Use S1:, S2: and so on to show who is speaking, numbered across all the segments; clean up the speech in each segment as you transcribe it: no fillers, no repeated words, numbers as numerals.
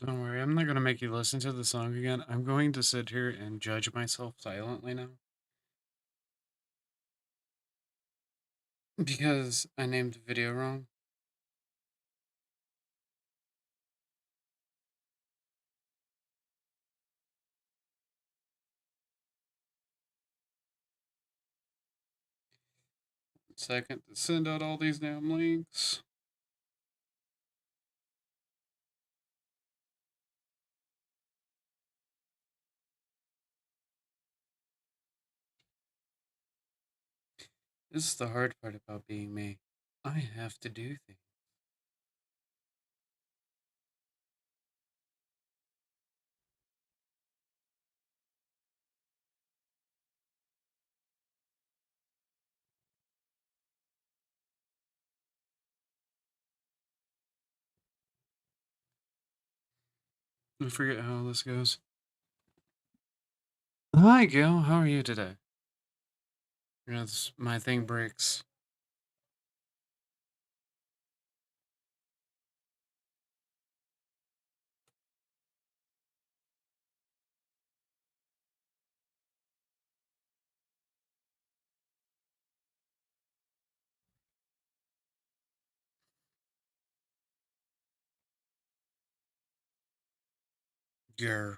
S1: Don't worry, I'm not going to make you listen to the song again. I'm going to sit here and judge myself silently now because I named the video wrong. Second to send out all these damn links. This is the hard part about being me. I have to do things. I forget how this goes. Hi, Gil. How are you today? My thing breaks. Grr.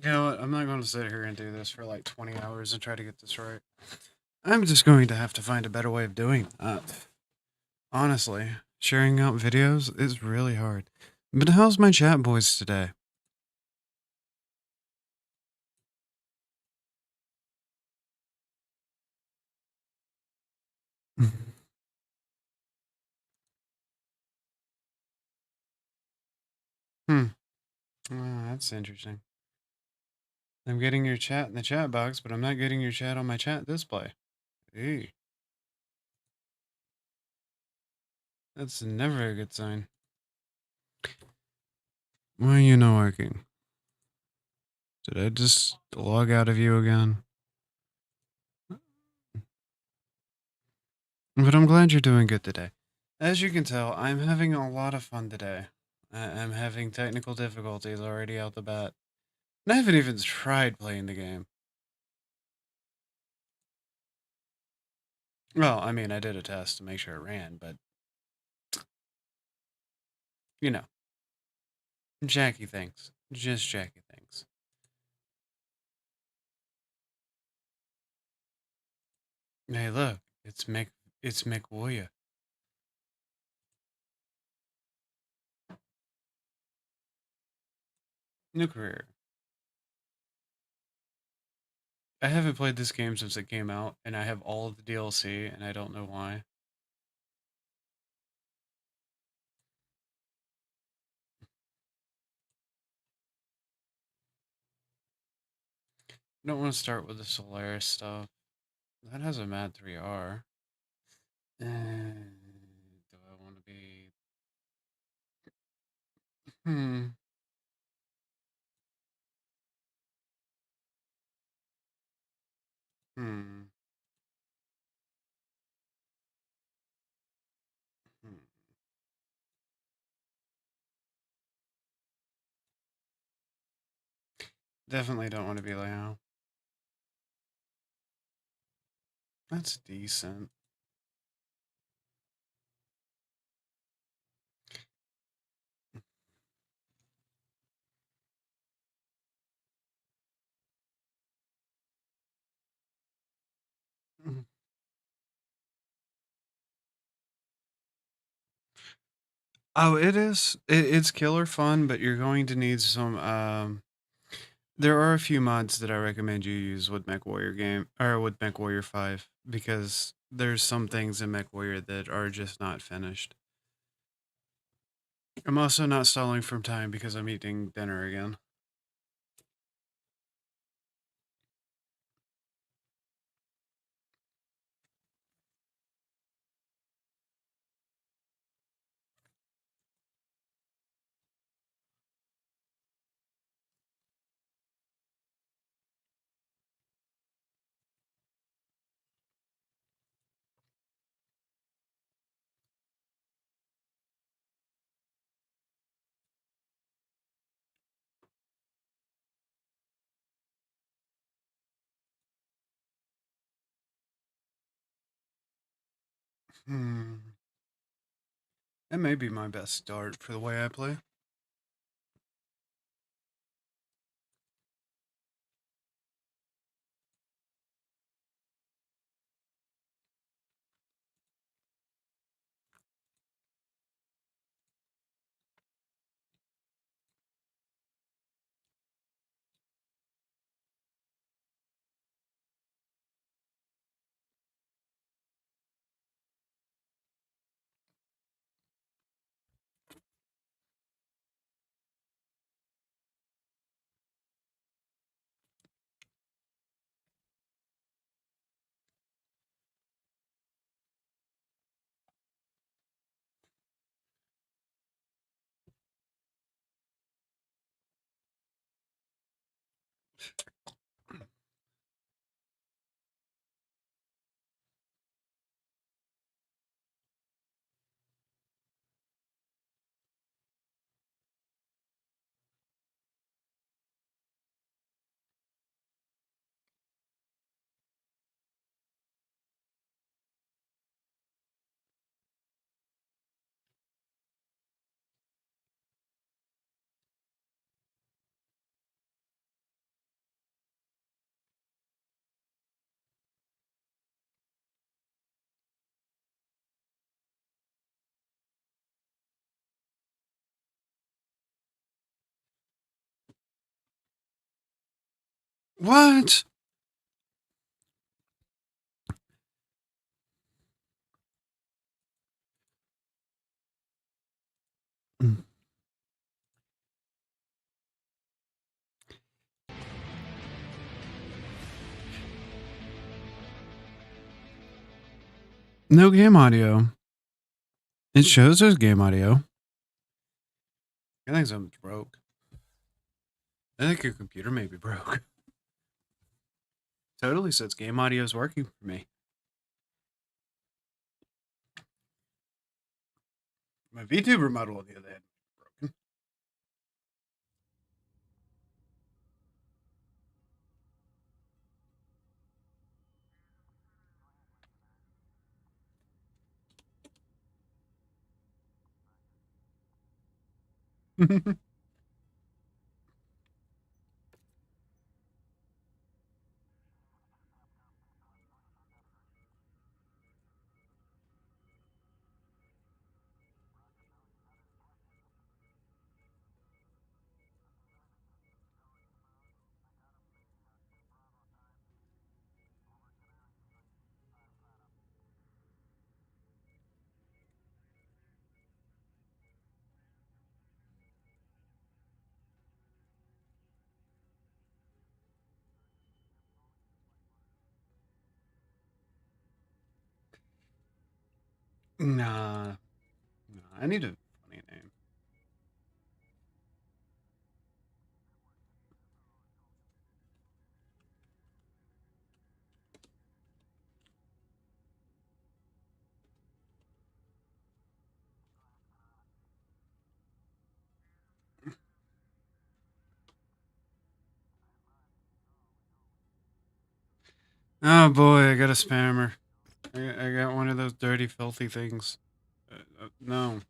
S1: You know what? I'm not going to sit here and do this for like 20 hours and try to get this right. I'm just going to have to find a better way of doing that. Honestly, sharing out videos is really hard. But how's my chat boys today? Hmm. Oh, that's interesting. I'm getting your chat in the chat box, but I'm not getting your chat on my chat display. Hey, that's never a good sign. Why are you not working? Did I just log out of you again? But I'm glad you're doing good today. As you can tell, I'm having a lot of fun today. I'm having technical difficulties already out the bat. And I haven't even tried playing the game. Well, I mean, I did a test to make sure it ran, but, you know, Jackie thinks. Just Jackie thinks. Hey, look, it's Mech Failure. New career. I haven't played this game since it came out, and I have all of the DLC, and I don't know why. I don't want to start with the Solaris stuff. That has a Mad 3R. Do I want to be... Hmm. Hmm. Hmm. Definitely don't want to be Leo. That's decent. Mm. Oh, it is. It's killer fun, but you're going to need some there are a few mods that I recommend you use with MechWarrior game or with MechWarrior 5 because there's some things in MechWarrior that are just not finished. I'm also not stalling from time because I'm eating dinner again. Hmm. That may be my best start for the way I play. What? No game audio. It shows there's game audio. I think something's broke. I think your computer may be broke. Totally says game audio is working for me. My VTuber model on the other hand, broken. Nah, I need a funny name. Oh boy, I got a spammer. I got one of those dirty, filthy things. No.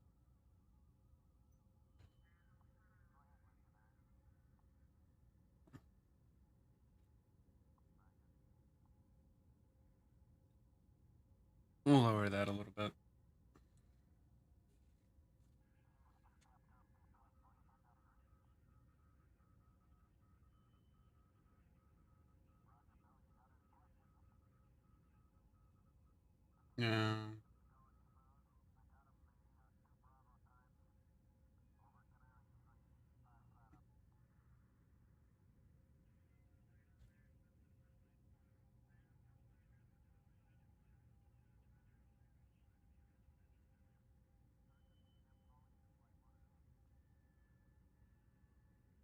S1: We'll lower that a little bit. Yeah.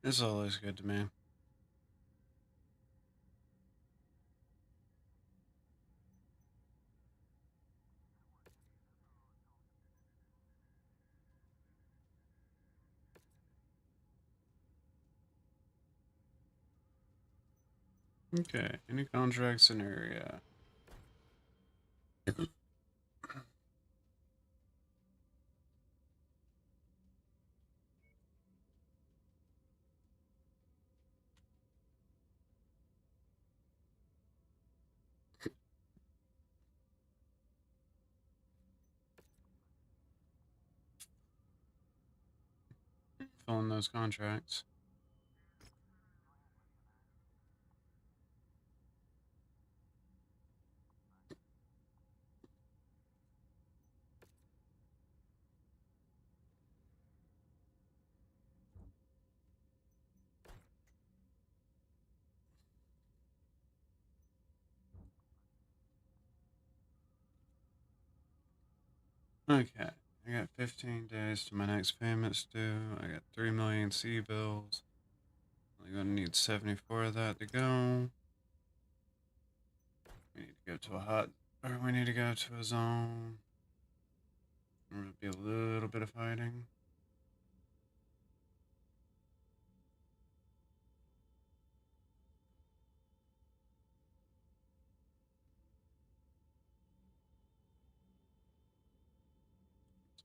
S1: This all looks good to me. Okay. Any contracts in area? filling those contracts. Okay, I got 15 days to my next payment's due. I got 3 million C bills. I'm gonna need 74 of that to go. We need to go to a hot, or we need to go to a zone. There'll be a little bit of fighting.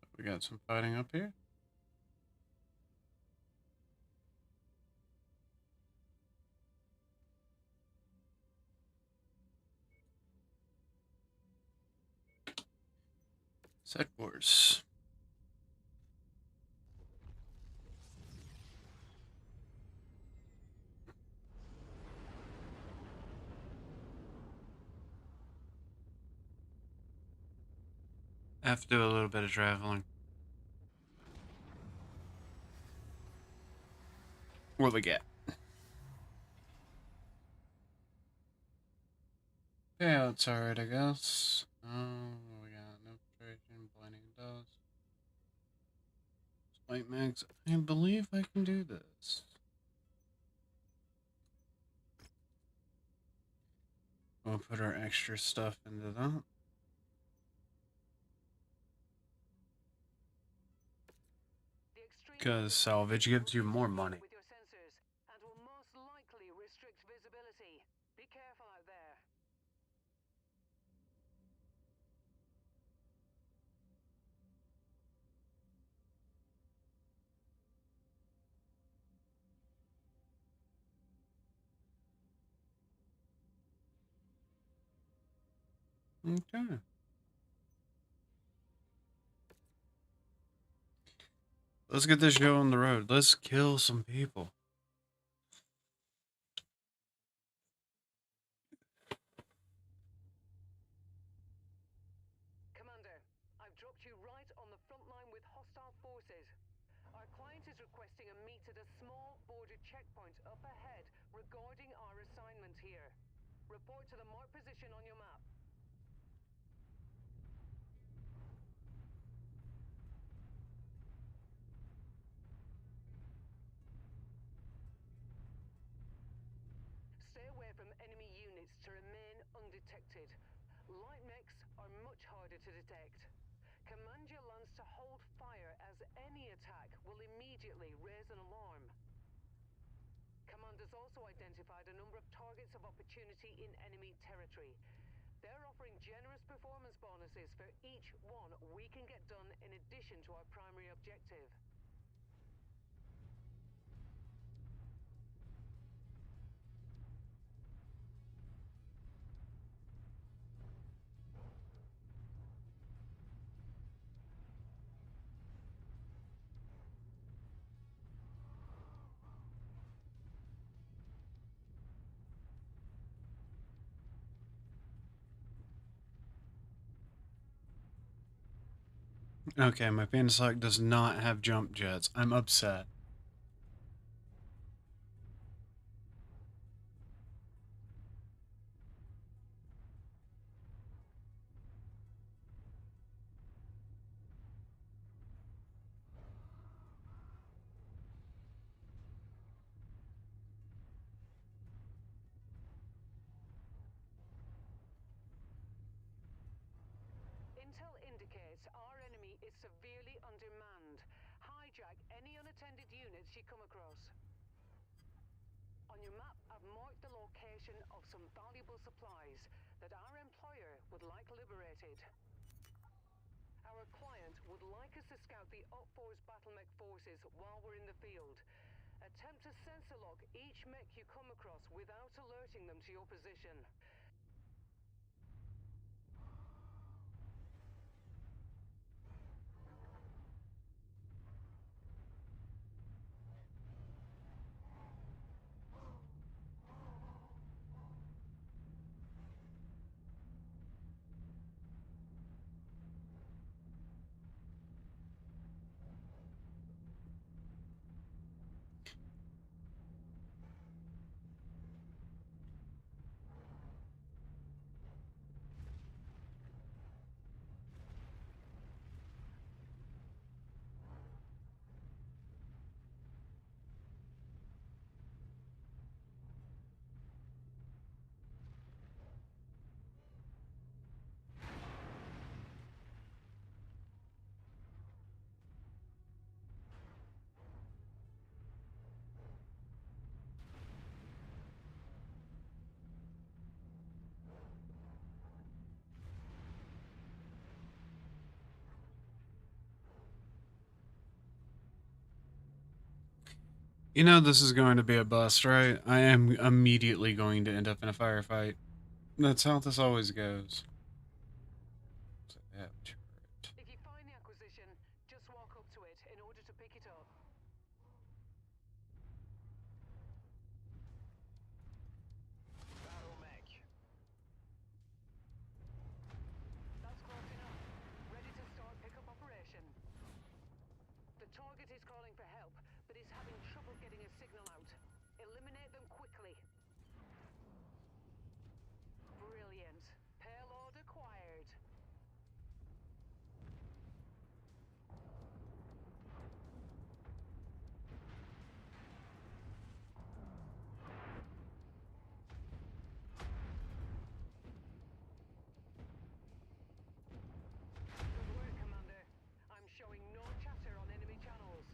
S1: So we got some fighting up here. Set course. I have to do a little bit of traveling. What we get? Yeah, it's alright, I guess. We got no infiltration, blinding dust. Spike mags. I believe I can do this. We'll put our extra stuff into that. Because salvage gives you more money.
S2: With your sensors and will most likely restrict visibility. Be careful out there.
S1: Okay. Let's get this show on the road. Let's kill some people.
S2: Commander, I've dropped you right on the front line with hostile forces. Our client is requesting a meet at a small border checkpoint up ahead regarding our assignment here. Report to the marked position on your map. Stay away from enemy units to remain undetected. Light mechs are much harder to detect. Command your lance to hold fire as any attack will immediately raise an alarm. Command has also identified a number of targets of opportunity in enemy territory. They're offering generous performance bonuses for each one we can get done in addition to our primary objective.
S1: Okay, my Panasonic does not have jump jets. I'm upset.
S2: Intel indicates our enemy is severely undermanned. Hijack any unattended units you come across. On your map, I've marked the location of some valuable supplies that our employer would like liberated. Our client would like us to scout the Op-4's battle mech forces while we're in the field. Attempt to sensor lock each mech you come across without alerting them to your position.
S1: You know this is going to be a bust, right? I am immediately going to end up in a firefight. That's how this always goes. So, yeah, turret.
S2: If you find the acquisition, just walk up to it in order to pick it up.
S3: Battle mech.
S2: That's close enough. Ready to start pickup operation. The target is calling for help, but is having trouble getting a signal out. Eliminate them quickly. Brilliant. Payload acquired. Good work, Commander. I'm showing no chatter on enemy channels.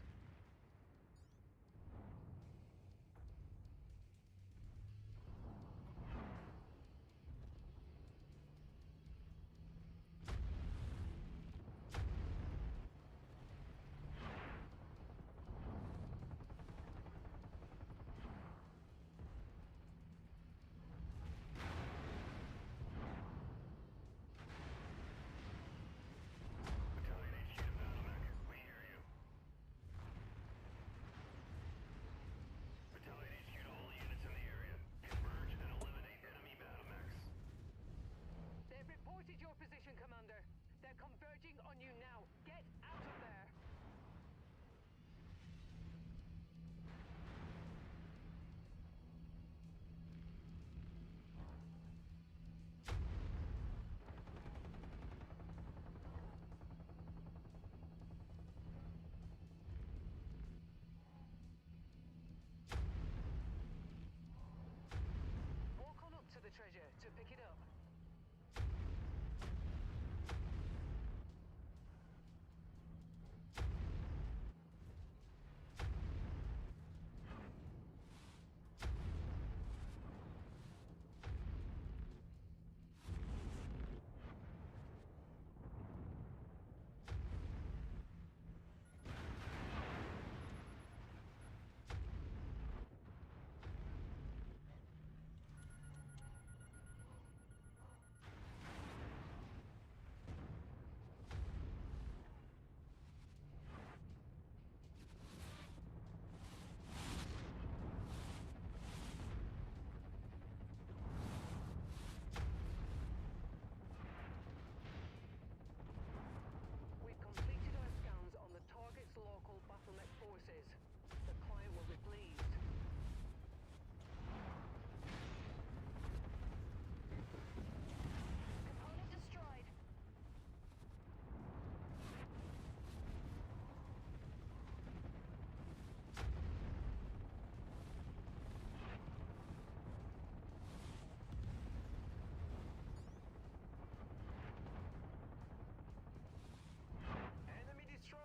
S3: Battalion HQ to battle mech. We hear you. Battalion HQ to all units in the area. Converge and eliminate enemy battle mechs.
S2: They've reported your position, Commander. They're converging on you now. Get out of there! Walk on up to the treasure to pick it up. We've completed our scans on the target's local battlemech forces. The client will be pleased. Component destroyed.
S3: Enemy destroyed.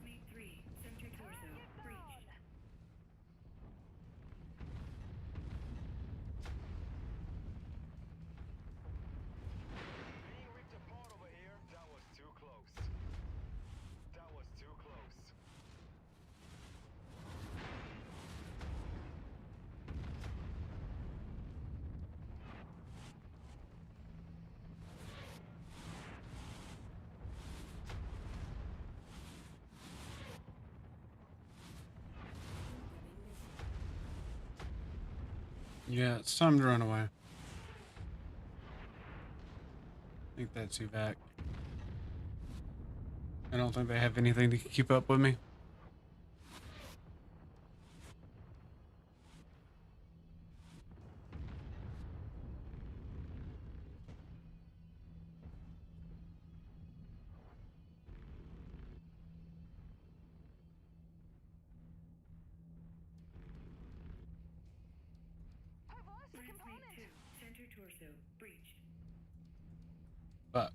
S4: Mate 3, center torso, breached.
S3: Being ripped apart over here. That was too close. That was too close.
S1: Yeah, it's time to run away. I think that's you back. I don't think they have anything to keep up with me.
S2: Have lost the
S4: Mate
S2: component!
S4: 2, center Center torso breached.
S1: Fuck.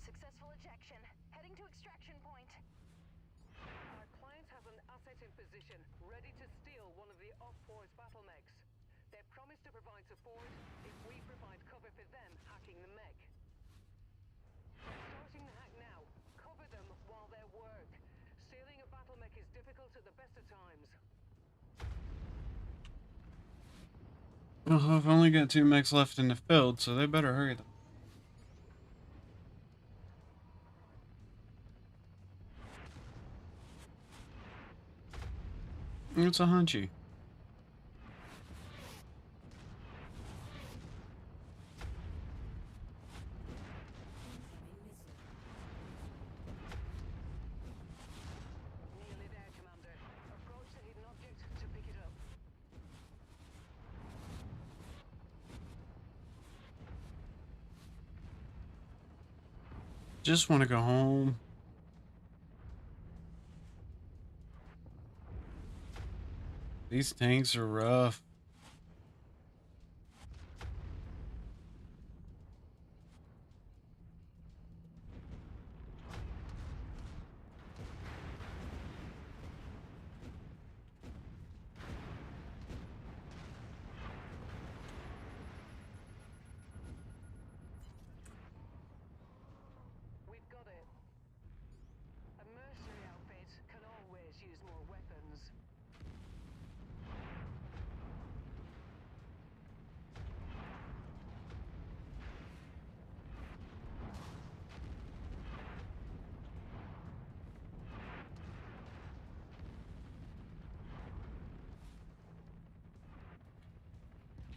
S2: Successful ejection. Heading to extraction point. Our client has an asset in position, ready to steal one of the off-force battle mechs. They promise to provide support if we provide cover for them hacking the mech. They're starting the hack now. Cover them while they work. Stealing a battle mech is difficult at the best of times.
S1: Well, I've only got 2 mechs left in the field, so they better hurry them. It's a hunchy.
S2: Nearly there, Commander. Approach the hidden object to pick it up.
S1: Just want to go home. These tanks are rough.
S2: We've got it. A mercenary outfit can always use more weapons.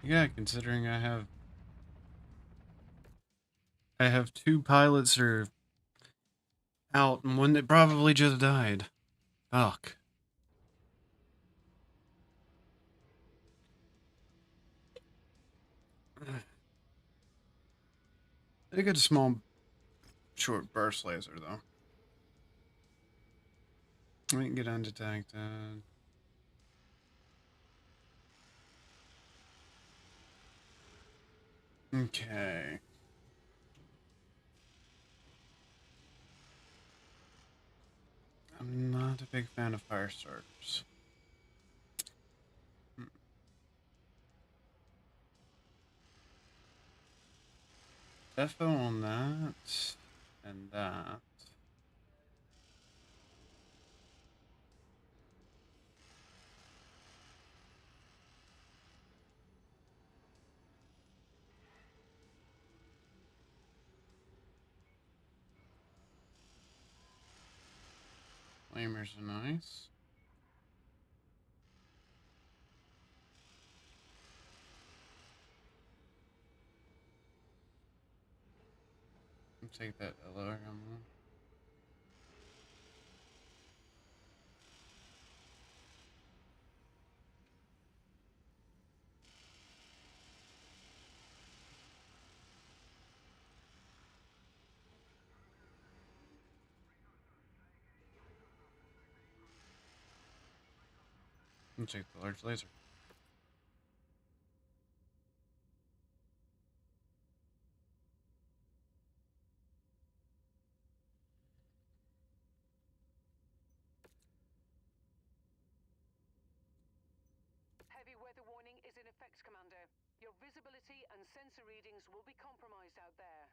S1: Yeah, considering I have 2 pilots that are out and one that probably just died. Fuck. They got a small, short burst laser, though. We can get undetected. Okay. I'm not a big fan of fire starters. Defo on that. And that. Flamers are nice. I'll take that lower ammo. I'll take the large laser.
S2: Heavy weather warning is in effect, Commander. Your visibility and sensor readings will be compromised out there.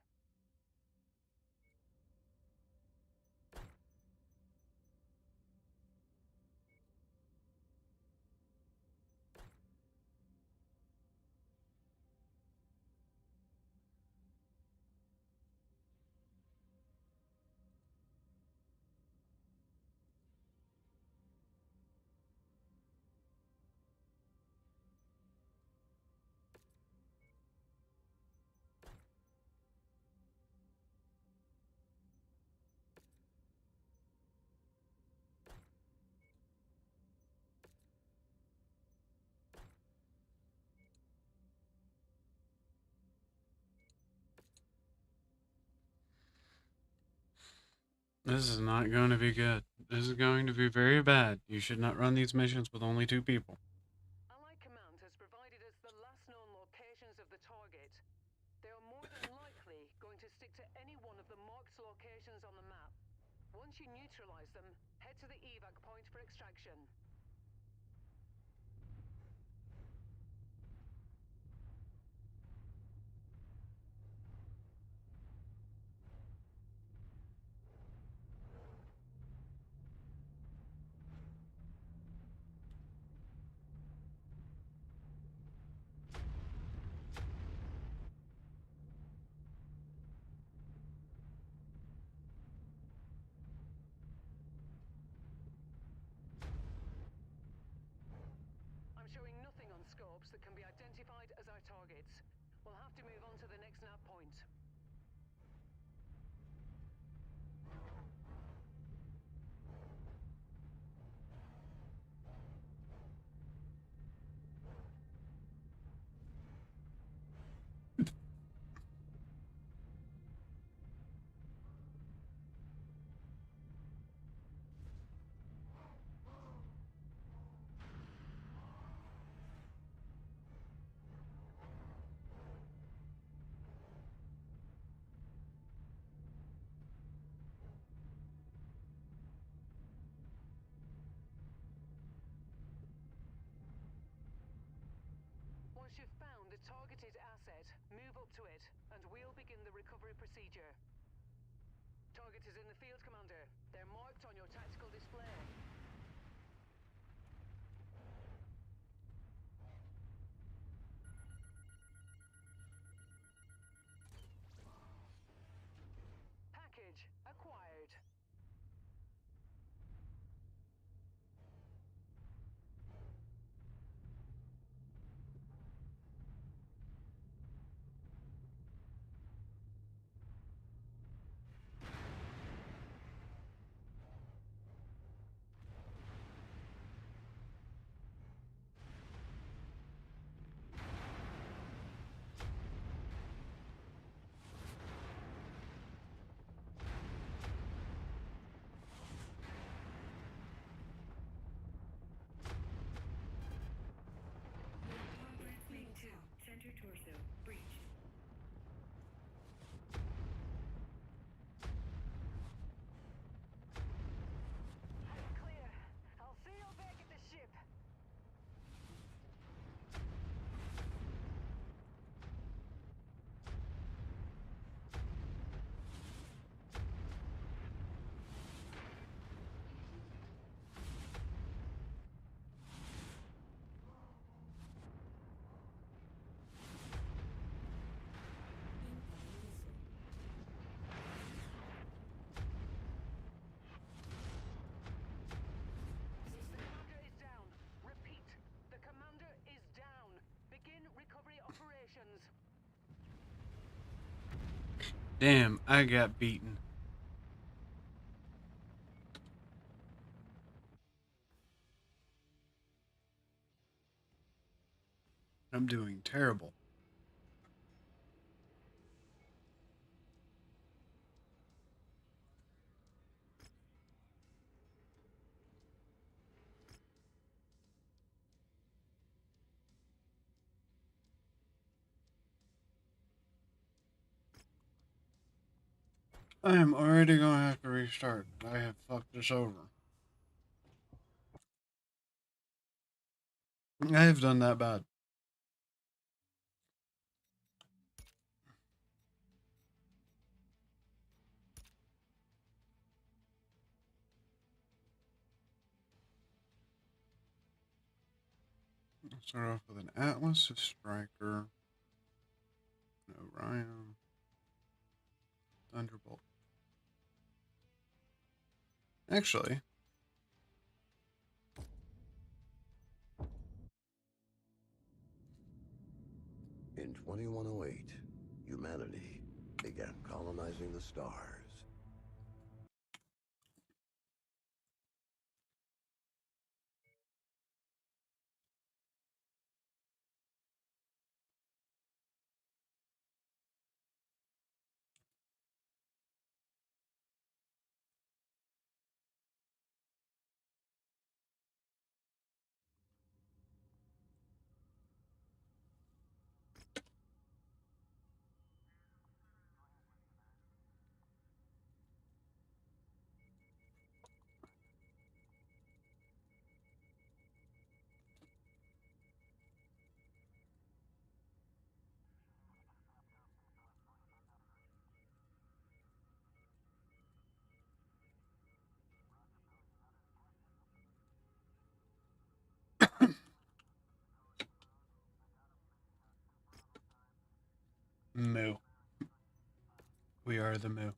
S1: This is not going to be good. This is going to be very bad. You should not run these missions with only 2 people.
S2: Allied Command has provided us the last known locations of the target. They are more than likely going to stick to any one of the marked locations on the map. Once you neutralize them, head to the evac point for extraction. I'm showing nothing on scopes that can be identified as our targets. We'll have to move on to the next nav point. Once you've found the targeted asset, move up to it, and we'll begin the recovery procedure. Target is in the field, Commander. They're marked on your tactical display. Package acquired.
S4: Transmit 2, center torso, breached.
S2: That's clear. I'll see you back at the ship. The commander is down. Repeat, the commander is down. Begin recovery operations.
S1: Damn, I got beaten. I'm doing terrible. I am already going to have to restart. I have fucked this over. I have done that bad. I'll start off with an Atlas, a Striker, an Orion, Thunderbolt. Actually,
S5: In 2108, humanity began colonizing the stars.
S1: Moo. We are the moo.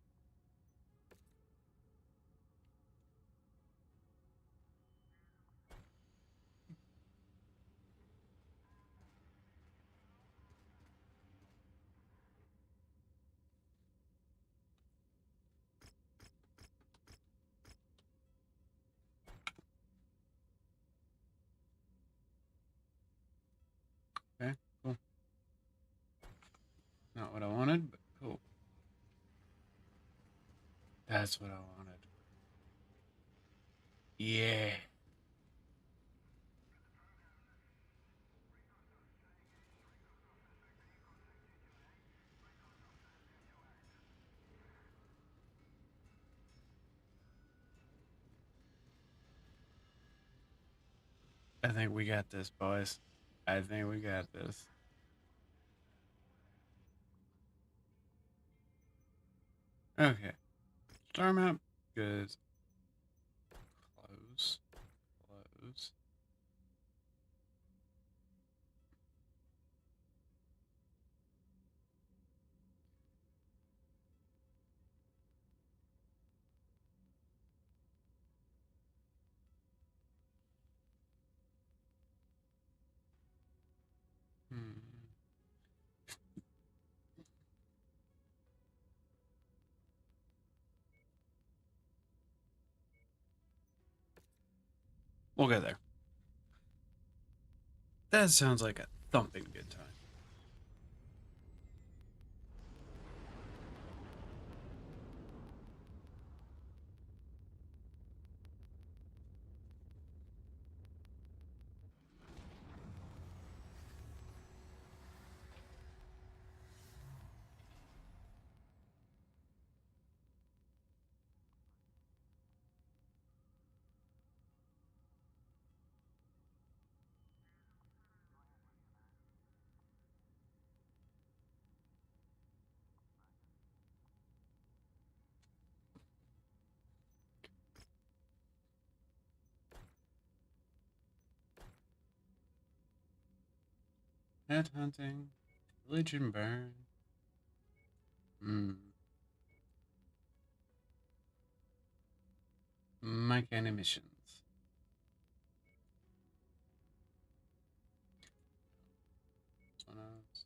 S1: Okay, cool. Not what I wanted, but cool. That's what I wanted. Yeah. I think we got this, boys. I think we got this. Okay. Star map. Good. Close. Close. Hmm. We'll get there. That sounds like a thumping good time. Head hunting. Village and burn. Hmm. My kind of missions. This one else.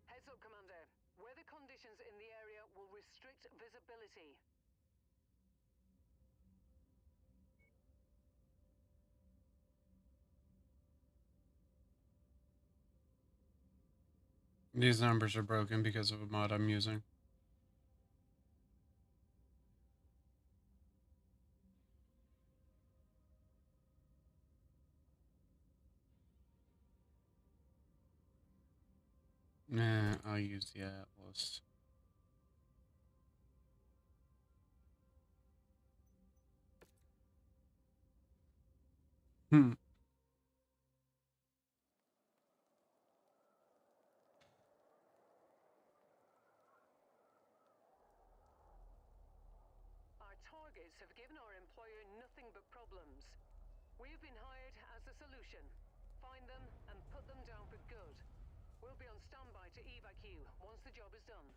S2: Heads up, Commander. Weather conditions in the area will restrict visibility.
S1: These numbers are broken because of a mod I'm using. Nah, I'll use the Atlas. Hmm.
S2: Our targets have given our employer nothing but problems. We've been hired as the solution. Find them and put them down for good. We'll be on standby to evac you once the job is done.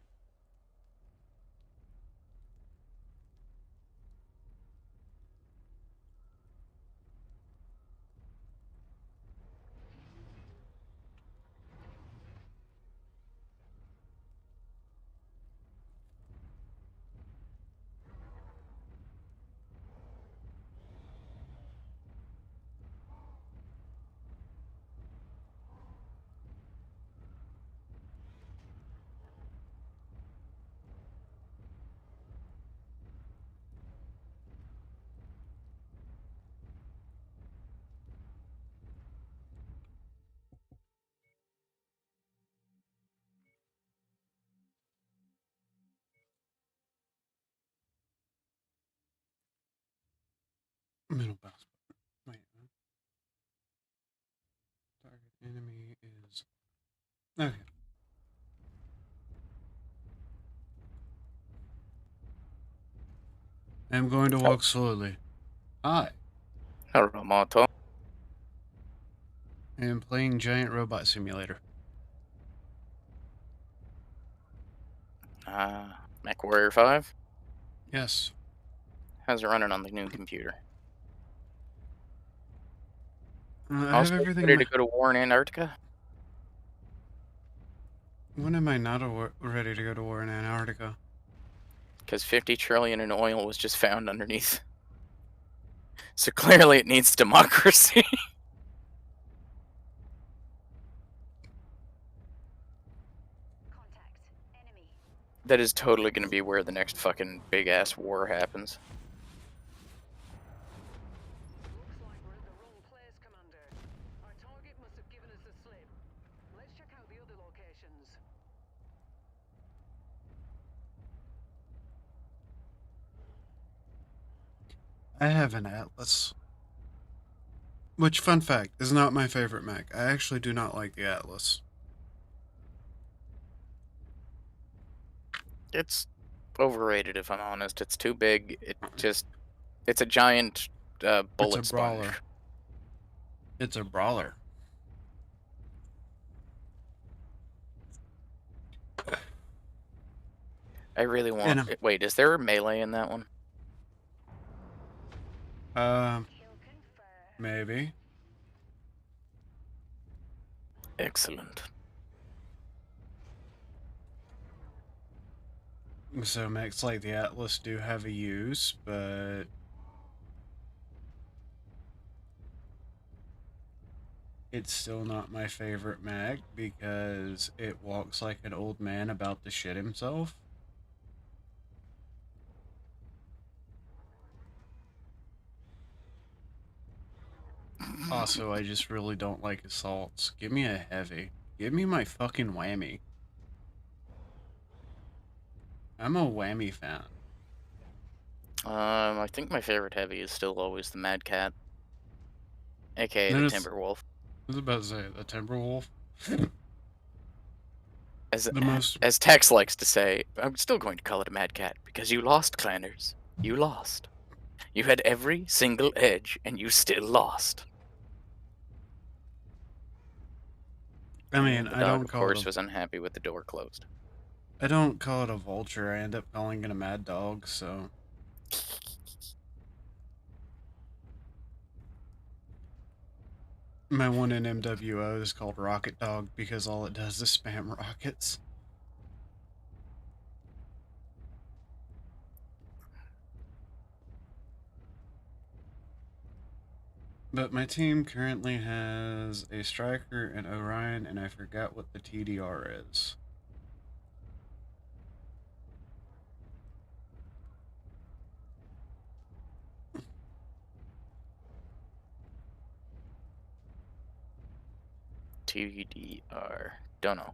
S1: Middle mouse button. Wait. Target enemy is. Okay. I'm going to walk slowly. Hi.
S6: Hello, Moto.
S1: I am playing Giant Robot Simulator.
S6: Mech Warrior 5?
S1: Yes.
S6: How's it running on the new computer?
S1: I have
S6: Also
S1: everything.
S6: ready to go to war in Antarctica?
S1: When am I not ready to go to war in Antarctica?
S6: Because 50 trillion in oil was just found underneath. So clearly it needs democracy.
S2: Contact. Enemy.
S6: That is totally going to be where the next fucking big-ass war happens.
S2: Looks like we're at the wrong place, Commander. Our target must have given us the slip. Let's check out the other locations.
S1: I have an Atlas. Which, fun fact, is not my favorite mech. I actually do not like the Atlas.
S6: It's overrated, if I'm honest. It's too big. It's a giant
S1: It's
S6: bullet
S1: a
S6: sponge.
S1: brawler. It's a brawler.
S6: I really want...
S1: And,
S6: Wait, is there a melee in that one?
S2: Kill confirmed.
S1: maybe.
S6: Excellent.
S1: So mechs like the Atlas do have a use, but it's still not my favorite mech because it walks like an old man about to shit himself. Also, I just really don't like assaults. Give me a heavy. Give me my fucking whammy. I'm a whammy fan.
S6: I think my favorite heavy is still always the Mad Cat. AKA the
S1: Notice-
S6: Timberwolf.
S1: I was about to say, the Timberwolf.
S6: As Tex likes to say, I'm still going to call it a Mad Cat, because you lost, Clanners. You lost. You had every single edge, and you still lost.
S1: I mean,
S6: The
S1: I
S6: dog,
S1: don't
S6: of
S1: call
S6: course,
S1: it a,
S6: was unhappy with the door closed.
S1: I don't call it a vulture. I end up calling it a mad dog, so. My one in MWO is called Rocket Dog because all it does is spam rockets. But my team currently has a Striker and Orion, and I forgot what the TDR is.
S6: TDR. Don't know.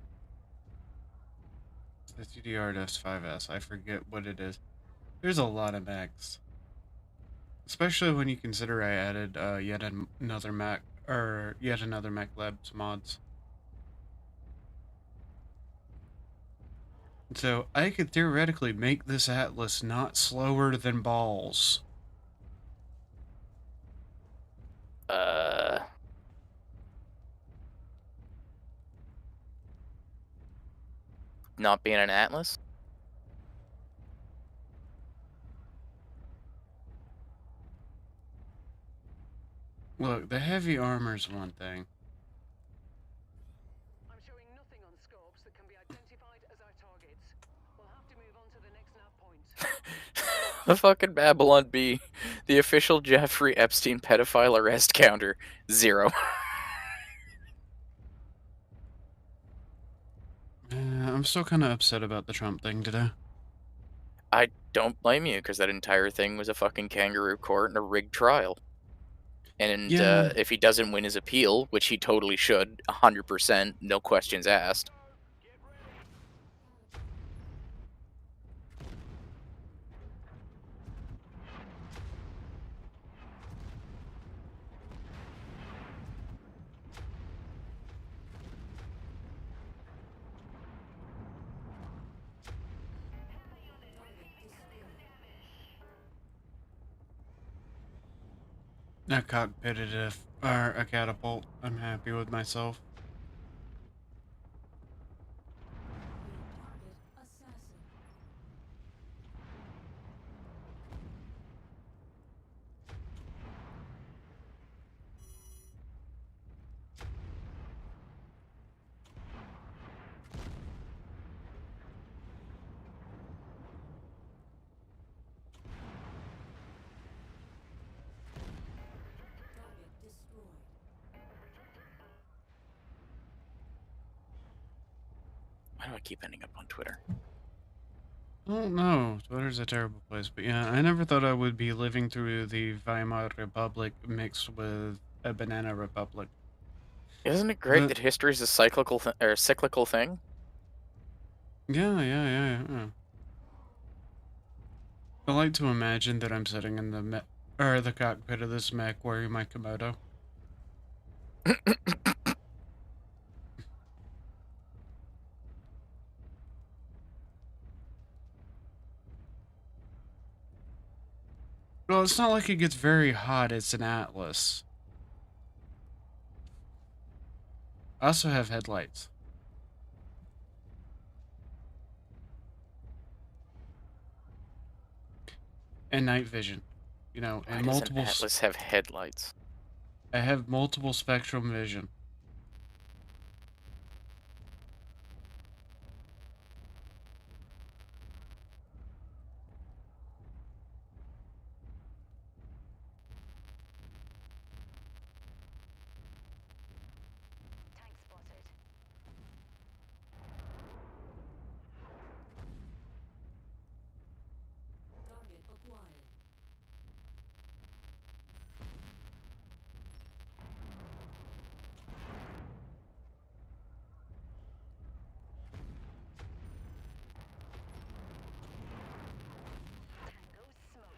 S1: The TDR does 5S. I forget what it is. There's a lot of mechs. Especially when you consider I added yet another mech labs mods. So I could theoretically make this Atlas not slower than balls.
S6: Not being an Atlas?
S1: Look, the heavy armor's one thing.
S2: I'm showing nothing on scopes that can be identified as our targets. We'll have to move on to the next nav point.
S6: The fucking Babylon Bee. The official Jeffrey Epstein pedophile arrest counter. 0.
S1: I'm still kind of upset about the Trump thing today.
S6: I don't blame you, because that entire thing was a fucking kangaroo court and a rigged trial. And
S1: Yeah.
S6: if he doesn't win his appeal, which he totally should, 100%, no questions asked.
S1: A cockpitted or a catapult. I'm happy with myself.
S4: Target assassin. Target destroyed.
S6: Why do I keep ending up on Twitter?
S1: Oh no, Twitter's a terrible place. But yeah, I never thought I would be living through the Weimar Republic mixed with a banana republic.
S6: Isn't it great
S1: But
S6: that history is a cyclical thing?
S1: yeah. I like to imagine that I'm sitting in the cockpit of this mech wearing my Komodo. Well, it's not like it gets very hot. It's an Atlas. I also have headlights and night vision. You know,
S6: Why
S1: and
S6: does an Atlas have headlights?
S1: I have multiple spectrum vision.
S2: Tank spotted.
S4: Target acquired.
S2: Tango smoked.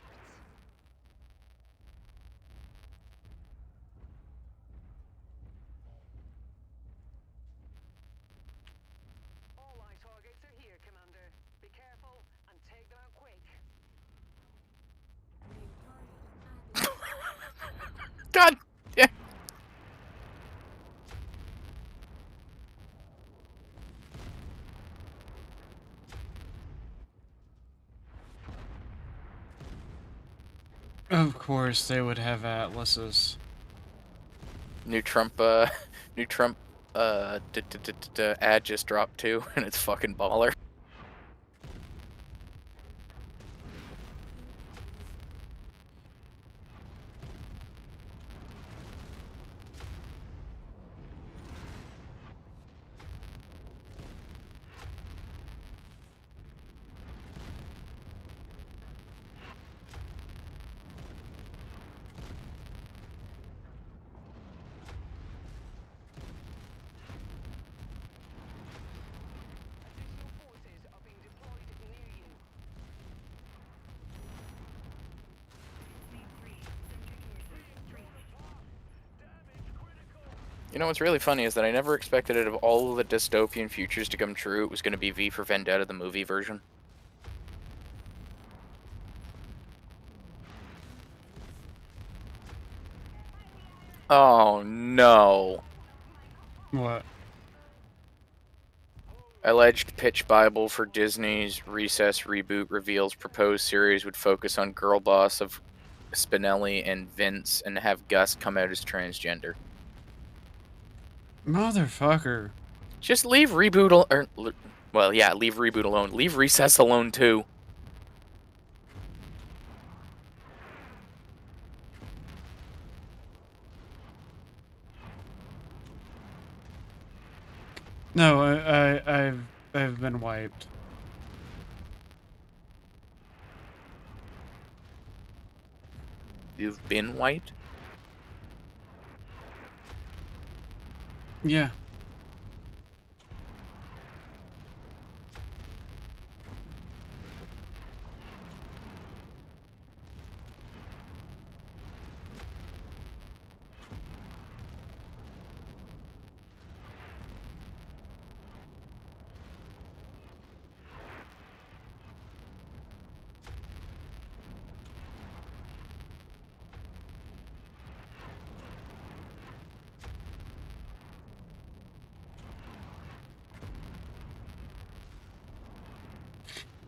S2: All eye targets are here, Commander. Be careful and take them out quick.
S4: New target Atlas.
S6: God! Yeah.
S1: Of course, they would have Atlases.
S6: New Trump, new Trump, ad just dropped too, and it's fucking baller.
S2: Additional forces are being deployed near you.
S4: Fleet 3, center torso, breached.
S6: You know what's really funny is that I never expected out of all of the dystopian futures to come true, it was going to be V for Vendetta, the movie version. Oh no.
S1: What?
S6: Alleged pitch Bible for Disney's Recess reboot reveals proposed series would focus on girl boss of Spinelli and Vince and have Gus come out as transgender.
S1: Motherfucker.
S6: Just leave reboot well, yeah, leave reboot alone. Leave Recess alone too.
S1: No, I've been wiped.
S6: You've been white?
S1: Yeah.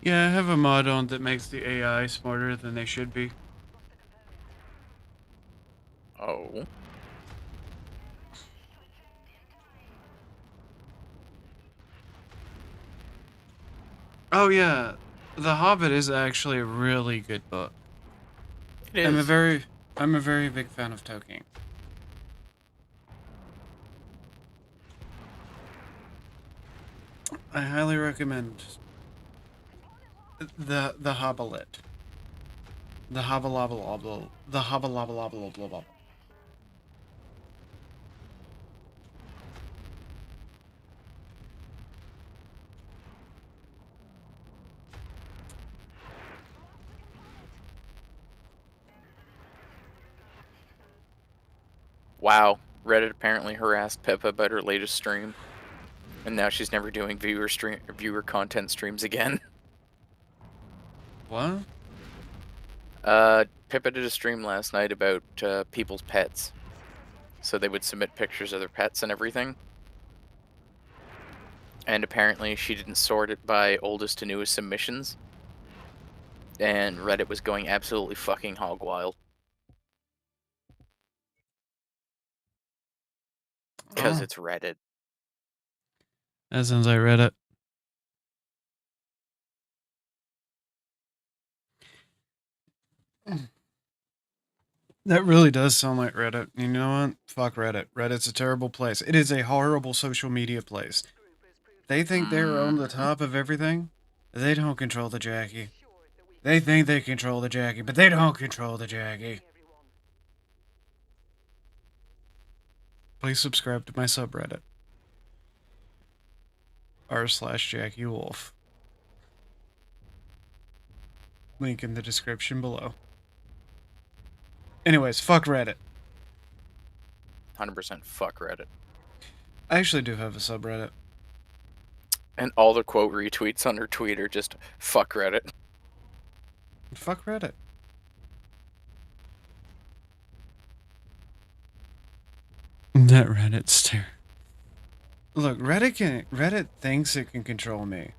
S1: Yeah, I have a mod on that makes the AI smarter than they should be.
S6: Oh.
S1: Oh yeah, The Hobbit is actually a really good book.
S6: It
S1: I'm a
S6: is.
S1: very I'm a very big fan of Tolkien. I highly recommend the Hobbit. The Hobble the Hobble.
S6: Wow. Reddit apparently harassed Pippa about her latest stream, and now she's never doing viewer content streams again.
S1: What?
S6: Pippa did a stream last night about people's pets. So they would submit pictures of their pets and everything. And apparently she didn't sort it by oldest to newest submissions. And Reddit was going absolutely fucking hog wild. Because
S1: Oh,
S6: it's Reddit.
S1: that sounds like Reddit. That really does sound like Reddit. You know what? Fuck Reddit. Reddit's a terrible place. It is a horrible social media place. They think they're on the top of everything. They don't control the Jackie. They think they control the Jackie, but they don't control the Jackie. Please subscribe to my subreddit. r/Jackie Wolf. Link in the description below. Anyways, fuck Reddit.
S6: 100% fuck Reddit.
S1: I actually do have a subreddit.
S6: And all the quote retweets on her tweet are just fuck Reddit.
S1: Fuck Reddit. That Reddit stare. Look, Reddit thinks it can control me.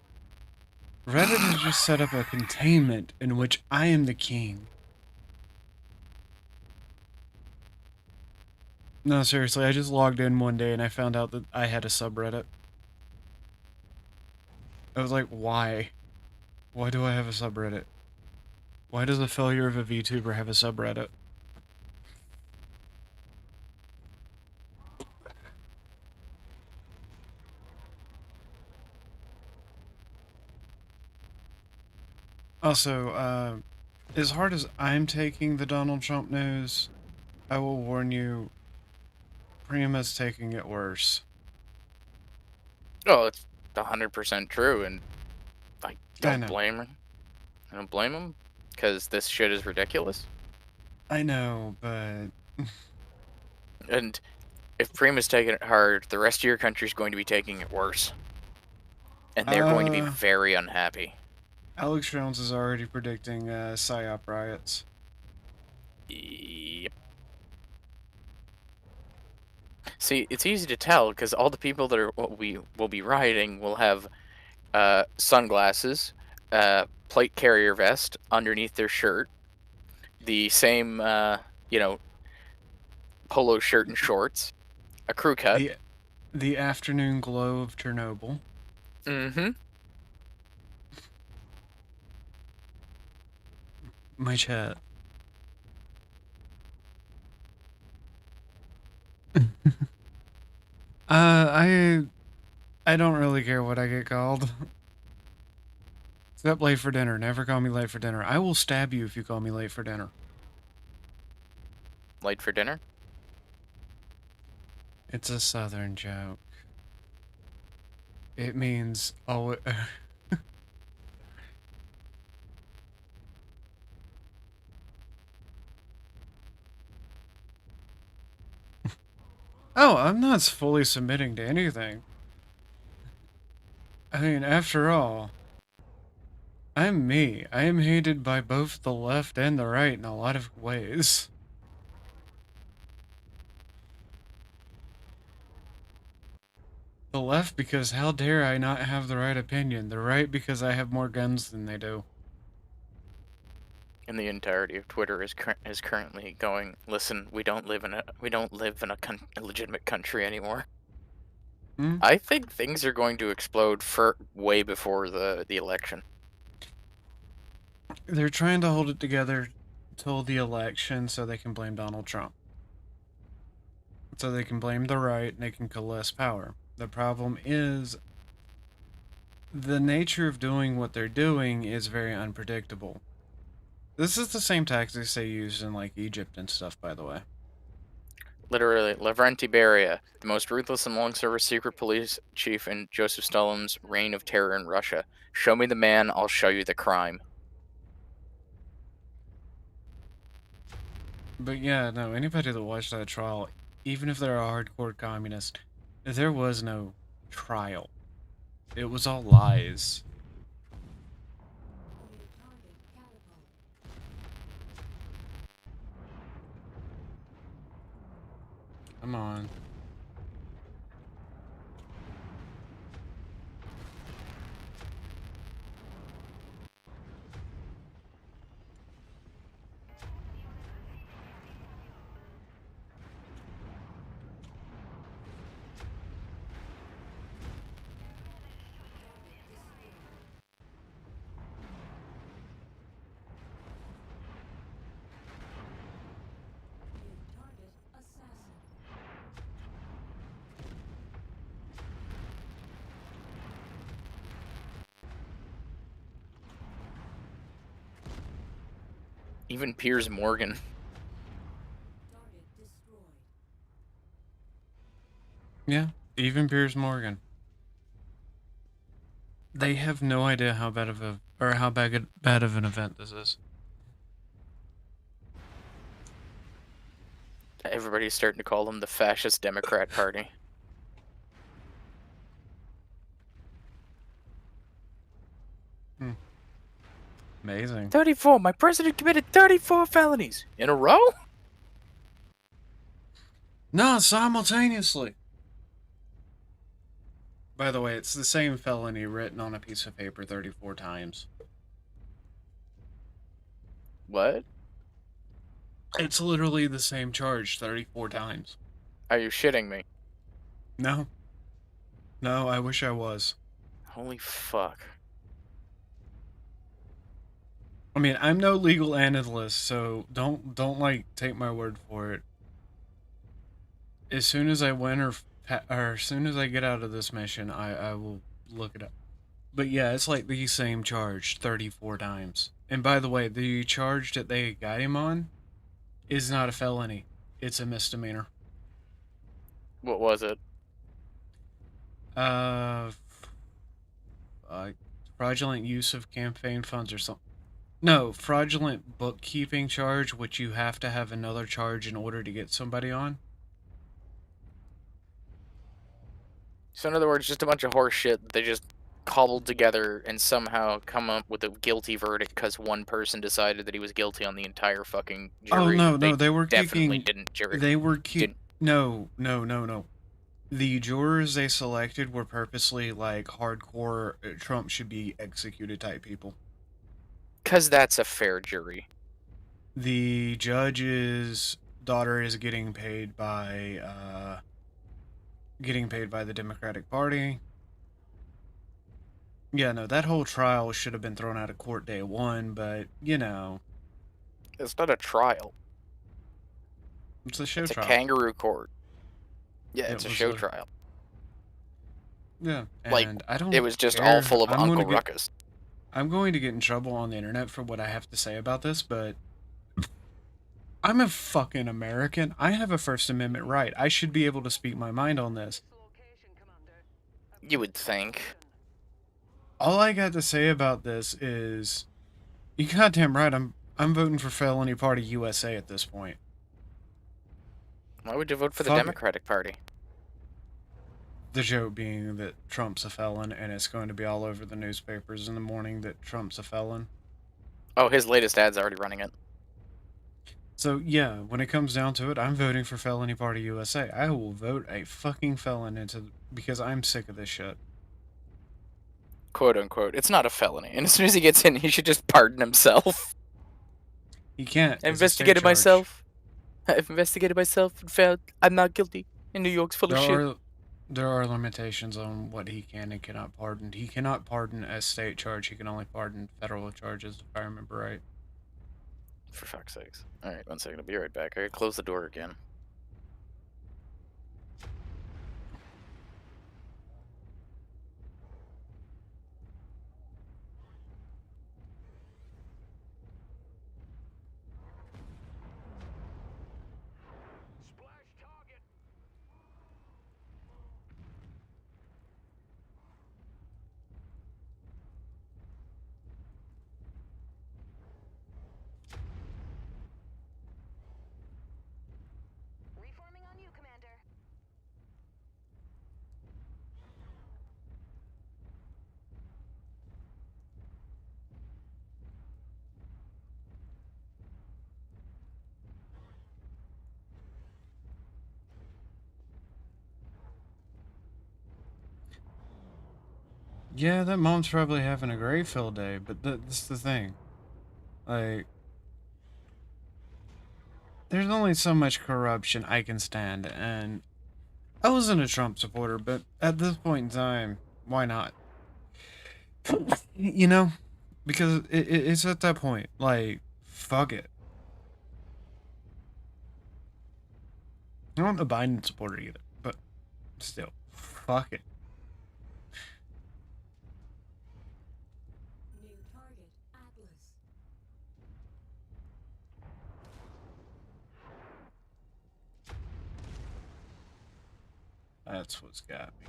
S1: Reddit has just set up a containment in which I am the king. No, seriously, I just logged in one day and I found out that I had a subreddit. I was like, why? Why do I have a subreddit? Why does the failure of a VTuber have a subreddit? Also, as hard as I'm taking the Donald Trump news, I will warn you, Prima's taking it worse.
S6: Oh, it's 100% true, and I
S1: I
S6: don't
S1: know.
S6: blame her. I don't blame him, because this shit is ridiculous.
S1: I know, but
S6: And if Prima's taking it hard, the rest of your country's going to be taking it worse. And they're going to be very unhappy.
S1: Alex Jones is already predicting PSYOP riots.
S6: Yep. See, it's easy to tell because all the people that will be rioting will have sunglasses, plate carrier vest underneath their shirt, the same polo shirt and shorts, a crew cut.
S1: The afternoon glow of Chernobyl.
S6: Mm-hmm.
S1: My chat. I don't really care what I get called. Except late for dinner. Never call me late for dinner. I will stab you if you call me late for dinner.
S6: Late for dinner?
S1: It's a southern joke. It means oh. Oh, I'm not fully submitting to anything. I mean, after all, I'm me. I am hated by both the left and the right in a lot of ways. The left, because how dare I not have the right opinion? The right, because I have more guns than they do.
S6: And the entirety of Twitter is currently going. Listen, we don't live in a legitimate country anymore.
S1: Hmm?
S6: I think things are going to explode for way before the election.
S1: They're trying to hold it together till the election so they can blame Donald Trump. So they can blame the right and they can coalesce power. The problem is the nature of doing what they're doing is very unpredictable. This is the same tactics they used in like Egypt and stuff, by the way.
S6: Literally, Lavrenti Beria, the most ruthless and long-service secret police chief in Joseph Stalin's reign of terror in Russia. Show me the man, I'll show you the crime.
S1: But yeah, no, anybody that watched that trial, even if they're a hardcore communist, there was no trial. It was all lies.
S4: New target catapult.
S1: Come on.
S4: New target assassin.
S6: Even Piers Morgan.
S4: Target destroyed.
S1: Yeah, even Piers Morgan. They have no idea how bad of bad of an event this is.
S6: Everybody's starting to call them the fascist Democrat Party.
S1: Amazing.
S6: 34! My president committed 34 felonies! In a row?
S1: No, simultaneously. By the way, it's the same felony written on a piece of paper 34 times.
S6: What?
S1: It's literally the same charge 34 times.
S6: Are you shitting me?
S1: No. No, I wish I was.
S6: Holy fuck.
S1: I mean, I'm no legal analyst, so don't like take my word for it. As soon as I win or as soon as I get out of this mission, I will look it up. But yeah, it's like the same charge 34 times. And by the way, the charge that they got him on is not a felony. It's a misdemeanor.
S6: What was it?
S1: Uh, uh fraudulent use of campaign funds or something. No, fraudulent bookkeeping charge, which you have to have another charge in order to get somebody on.
S6: So in other words, just a bunch of horse shit that they just cobbled together and somehow come up with a guilty verdict because one person decided that he was guilty on the entire fucking jury.
S1: Oh no,
S6: They
S1: they were
S6: definitely
S1: kicking.
S6: didn't jury.
S1: They were
S6: Did
S1: No, no, no, no. The jurors they selected were purposely like hardcore Trump should be executed type people.
S6: because that's a fair jury.
S1: The judge's daughter is getting paid by the Democratic Party. Yeah, no, that whole trial should have been thrown out of court day one, but you know,
S6: It's not a trial.
S1: it's a show
S6: It's a
S1: trial.
S6: kangaroo court. Yeah,
S1: It
S6: it's a
S1: was
S6: show
S1: a-
S6: trial.
S1: Yeah,
S6: Like,
S1: and I don't.
S6: It was just
S1: care.
S6: all full of
S1: I'm
S6: Uncle
S1: gonna get,
S6: Ruckus.
S1: I'm going to get in trouble on the internet for what I have to say about this, but I'm a fucking American. I have a First Amendment right. I should be able to speak my mind on this.
S2: Location, Commander.
S6: You would think.
S1: All I got to say about this is, you goddamn right. I'm voting for Felony Party USA at this point.
S6: Why would you vote for the
S1: Fuck it.
S6: Democratic Party?
S1: The joke being that Trump's a felon, and it's going to be all over the newspapers in the morning that Trump's a felon.
S6: Oh, his latest ad's already running it.
S1: So yeah, when it comes down to it, I'm voting for Felony Party USA. I will vote a fucking felon because I'm sick of this shit.
S6: Quote unquote. It's not a felony. And as soon as he gets in, he should just pardon himself.
S1: He can't.
S6: I
S1: It's a state
S6: investigated
S1: charge.
S6: myself. I've investigated myself and found I'm not guilty. And New York's full of
S1: There
S6: shit.
S1: are there are limitations on what he can and cannot pardon. He cannot pardon a state charge. He can only pardon federal charges, if I remember right.
S6: For fuck's sakes. Alright, 1 second. I'll be right back. I gotta close the door again.
S3: Splash target.
S2: Reforming on you, Commander.
S1: Yeah, that mom's probably having a great field day, but that's the thing. Like, there's only so much corruption I can stand, and I wasn't a Trump supporter, but at this point in time, why not? You know? Because it's at that point, like, fuck it. I'm not a Biden supporter either, but still, fuck it.
S4: New target, Atlas.
S1: That's what's got me.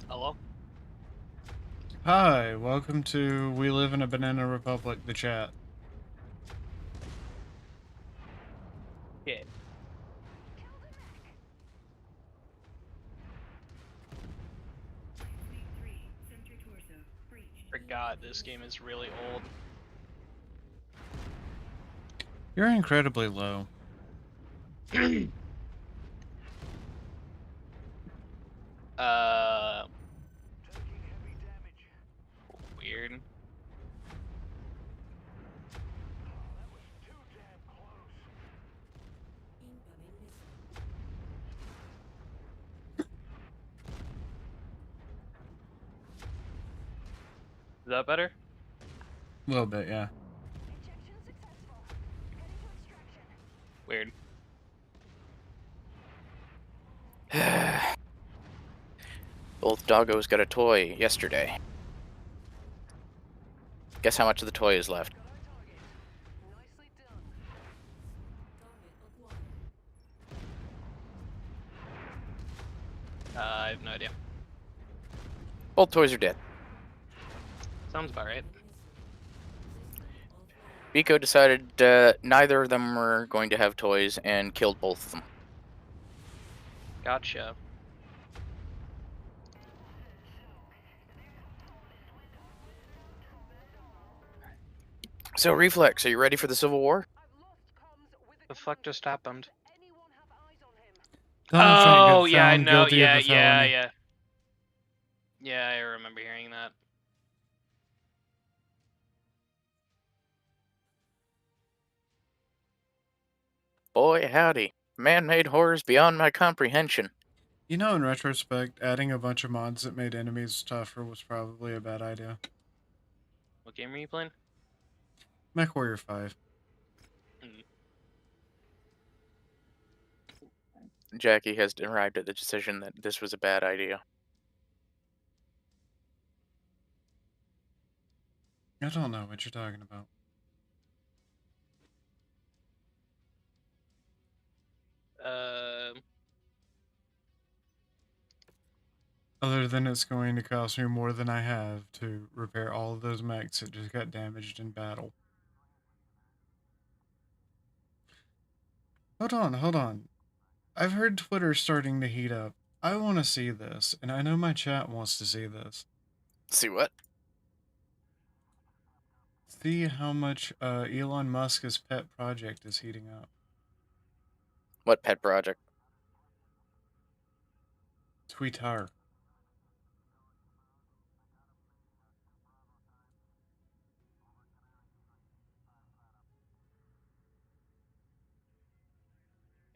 S7: Hello?
S1: Hi, welcome to We Live in a Banana Republic, the chat.
S7: Yeah. Forgot this game is really old.
S1: You're incredibly low.
S3: Taking heavy damage.
S7: Weird.
S3: That was too damn close.
S4: Incoming missile.
S7: Is that better?
S1: A little bit, yeah.
S2: Injection successful. Heading to extraction.
S7: Weird.
S6: Both doggos got a toy yesterday. Guess how much of the toy is left?
S2: Got our target. Nicely done.
S4: Target acquired.
S7: I have no idea.
S6: Both toys are dead.
S7: Sounds about right.
S6: Biko decided neither of them were going to have toys and killed both of them.
S7: Gotcha.
S6: So, Reflex, are you ready for the Civil War?
S2: I've lost comms with
S7: The fuck just happened?
S2: Does anyone have eyes on him?
S1: Donald Trump
S7: Oh,
S1: got
S7: yeah, I
S1: found
S7: know.
S1: guilty of
S7: Yeah,
S1: a
S7: yeah,
S1: felony.
S7: yeah. Yeah, I remember hearing that.
S6: Boy, howdy. Man-made horrors beyond my comprehension.
S1: You know, in retrospect, adding a bunch of mods that made enemies tougher was probably a bad idea.
S7: What game are you playing?
S1: Mech Warrior 5.
S7: Mm.
S6: Jackie has arrived at the decision that this was a bad idea.
S1: I don't know what you're talking about.
S7: Um,
S1: Other than it's going to cost me more than I have to repair all of those mechs that just got damaged in battle. Hold on, hold on. I've heard Twitter starting to heat up. I want to see this, and I know my chat wants to see this.
S6: See what?
S1: See how much Elon Musk's pet project is heating up.
S6: What pet project?
S1: Twitter.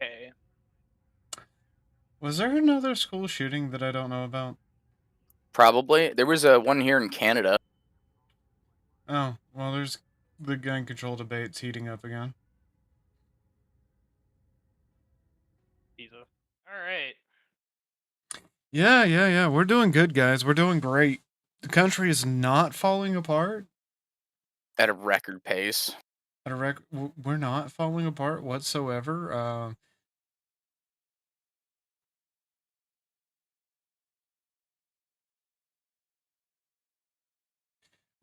S7: okay.
S1: Was there another school shooting that I don't know about?
S6: Probably. There was a one here in Canada.
S1: Oh, well, there's the gun control debates heating up again.
S7: Jesus. Alright.
S1: Yeah. We're doing good, guys. We're doing great. The country is not falling apart.
S6: At a record pace.
S1: We're not falling apart whatsoever.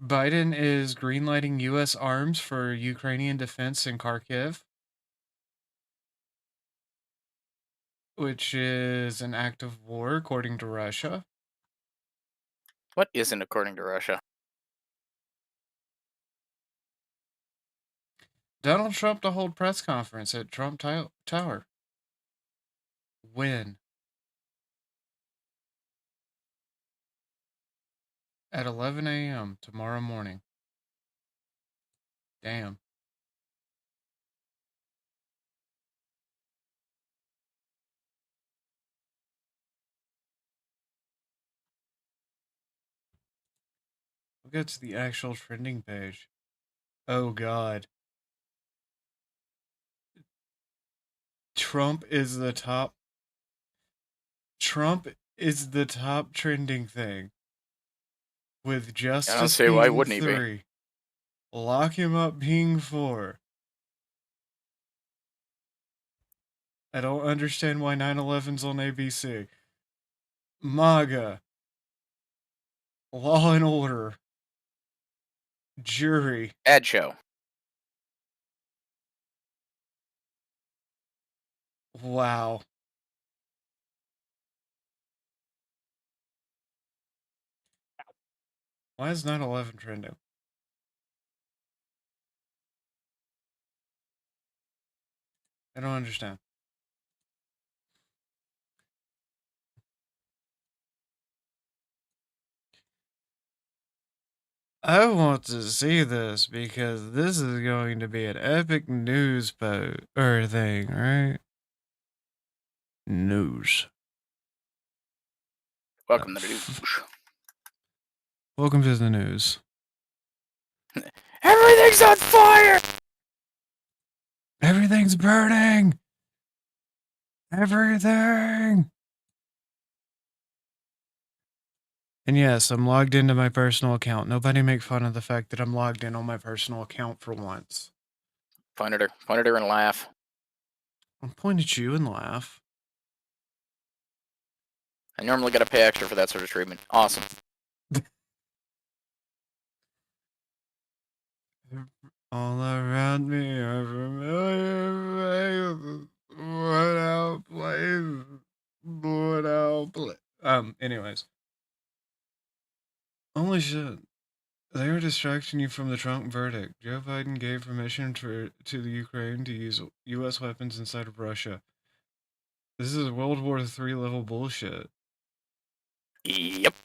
S1: Biden is greenlighting U.S. arms for Ukrainian defense in Kharkiv, which is an act of war according to Russia.
S6: What isn't according to Russia?
S1: Donald Trump to hold press conference at Trump Tower. When? At 11 a.m. tomorrow morning. Damn. We'll get to the actual trending page. Oh, God. Trump is the top. Trump is the top trending thing. With
S6: I don't
S1: justice
S6: see why
S1: being
S6: wouldn't he be.
S1: 3. Lock him up being 4. I don't understand why 9/11's on ABC. MAGA. Law and Order. Jury.
S6: Ad show.
S1: Wow. Why is 9/11 trending? I don't understand. I want to see this because this is going to be an epic news or thing, right? News.
S6: Welcome to the news.
S1: Welcome to the news.
S6: Everything's on fire!
S1: Everything's burning! Everything! And yes, I'm logged into my personal account. Nobody make fun of the fact that I'm logged in on my personal account for once.
S6: Point at her and laugh.
S1: I'll point at you and laugh.
S6: I normally gotta pay extra for that sort of treatment. Awesome.
S1: All around me are familiar faces. What out places. What out play. Anyways. Holy shit. They are distracting you from the Trump verdict. Joe Biden gave permission to the Ukraine to use U.S. weapons inside of Russia. This is World War III level bullshit.
S6: Yep.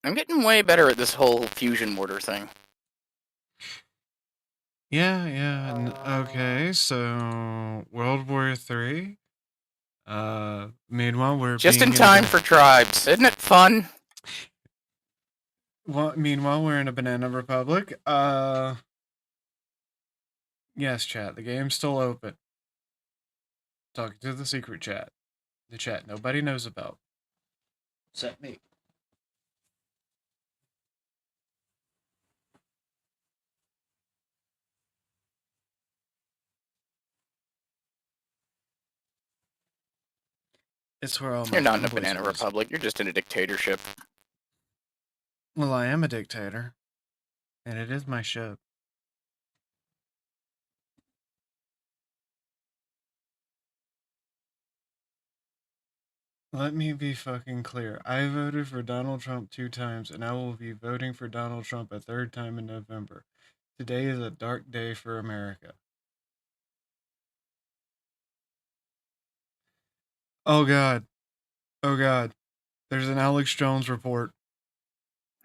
S6: I'm getting way better at this whole fusion mortar thing.
S1: Yeah. Okay, so World War III. Meanwhile, we're
S6: Just in
S1: being in a
S6: time for tribes. Isn't it fun?
S1: meanwhile, we're in a banana republic. Yes, chat. The game's still open. Talking to the secret chat. The chat nobody knows about. Except me. It's where all my
S6: You're not in a
S1: fanboys
S6: banana
S1: visit.
S6: republic. You're just in a dictatorship.
S1: Well, I am a dictator. And it is my ship. Let me be fucking clear. I voted for Donald Trump 2 times, and I will be voting for Donald Trump a third time in November. Today is a dark day for America. Oh god. Oh god. There's an Alex Jones report.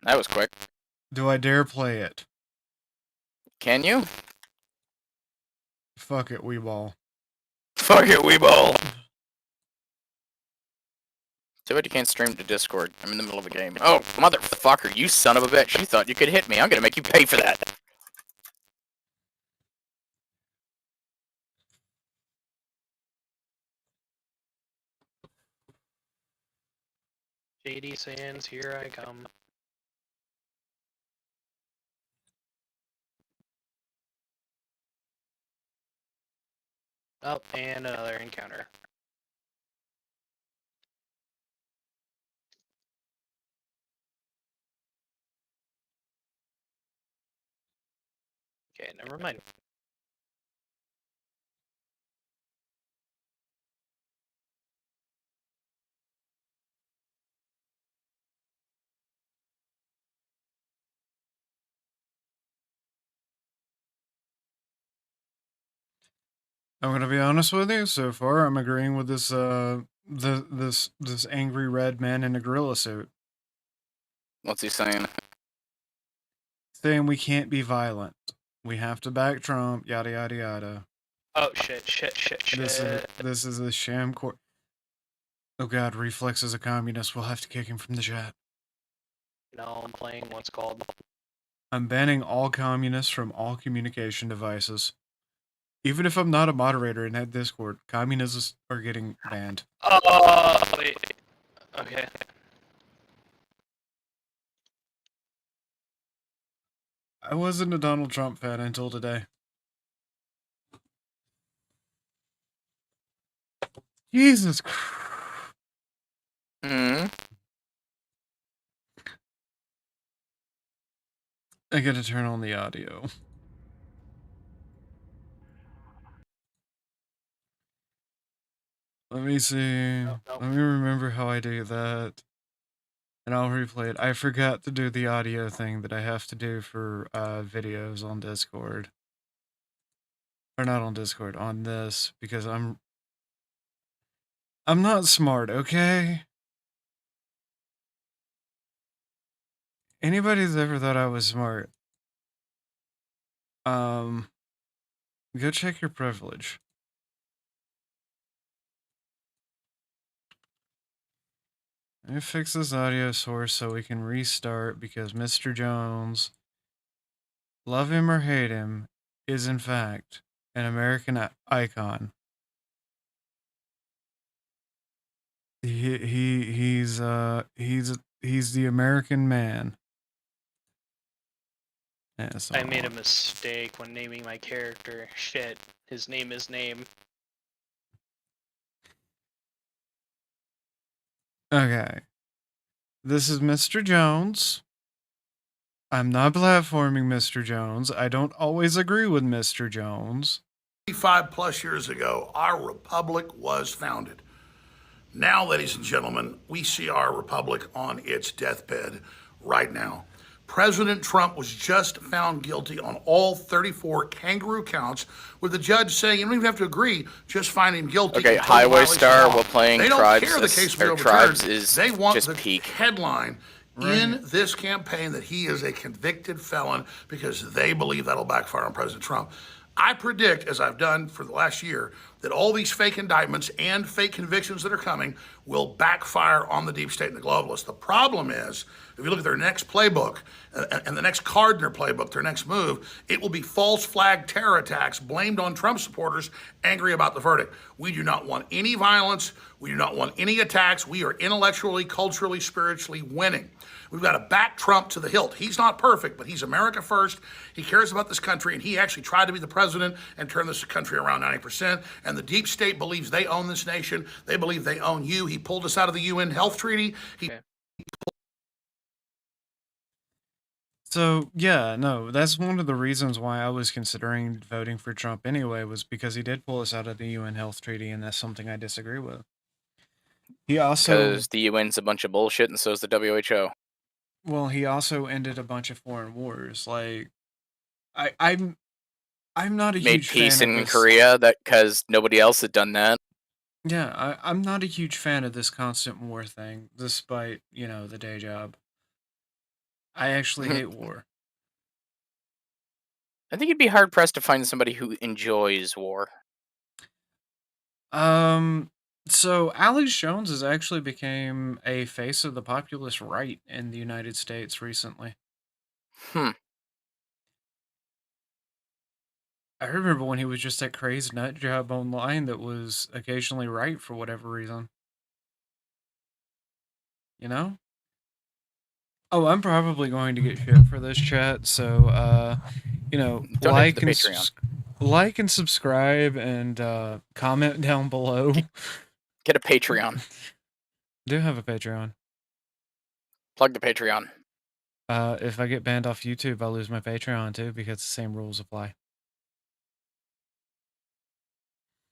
S6: That was quick.
S1: Do I dare play it?
S6: Can you?
S1: Fuck it, we ball.
S6: Fuck it, Weeble! Too bad you can't stream to Discord. I'm in the middle of a game. Oh, motherfucker, you son of a bitch. You thought you could hit me. I'm gonna make you pay for that.
S7: JD Sands, here I come. Oh, and another encounter. Okay, never mind.
S1: I'm gonna be honest with you. So far, I'm agreeing with this angry red man in a gorilla suit,
S6: What's he saying?
S1: saying we can't be violent. We have to back Trump. Yada yada yada.
S7: Oh shit.
S1: This is a sham court. Oh god, Reflex is a communist. We'll have to kick him from the chat.
S7: No, I'm playing what's called.
S1: I'm banning all communists from all communication devices. Even if I'm not a moderator in that Discord, communists are getting banned.
S7: Oh, wait. Okay.
S1: I wasn't a Donald Trump fan until today. Jesus Christ.
S6: Hmm?
S1: I gotta turn on the audio. Let me see.
S7: No.
S1: Let me remember how I do that. And I'll replay it. I forgot to do the audio thing that I have to do for videos on Discord. Or not on Discord, on this, because I'm not smart, okay? Anybody that's ever thought I was smart, go check your privilege. Let me fix this audio source so we can restart because Mr. Jones, love him or hate him, is in fact an American icon. He's He's the American man. Yeah, so
S7: I made a mistake when naming my character. Shit, his name is name.
S1: Okay. This is Mr. Jones. I'm not platforming Mr. Jones. I don't always agree with Mr. Jones.
S8: 55 plus years ago, our republic was founded. Now, ladies and gentlemen, we see our republic on its deathbed right now. President Trump was just found guilty on all 34 kangaroo counts, with the judge saying you don't even have to agree, just find him guilty.
S6: Okay,
S8: and total
S6: Highway
S8: violation of
S6: Star
S8: law.
S6: while playing
S8: They don't
S6: Tribes
S8: care the
S6: is-
S8: case will be
S6: or
S8: overturned.
S6: Tribes is
S8: They want
S6: just
S8: the
S6: peak.
S8: headline in
S1: Right.
S8: this campaign that he is a convicted felon because they believe that'll backfire on President Trump. I predict, as I've done for the last year, that all these fake indictments and fake convictions that are coming will backfire on the deep state and the globalists. The problem is, if you look at their next playbook and the next card in their playbook, their next move, it will be false flag terror attacks blamed on Trump supporters angry about the verdict. We do not want any violence. We do not want any attacks. We are intellectually, culturally, spiritually winning. We've got to back Trump to the hilt. He's not perfect, but he's America first. He cares about this country, and he actually tried to be the president and turn this country around 90%. And the deep state believes they own this nation. They believe they own you. He pulled us out of the UN Health Treaty.
S1: So, yeah, no, that's one of the reasons why I was considering voting for Trump anyway, was because he did pull us out of the UN Health Treaty, and that's something I disagree with. He also,
S6: Because the UN's a bunch of bullshit, and so is the WHO.
S1: well, he also ended a bunch of foreign wars. Like, I'm not a
S6: Made
S1: huge
S6: peace
S1: fan of
S6: in
S1: this.
S6: Korea because nobody else had done that.
S1: Yeah, I'm not a huge fan of this constant war thing, despite, the day job. I actually hate war.
S6: I think you'd be hard pressed to find somebody who enjoys war.
S1: So Alex Jones has actually became a face of the populist right in the United States recently.
S6: Hmm.
S1: I remember when he was just that crazy nut job online that was occasionally right for whatever reason. You know? Oh, I'm probably going to get shit for this chat, so
S6: Donate to
S1: like
S6: the
S1: and
S6: Patreon.
S1: like and subscribe and comment down below.
S6: Get a Patreon.
S1: Do have a Patreon.
S6: Plug the Patreon.
S1: If I get banned off YouTube, I'll lose my Patreon too because the same rules apply.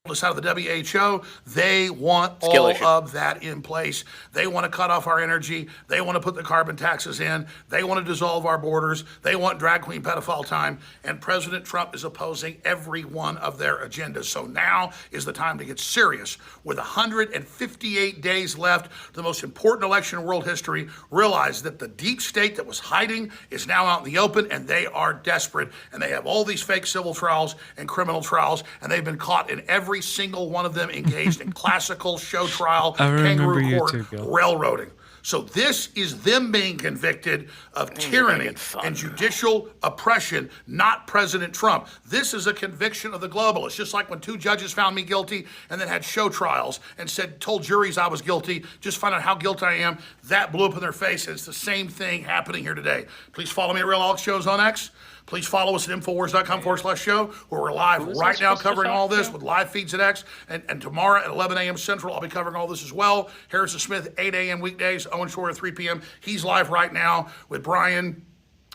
S8: Us out of the WHO. They want
S6: Skill
S8: all
S6: issue.
S8: of that in place. They want to cut off our energy. They want to put the carbon taxes in. They want to dissolve our borders. They want drag queen pedophile time. And President Trump is opposing every one of their agendas. So now is the time to get serious. With 158 days left, the most important election in world history, realize that the deep state that was hiding is now out in the open, and they are desperate. And they have all these fake civil trials and criminal trials, and they've been caught in every single one of them engaged in classical show trial,
S1: I remember
S8: kangaroo
S1: you
S8: court,
S1: too, Gil.
S8: railroading. So this is them being convicted of tyranny and judicial oppression, not President Trump. This is a conviction of the globalists. Just like when two judges found me guilty and then had show trials and told juries I was guilty, just find out how guilty I am. That blew up in their face, and it's the same thing happening here today. Please follow me at Real Alex Shows on X. Please follow us at Infowars.com/show, where we're live right now covering all this with live feeds at X. And tomorrow at 11 a.m. Central, I'll be covering all this as well. Harrison Smith, 8 a.m. weekdays. Owen Shore at 3 p.m. He's live right now with Brian,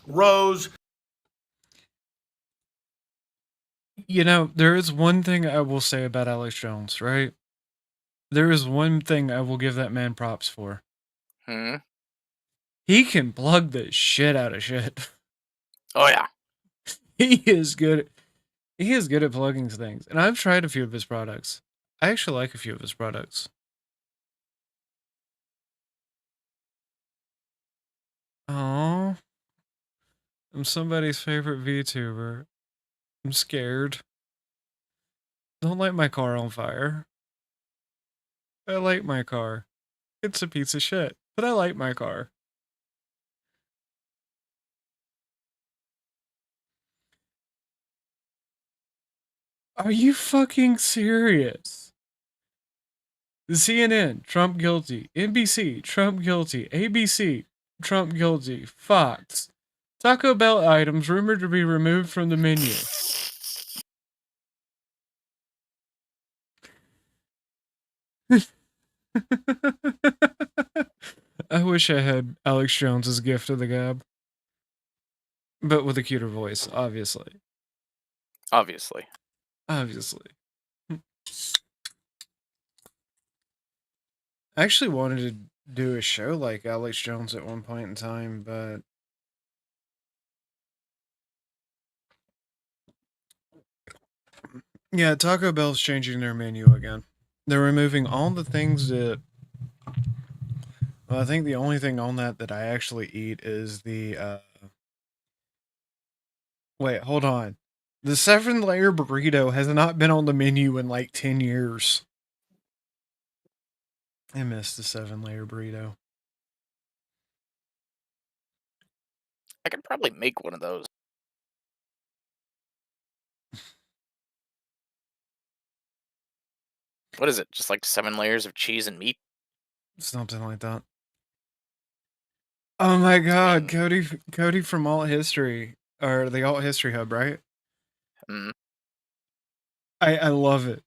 S8: Rose.
S1: There is one thing I will say about Alex Jones, right? There is one thing I will give that man props for. He can plug the shit out of shit.
S6: Oh yeah.
S1: He is good. He is good at plugging things, and I've tried a few of his products. I actually like a few of his products. Oh, I'm somebody's favorite VTuber. I'm scared. Don't light my car on fire. I like my car. It's a piece of shit, but I like my car. Are you fucking serious? CNN, Trump guilty. NBC, Trump guilty. ABC, Trump guilty. Fox. Taco Bell items rumored to be removed from the menu. I wish I had Alex Jones's gift of the gab. But with a cuter voice, obviously.
S6: Obviously.
S1: Obviously. I actually wanted to do a show like Alex Jones at one point in time, but yeah, Taco Bell's changing their menu again. They're removing all the things that. Well, I think the only thing on that I actually eat is the. Wait, hold on. The 7-layer burrito has not been on the menu in like 10 years. I miss the 7-layer burrito.
S6: I could probably make one of those. What is it? Just like 7 layers of cheese and meat?
S1: Something like that. Oh my god,
S6: mean-
S1: Cody from Alt History, or the Alt History Hub, right?
S6: Mm.
S1: I love it.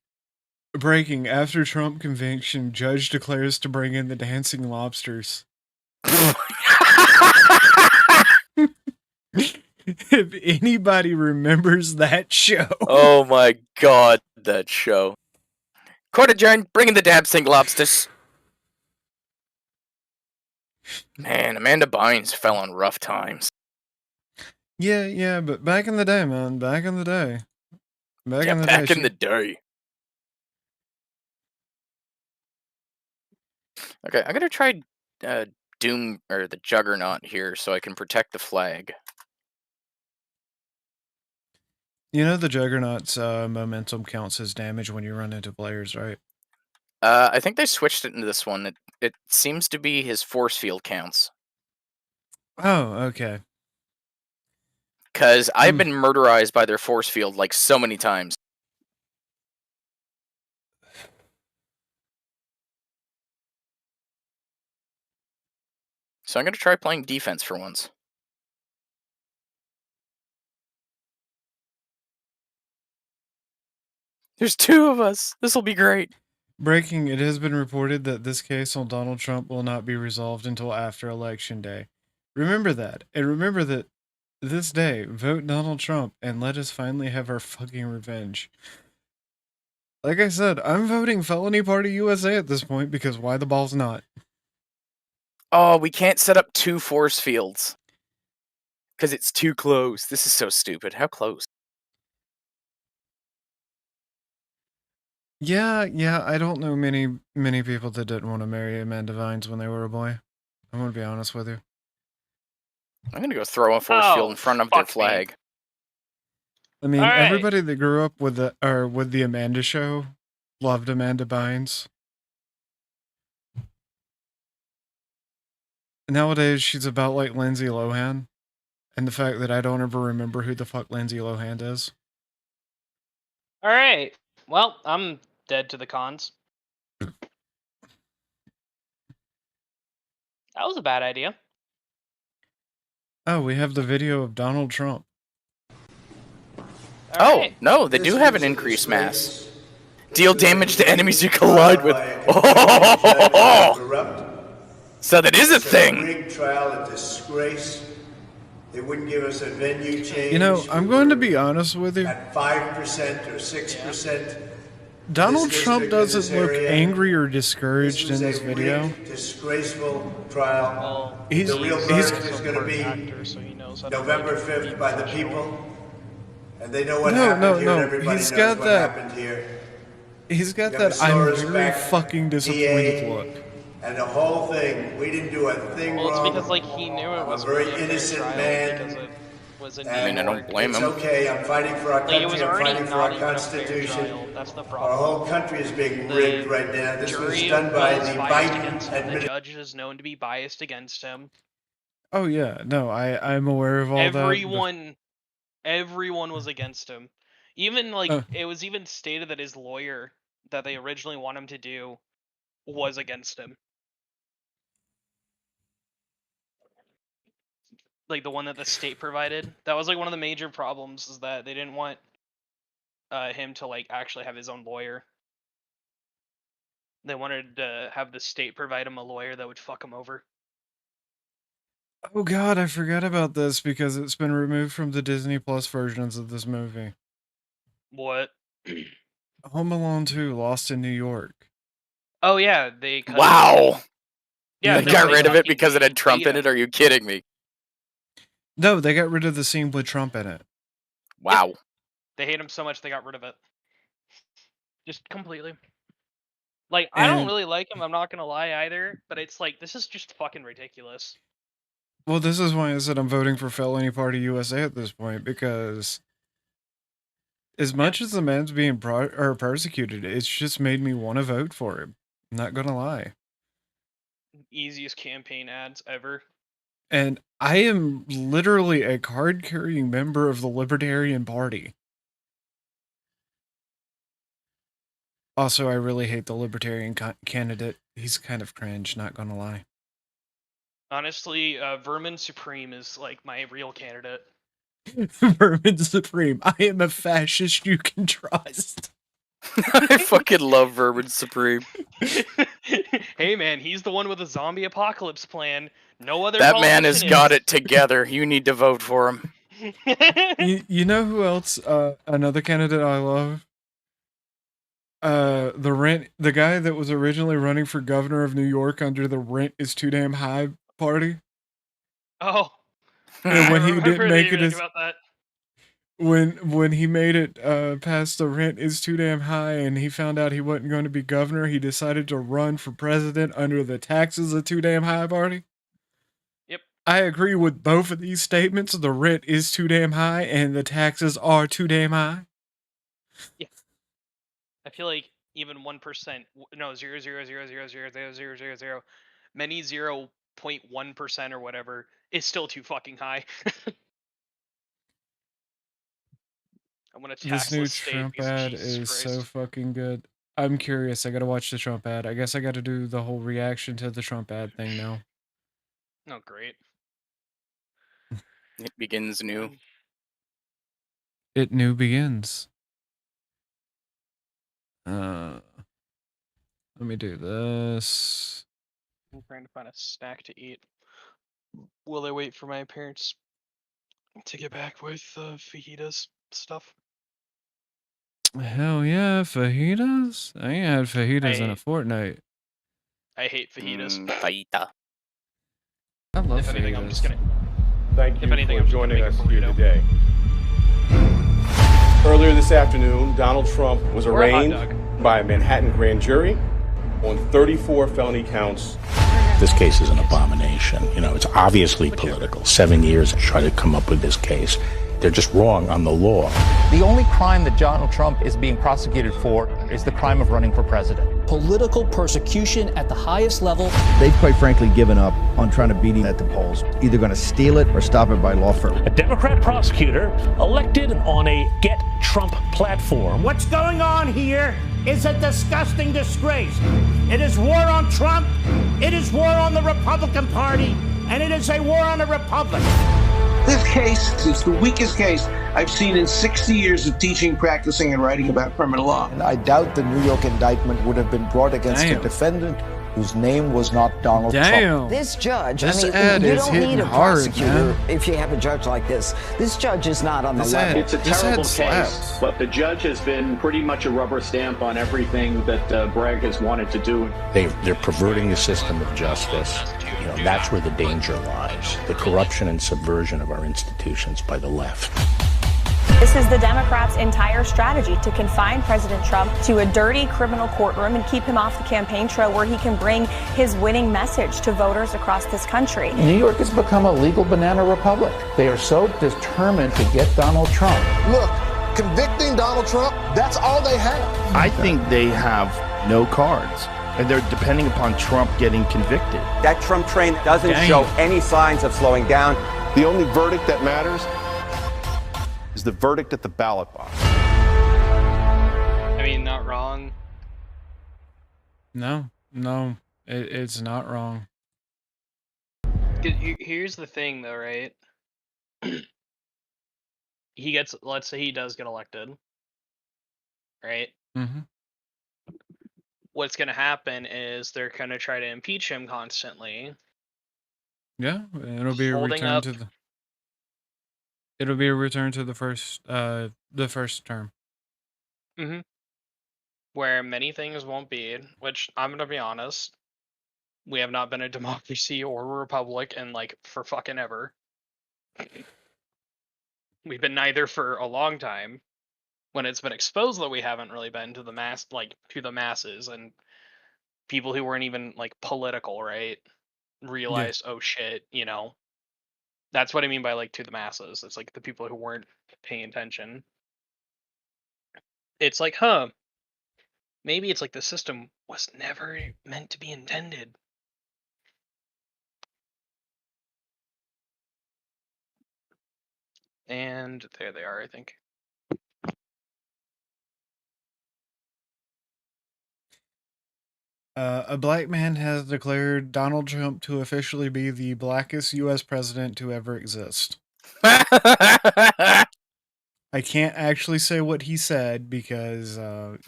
S1: Breaking after Trump conviction, judge declares to bring in the dancing lobsters. If anybody remembers that show.
S6: Oh my god, that show. Court adjourned, bring in the dancing lobsters. Man, Amanda Bynes fell on rough times.
S1: Yeah, but back in the day, man. Back in the day. Back in the
S6: Back
S1: day.
S6: in the day. Okay, I'm gonna try Doom or the Juggernaut here so I can protect the flag.
S1: You know the Juggernaut's momentum counts as damage when you run into players, right?
S6: I think they switched it into this one. It seems to be his force field counts.
S1: Oh, okay.
S6: Because I've been murderized by their force field like so many times. So I'm going to try playing defense for once. There's 2 of us. This will be great.
S1: Breaking, it has been reported that this case on Donald Trump will not be resolved until after Election Day. Remember that. And remember that this day, vote Donald Trump and let us finally have our fucking revenge. Like I said, I'm voting Felony Party USA at this point because why the ball's not?
S6: Oh, we can't set up 2 force fields. Because it's too close. This is so stupid. How close?
S1: Yeah, I don't know many people that didn't want to marry Amanda Vines when they were a boy. I'm gonna be honest with you.
S6: I'm going to go throw a force field in front of their flag.
S1: I mean,
S7: Alright.
S1: everybody that grew up with the Amanda Show loved Amanda Bynes. Nowadays, she's about like Lindsay Lohan, and the fact that I don't ever remember who the fuck Lindsay Lohan is.
S7: Alright. Well, I'm dead to the cons. That was a bad idea.
S1: Oh, we have the video of Donald Trump.
S6: Oh, no, they do have an increased mass. Deal damage to enemies you collide with. Oh! So that is a thing.
S9: Rigged trial, a disgrace. They wouldn't give us a venue change.
S1: You know, I'm going to be honest with you.
S9: At 5% or 6%.
S1: Donald Trump doesn't look angry or discouraged in this video.
S9: Disgraceful trial.
S7: Well,
S1: He's
S9: the real verdict is going to be
S7: actor, so he knows how to
S9: November
S7: play
S9: 5th by the
S7: professional.
S9: people. And they know what
S1: No,
S9: happened
S1: no,
S9: here.
S1: no.
S9: And everybody
S1: He's
S9: knows
S1: got
S9: what
S1: that-
S9: happened here.
S1: He's got
S9: You
S1: that
S9: have a
S1: I'm
S9: Soros
S1: very
S9: back,
S1: fucking disappointed
S9: DA,
S1: look.
S9: And the whole thing, we didn't do a thing
S7: Well, it's
S9: wrong.
S7: because like he knew it
S9: I'm
S7: was
S9: a very
S7: really a fair
S9: innocent
S7: trial
S9: man.
S7: because it was a
S9: And
S6: I don't blame
S9: it's
S6: him.
S9: okay, I'm fighting for our
S7: Like,
S9: country,
S7: it was
S9: I'm
S7: already
S9: fighting for
S7: not
S9: our
S7: even a fair
S9: Constitution.
S7: trial. That's the
S9: Our
S7: problem.
S9: whole country is being
S7: The
S9: rigged right now. This was
S7: jury
S9: done by
S7: was
S9: the
S7: biased
S9: Biden
S7: against him. The
S9: administration.
S7: judge is known to be biased against him.
S1: Oh yeah, no, I'm aware of all
S7: Everyone was against him. Even like
S1: Uh.
S7: it was even stated that his lawyer that they originally want him to do was against him. Like the one that the state provided. That was like one of the major problems, is that they didn't want him to like actually have his own lawyer. They wanted to have the state provide him a lawyer that would fuck him over.
S1: Oh god, I forgot about this because it's been removed from the Disney Plus versions of this movie.
S7: What?
S1: Home Alone 2, Lost in New York.
S7: Oh yeah, they cut it.
S6: Wow.
S7: Yeah,
S6: They
S7: no,
S6: got
S7: they
S6: rid of it
S7: fucking-
S6: because it had Trump in
S7: yeah.
S6: it? Are you kidding me?
S1: No, they got rid of the scene with Trump in it.
S6: Wow.
S7: They hate him so much they got rid of it. Just completely. Like, I don't
S1: And-
S7: really like him, I'm not gonna lie either, but it's like, this is just fucking ridiculous.
S1: Well, this is why I said I'm voting for Felony Party USA at this point, because as much as the man's being persecuted, it's just made me want to vote for him. I'm not gonna lie.
S7: Easiest campaign ads ever.
S1: And I am literally a card-carrying member of the Libertarian Party. Also, I really hate the Libertarian candidate. He's kind of cringe, not gonna lie.
S7: Honestly, Vermin Supreme is like my real candidate.
S1: Vermin Supreme. I am a fascist you can trust.
S6: I fucking love Vermin Supreme.
S7: Hey man, he's the one with a zombie apocalypse plan. No other
S6: That man has
S7: politician
S6: got
S7: is.
S6: it together. You need to vote for him.
S1: You know who else? Another candidate I love. The guy that was originally running for governor of New York under the "Rent is Too Damn High" party.
S7: Oh.
S1: And when
S7: I
S1: he
S7: remember
S1: didn't make it
S7: reading
S1: as
S7: about that.
S1: when he made it past the rent is too damn high, and he found out he wasn't going to be governor, he decided to run for president under the taxes are too damn high party.
S7: Yep.
S1: I agree with both of these statements. The rent is too damn high, and the taxes are too damn high.
S7: Yeah. I feel like even 1%, no, 0.0000000, many 0.1% or whatever is still too fucking high. I'm gonna tax
S1: This new
S7: the state
S1: Trump
S7: because
S1: ad
S7: Jesus
S1: is
S7: Christ.
S1: so fucking good. I'm curious. I gotta watch the Trump ad. I guess I gotta do the whole reaction to the Trump ad thing now.
S7: Oh, great.
S6: It begins new.
S1: It new begins. Let me do this.
S7: I'm trying to find a snack to eat. Will I wait for my parents to get back with fajitas stuff?
S1: Hell yeah, fajitas? I ain't had fajitas in a fortnight.
S7: I hate fajitas.
S6: Fajita.
S1: I love
S7: If anything, I'm just
S1: fajitas.
S7: gonna.
S3: Thank you
S7: If anything,
S3: for
S7: I'm just gonna
S3: joining
S7: make a
S3: us here
S7: burrito.
S3: today. Earlier this afternoon, Donald Trump was
S7: Or a hot
S3: arraigned
S7: dog.
S3: by a Manhattan grand jury on 34 felony counts.
S10: This case is an abomination. You know, it's obviously political. 7 years to try to come up with this case. They're just wrong on the law.
S11: The only crime that Donald Trump is being prosecuted for is the crime of running for president.
S12: Political persecution at the highest level.
S13: They've quite frankly given up on trying to beat him at the polls. Either going to steal it or stop it by law firm.
S14: A Democrat prosecutor elected on a Get Trump platform.
S15: What's going on here is a disgusting disgrace. It is war on Trump, it is war on the Republican Party, and it is a war on the Republic.
S16: This case is the weakest case I've seen in 60 years of teaching, practicing, and writing about criminal law.
S13: And I doubt the New York indictment would have been brought against a defendant whose name was not Donald Trump.
S17: This judge,
S1: This
S17: I mean,
S1: ad
S17: you
S1: is
S17: don't
S1: hitting
S17: need a
S1: hard,
S17: prosecutor
S1: man.
S17: if you have a judge like this. This judge is not on the level.
S18: It's a terrible case, but the judge has been pretty much a rubber stamp on everything that Bragg has wanted to do.
S10: They're perverting the system of justice. You know, that's where the danger lies. The corruption and subversion of our institutions by the left.
S19: This is the Democrats' entire strategy to confine President Trump to a dirty criminal courtroom and keep him off the campaign trail where he can bring his winning message to voters across this country.
S11: New York has become a legal banana republic. They are so determined to get Donald Trump.
S20: Look, convicting Donald Trump, that's all they have.
S21: I think they have no cards, and they're depending upon Trump getting convicted.
S22: That Trump train doesn't show any signs of slowing down.
S3: The only verdict that matters is the verdict at the ballot box.
S7: I mean, not wrong.
S1: No, No, it's not wrong.
S7: Here's the thing, though, right? Let's say he does get elected, right?
S1: Mm-hmm.
S7: What's going to happen is they're going to try to impeach him constantly.
S1: Yeah, it'll be a
S7: holding
S1: return
S7: up
S1: to the. It'll be a return to the first term.
S7: Mm-hmm. Where many things won't be, which I'm gonna be honest, we have not been a democracy or a republic in like for fucking ever. We've been neither for a long time. When it's been exposed that we haven't really been to the masses, and people who weren't even like political, right? Realized, oh shit, that's what I mean by like to the masses. It's like the people who weren't paying attention. It's like, maybe it's like the system was never meant to be intended. And there they are, I think.
S1: A black man has declared Donald Trump to officially be the blackest U.S. president to ever exist. I can't actually say what he said because, my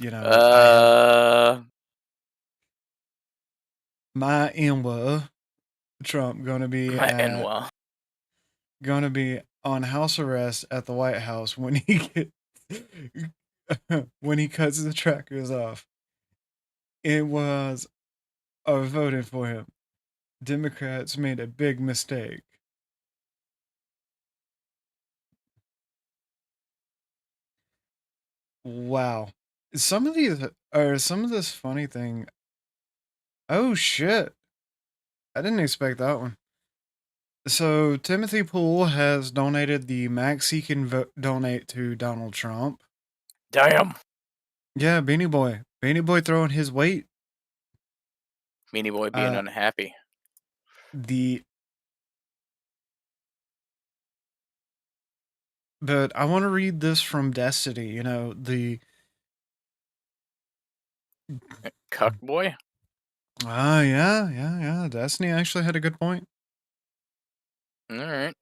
S1: Inwa Trump gonna be on house arrest at the White House when he when he cuts the trackers off. It was voting for him. Democrats made a big mistake. Wow. Some of this funny thing. Oh shit. I didn't expect that one. So Timothy Poole has donated the max he can donate to Donald Trump.
S6: Damn.
S1: Yeah, Beanie Boy. Beanie Boy throwing his weight.
S6: Beanie Boy being unhappy.
S1: But I want to read this from Destiny, the
S6: Cuck boy?
S1: Yeah. Destiny actually had a good point.
S6: Alright.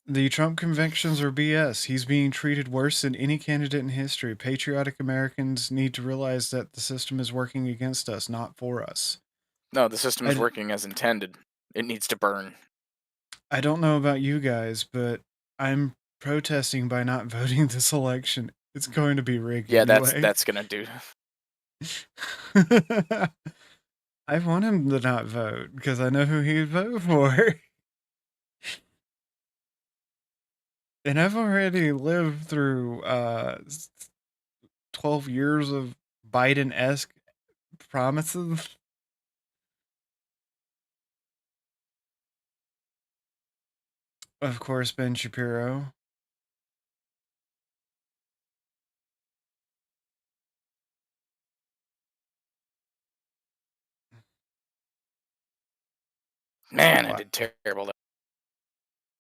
S1: The Trump convictions are BS. He's being treated worse than any candidate in history. Patriotic Americans need to realize that the system is working against us, not for us.
S6: No, the system is working as intended. It needs to burn.
S1: I don't know about you guys, but I'm protesting by not voting this election. It's going to be rigged anyway.
S6: That's gonna do.
S1: I want him to not vote because I know who he'd vote for. And I've already lived through 12 years of Biden-esque promises. Of course, Ben Shapiro.
S6: Man, I did terrible.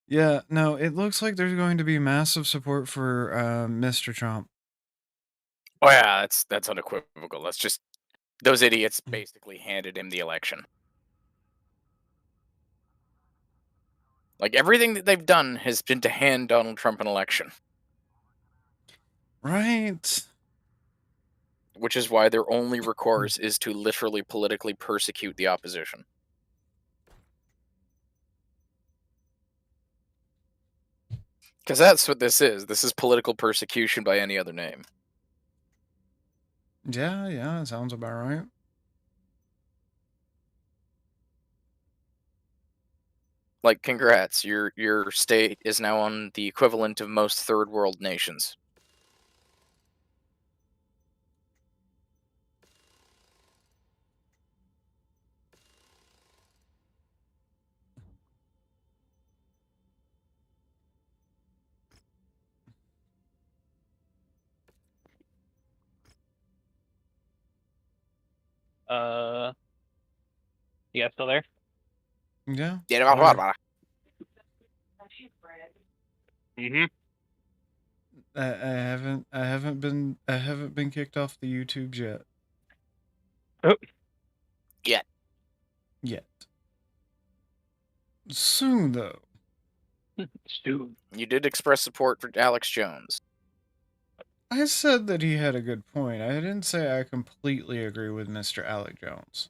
S1: Yeah, no, it looks like there's going to be massive support for Mr. Trump.
S6: Oh yeah, that's unequivocal. That's just those idiots basically handed him the election. Like everything that they've done has been to hand Donald Trump an election.
S1: Right.
S6: Which is why their only recourse is to literally politically persecute the opposition. Because that's what this is. This is political persecution by any other name.
S1: Yeah, it sounds about right.
S6: Like, congrats, your state is now on the equivalent of most third world nations.
S7: You guys still there?
S1: Yeah.
S7: Mm-hmm.
S1: I haven't been kicked off the YouTube yet.
S7: Oh.
S6: Yet.
S1: Yet. Soon, though.
S7: Soon.
S6: You did express support for Alex Jones.
S1: I said that he had a good point. I didn't say I completely agree with Mr. Alex Jones.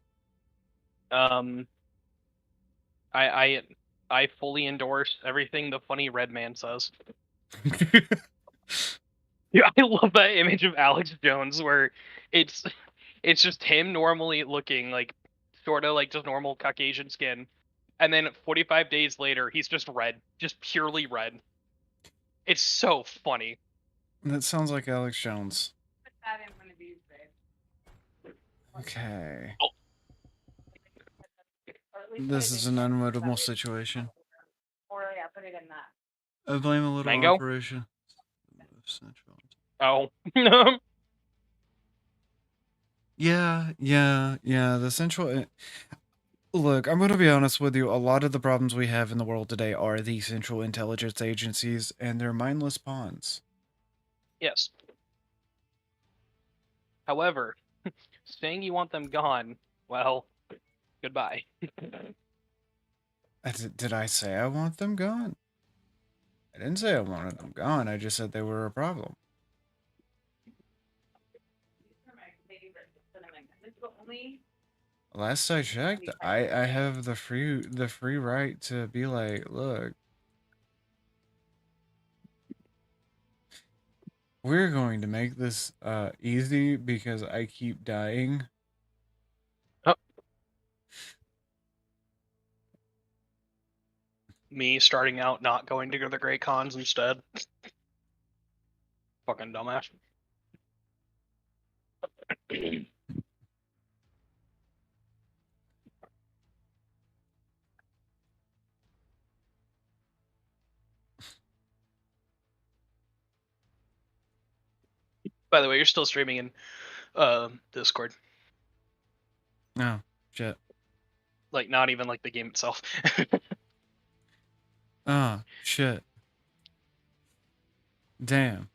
S7: I fully endorse everything the funny red man says. Yeah, I love that image of Alex Jones where it's just him normally looking like sort of like just normal Caucasian skin, and then 45 days later he's just red, just purely red. It's so funny.
S1: That sounds like Alex Jones. Okay.
S7: Oh.
S1: This is an unwinnable situation. I blame a little
S7: Mango?
S1: operation.
S7: Oh.
S1: Yeah. The central. Look, I'm going to be honest with you. A lot of the problems we have in the world today are the central intelligence agencies and their mindless pawns.
S7: Yes. However, saying you want them gone, well, goodbye.
S1: Did I say I want them gone? I didn't say I wanted them gone. I just said they were a problem. Last I checked, I have the free right to be like, look, we're going to make this easy because I keep dying.
S7: Oh. Me starting out not going to go to the Great Cons instead. Fucking dumbass. By the way, you're still streaming in Discord.
S1: Oh, shit.
S7: Like, not even like the game itself.
S1: Oh, shit. Damn.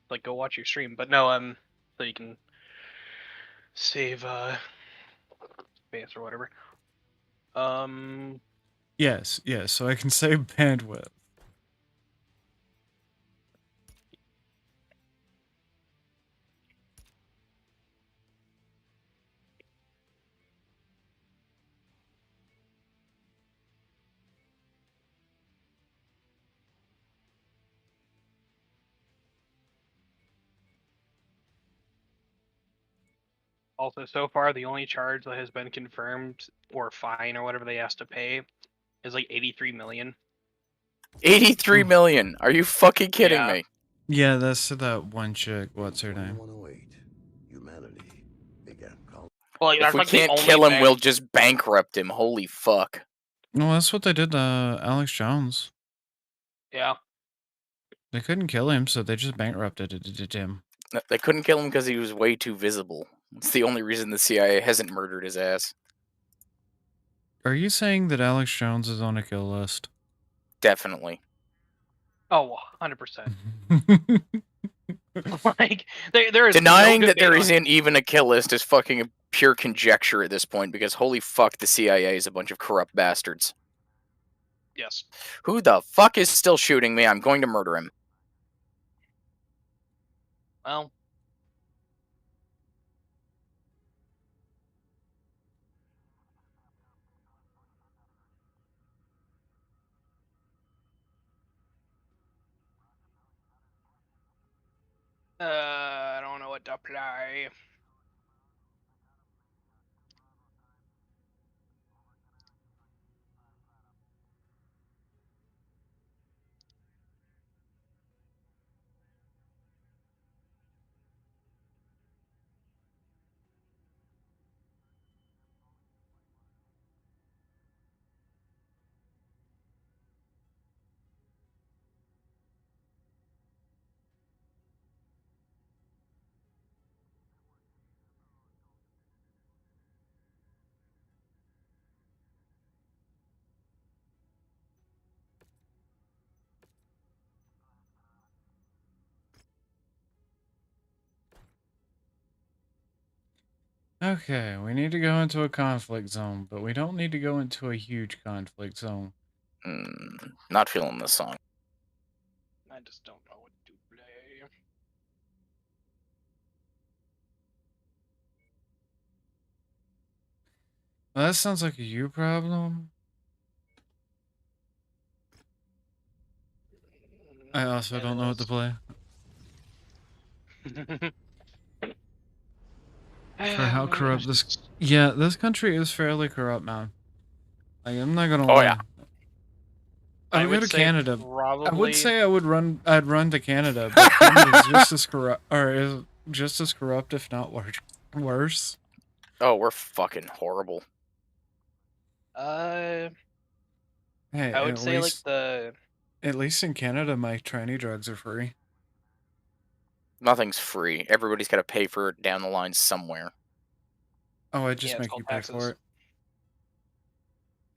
S7: Like, go watch your stream. But no, so you can save space or whatever.
S1: Yes, so I can save bandwidth.
S7: Also, so far, the only charge that has been confirmed, or fine, or whatever they asked to pay, is like 83 million.
S6: 83 million? Are you fucking kidding me?
S1: Yeah, that's that one chick. What's her name?
S7: Well,
S6: If
S7: that's
S6: we
S7: like the
S6: can't
S7: only
S6: kill him,
S7: thing.
S6: we'll just bankrupt him. Holy fuck.
S1: Well, that's what they did to Alex Jones.
S7: Yeah.
S1: They couldn't kill him, so they just bankrupted him.
S6: They couldn't kill him because he was way too visible. It's the only reason the CIA hasn't murdered his ass.
S1: Are you saying that Alex Jones is on a kill list?
S6: Definitely.
S7: Oh, 100%. Like, there is
S6: Denying
S7: no
S6: that there
S7: debate on
S6: isn't even a kill list is fucking a pure conjecture at this point, because holy fuck, the CIA is a bunch of corrupt bastards.
S7: Yes.
S6: Who the fuck is still shooting me? I'm going to murder him.
S7: Well. I don't know what to play.
S1: Okay, we need to go into a conflict zone, but we don't need to go into a huge conflict zone.
S6: Not feeling this song.
S7: I just don't know what to play.
S1: Well, that sounds like a you problem. I also don't know what to play. For how corrupt this... Yeah, this country is fairly corrupt, man. Like, I'm not gonna lie.
S6: Oh, yeah.
S1: I would go to Canada. I would say I'd run to Canada, but Canada's just as corrupt, or is just as corrupt, if not worse.
S6: Oh, we're fucking horrible.
S1: Hey,
S7: I would say like
S1: at least in Canada, my tranny drugs are free.
S6: Nothing's free. Everybody's got to pay for it down the line somewhere.
S1: Oh, I just make you pay for it.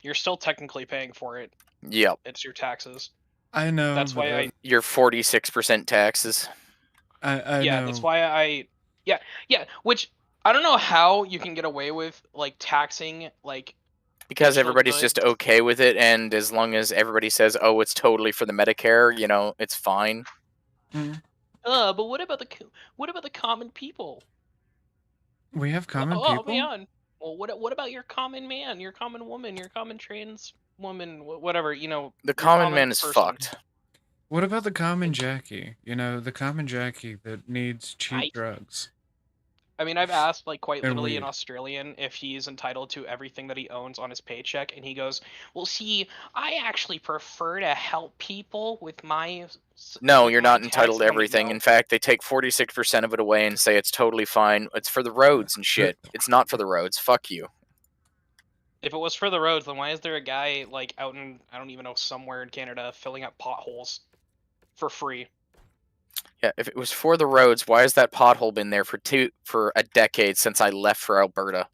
S7: You're still technically paying for it.
S6: Yep.
S7: It's your taxes.
S1: I know.
S7: That's why
S6: your 46% taxes.
S1: I
S7: yeah,
S1: know.
S7: that's why yeah. Which I don't know how you can get away with like taxing like.
S6: Because everybody's just okay with it, and as long as everybody says, "Oh, it's totally for the Medicare," you know, it's fine.
S7: But what about the common people?
S1: We have common people.
S7: Oh man. Well, what about your common man, your common woman, your common trans woman, whatever, you know?
S6: The common man is fucked.
S1: What about the common Jackie? You know, the common Jackie that needs cheap drugs.
S7: I mean, I've asked like quite literally an Australian if he's entitled to everything that he owns on his paycheck, and he goes, "Well, see, I actually prefer to help people with my."
S6: No, you're not entitled to everything. In fact, they take 46% of it away and say it's totally fine. It's for the roads and shit. It's not for the roads. Fuck you.
S7: If it was for the roads, then why is there a guy like out in I don't even know somewhere in Canada filling up potholes for free?
S6: Yeah, if it was for the roads, why has that pothole been there for a decade since I left for Alberta?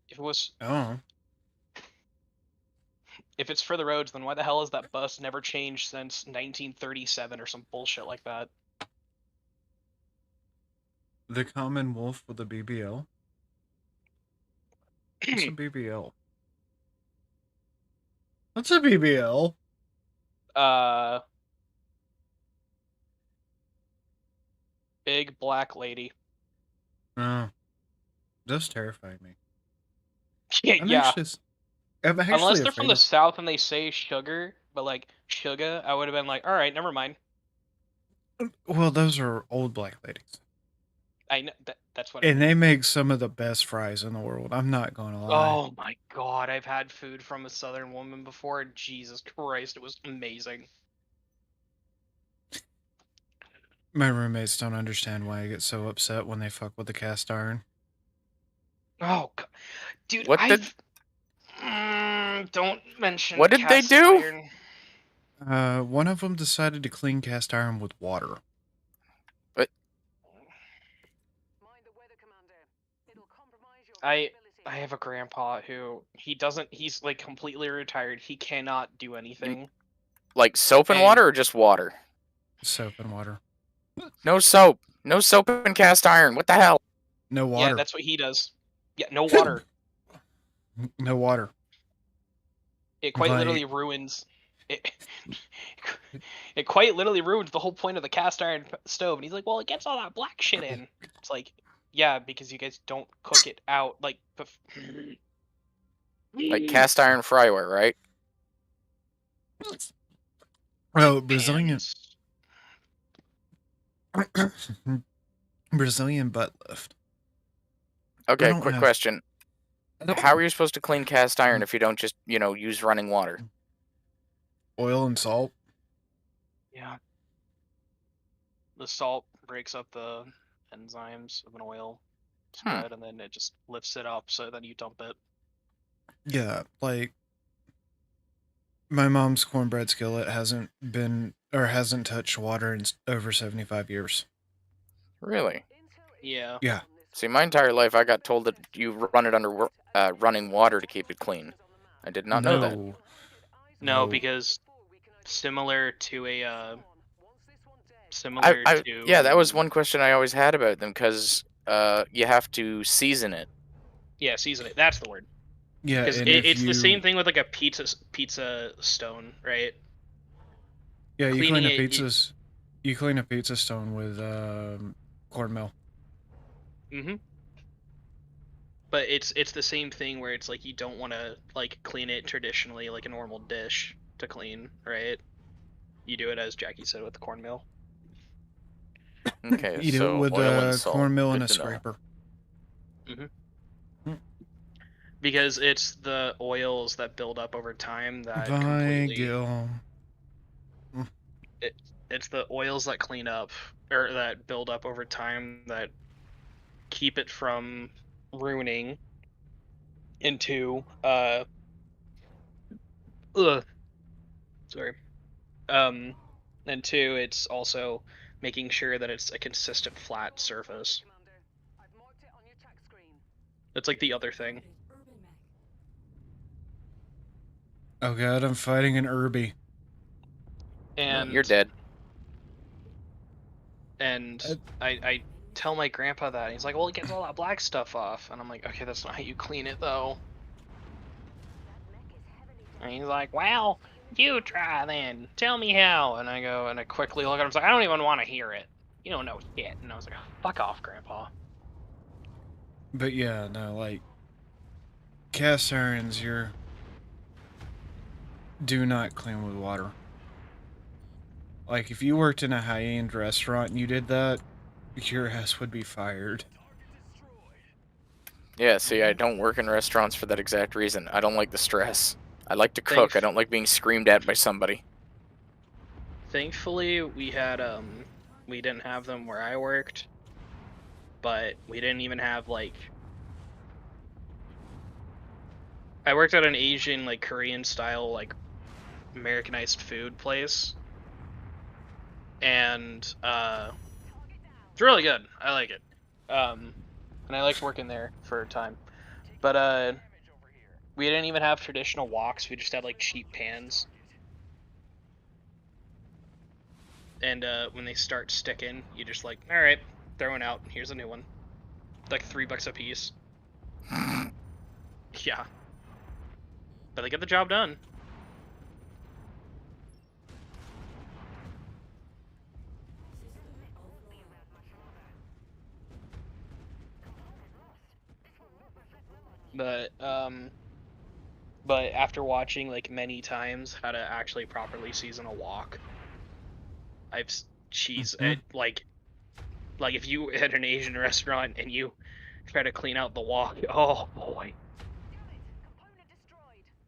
S7: If it was
S2: If it's for the roads, then why the hell has that bus never changed since 1937 or some bullshit like that?
S1: The common wolf with a BBL? What's a BBL? What's a BBL?
S2: Big black lady.
S1: Oh. Those terrify me.
S2: Yeah.
S1: I'm actually
S2: Unless they're from
S1: afraid
S2: the south and they say sugar, but like sugar, I would have been like, all right, never mind.
S1: Well, those are old black ladies.
S2: I know that's what.
S1: And they make some of the best fries in the world. I'm not going to lie.
S2: Oh my god, I've had food from a southern woman before. And Jesus Christ, it was amazing.
S1: My roommates don't understand why I get so upset when they fuck with the cast iron.
S2: Oh, god. Dude,
S6: what
S2: don't mention.
S6: What did they do?
S2: Iron.
S1: One of them decided to clean cast iron with water.
S6: What?
S2: I have a grandpa who he's like completely retired. He cannot do anything.
S6: Like soap and water or just water?
S1: Soap and water.
S6: No soap. No soap and cast iron. What the hell?
S1: No water.
S2: Yeah, that's what he does. Yeah, no water.
S1: No water.
S2: It quite literally ruins it. It quite literally ruins the whole point of the cast iron stove. And he's like, "Well, it gets all that black shit in." It's like, yeah, because you guys don't cook it out like
S6: cast iron fryware, right?
S1: Oh, Brazilian. Brazilian butt lift.
S6: Okay, quick question. How are you supposed to clean cast iron if you don't just, use running water?
S1: Oil and salt.
S2: Yeah. The salt breaks up the enzymes of an oil spread, and then it just lifts it up, so then you dump it.
S1: Yeah, like my mom's cornbread skillet hasn't touched water in over 75 years.
S6: Really?
S2: Yeah.
S1: Yeah.
S6: See, my entire life I got told that you run it under running water to keep it clean. I did not know that.
S2: No, because similar to
S6: yeah, that was one question I always had about them, because you have to season it.
S7: Yeah, season it. That's the word.
S1: Yeah,
S7: Because
S1: and if
S7: it's the same
S1: you
S7: thing with like a pizza stone, right?
S1: yeah you
S7: Cleaning
S1: clean a
S7: it.
S1: pizzas you clean a pizza stone with cornmeal.
S7: Mm-hmm. But it's the same thing where it's like you don't want to like clean it traditionally like a normal dish to clean, right? You do it as Jackie said with the cornmeal.
S6: Okay,
S1: You do it
S6: so
S1: with
S6: oil and salt.
S1: cornmeal and
S6: Good
S1: a
S6: to know.
S1: scraper.
S7: Mm-hmm. Because it's the oils that build up over time that
S1: Vigil.
S7: It's the oils that clean up or that build up over time that keep it from ruining into sorry. And two, it's also making sure that it's a consistent flat surface. That's like the other thing.
S1: Oh god, I'm fighting an Irby.
S7: And
S6: you're dead.
S7: And I tell my grandpa that, and he's like, well, it gets all that black stuff off. And I'm like, okay, that's not how you clean it, though. And he's like, well, you try then. Tell me how. And I go, and I quickly look at him, I was like, I don't even want to hear it. You don't know shit. And I was like, oh, fuck off, Grandpa.
S1: But yeah, no, like, cast irons, do not clean with water. Like, if you worked in a high-end restaurant and you did that, your ass would be fired.
S6: Yeah, see, I don't work in restaurants for that exact reason. I don't like the stress. I like to cook. I don't like being screamed at by somebody.
S7: Thankfully, we had we didn't have them where I worked, but we didn't even have like. I worked at an Asian, like Korean style, like Americanized food place, and it's really good. I like it, and I liked working there for a time. But we didn't even have traditional woks. We just had like cheap pans. And when they start sticking, you just like, all right, throwing out. Here's a new one, like $3 a piece. Yeah, but they get the job done. But after watching like many times how to actually properly season a wok, I've cheese like if you at an Asian restaurant and you try to clean out the wok, oh boy.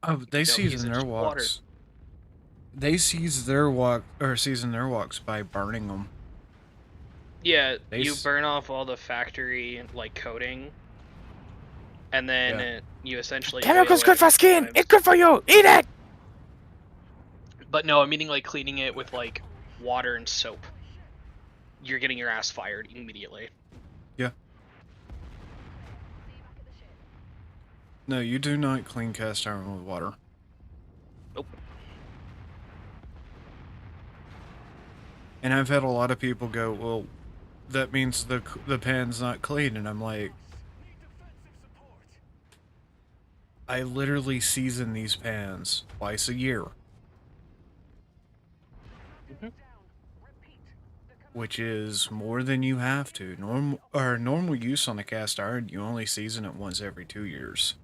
S1: Oh, they season their woks. They season their woks by burning them.
S7: Yeah, you burn off all the factory like coating, and then you essentially.
S6: Chemical's good for skin. It's good for you. Eat it.
S7: But no, I'm meaning like cleaning it with like water and soap. You're getting your ass fired immediately.
S1: Yeah. No, you do not clean cast iron with water.
S7: Nope.
S1: And I've had a lot of people go, well, that means the pan's not clean, and I'm like, I literally season these pans twice a year. Which is more than you have to. Normal use on a cast iron, you only season it once every 2 years.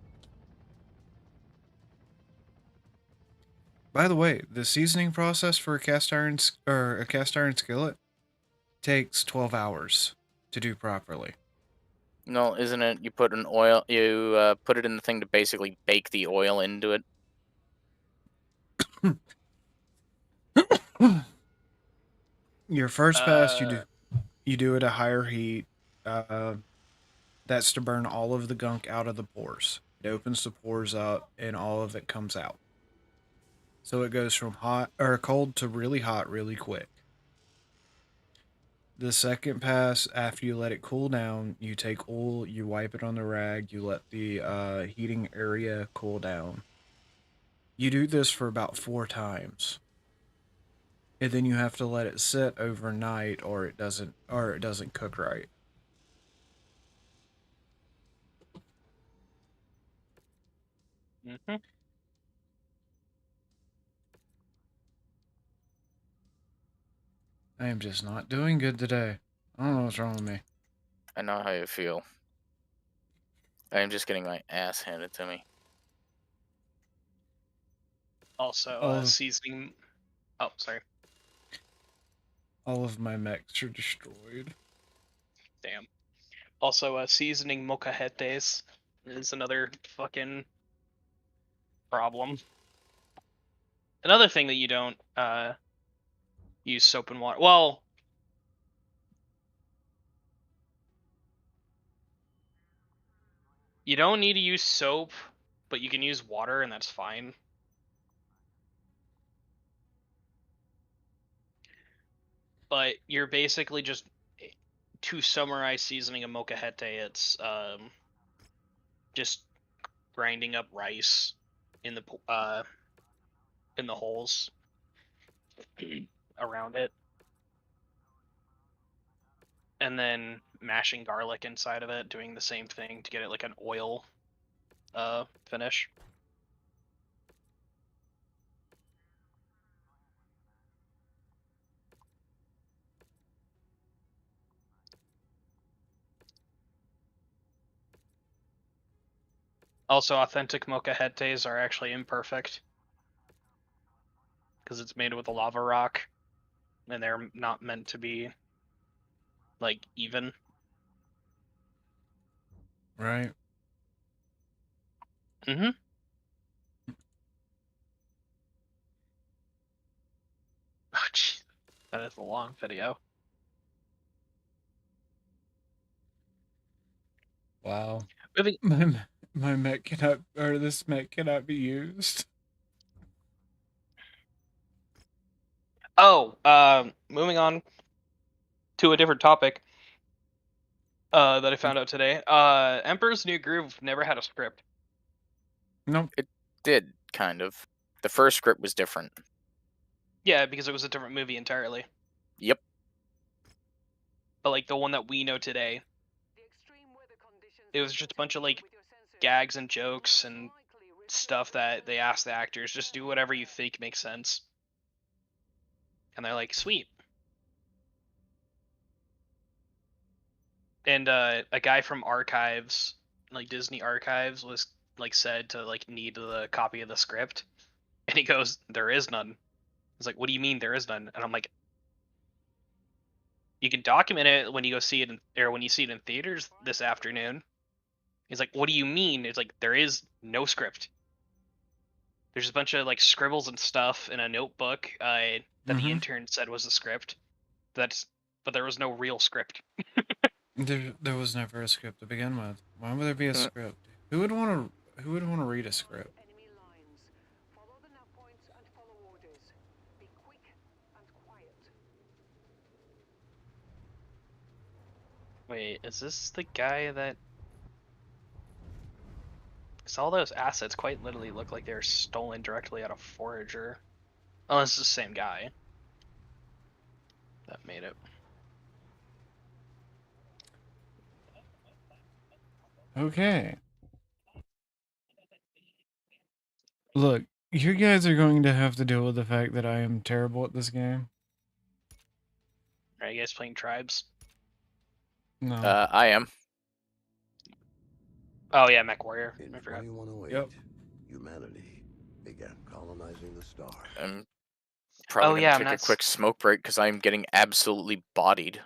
S1: By the way, the seasoning process for a cast iron skillet takes 12 hours to do properly.
S6: No, isn't it? You put an oil. You put it in the thing to basically bake the oil into it.
S1: Your first pass, you do it at a higher heat. That's to burn all of the gunk out of the pores. It opens the pores up, and all of it comes out. So it goes from cold to really hot really quick. The second pass, after you let it cool down, you take oil, you wipe it on the rag, you let the heating area cool down. You do this for about 4 times. And then you have to let it sit overnight or it doesn't cook right.
S7: Mm-hmm.
S1: I am just not doing good today. I don't know what's wrong with me.
S6: I know how you feel. I am just getting my ass handed to me.
S7: Also, seasoning. Oh, sorry.
S1: All of my mechs are destroyed.
S7: Damn. Also, seasoning mocajetes is another fucking problem. Another thing that you don't use soap and water. Well, you don't need to use soap, but you can use water, and that's fine. But you're basically just, to summarize seasoning a molcajete, it's just grinding up rice in the holes around it, and then mashing garlic inside of it, doing the same thing to get it like an oil finish. Also, authentic molcajetes are actually imperfect because it's made with a lava rock, and they're not meant to be like even.
S1: Right.
S7: Mm-hmm. Oh, geez. That is a long video.
S1: Wow.
S7: Moving.
S1: My mech cannot, or this mech cannot be used.
S7: Oh, moving on to a different topic that I found out today. Emperor's New Groove never had a script.
S1: Nope.
S6: It did, kind of. The first script was different.
S7: Yeah, because it was a different movie entirely.
S6: Yep.
S7: But like the one that we know today, it was just a bunch of like gags and jokes and stuff that they asked the actors, just do whatever you think makes sense. And they're like, sweet. And a guy from Archives, like Disney Archives, was like said to like need the copy of the script, and he goes, "There is none." He's like, "What do you mean there is none?" And I'm like, "You can document it when you go see it, or when you see it in theaters this afternoon." He's like, "What do you mean?" It's like there is no script. There's a bunch of like scribbles and stuff in a notebook that the intern said was a script. But there was no real script.
S1: There was never a script to begin with. Why would there be a script? Who would want to read a script?
S7: Wait, is this the guy that? Because all those assets quite literally look like they're stolen directly out of Forager. Oh, it's the same guy that made it.
S1: Okay. Look, you guys are going to have to deal with the fact that I am terrible at this game.
S7: Are you guys playing Tribes?
S1: No.
S6: I am.
S7: Oh yeah, Mech Warrior.
S4: In
S7: I forgot.
S4: 2108, humanity began colonizing the stars.
S6: I'm probably
S7: yeah,
S6: gonna take a quick smoke break because I'm getting absolutely bodied.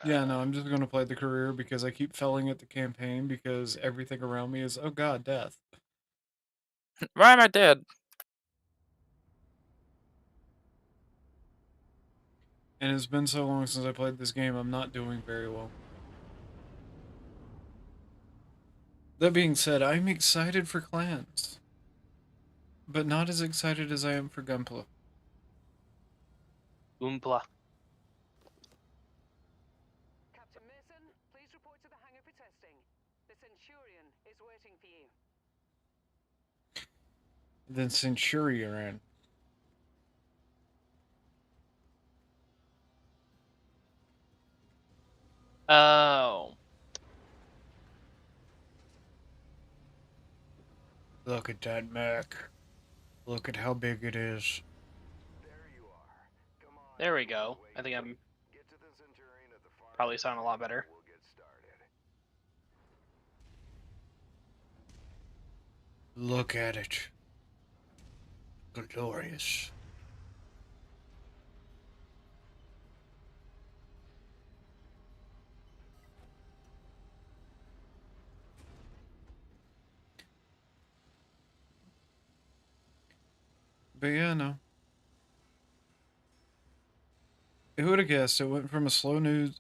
S1: Yeah, no, I'm just going to play the career because I keep failing at the campaign because everything around me is, oh god, death.
S6: Why am I dead?
S1: And it's been so long since I played this game, I'm not doing very well. That being said, I'm excited for clans. But not as excited as I am for Gunpla.
S7: Oompla.
S2: Captain Mason, please report to the hangar for testing. The Centurion is waiting for you.
S1: The Centurion.
S7: Oh.
S1: Look at that mech. Look at how big it is.
S7: There we go. I think I'm probably sound a lot better.
S1: Look at it. Glorious. But yeah, no. Who would have guessed it went from a slow news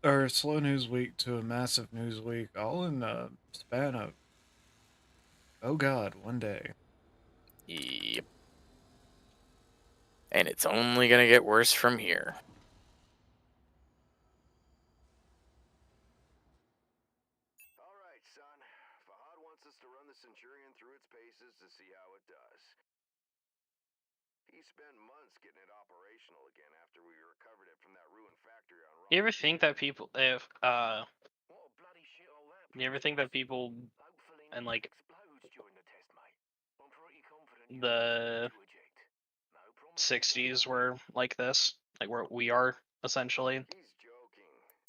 S1: week to a massive news week, all in the span of, oh god, one day.
S6: Yep. And it's only gonna get worse from here.
S4: All right, son. Fahad wants us to run the Centurion through its paces to see how it does. He spent months getting it operational again after we recovered it from that ruined factory on
S7: You ever think that people, if you ever think that people and like the 60s were like this, like where we are essentially?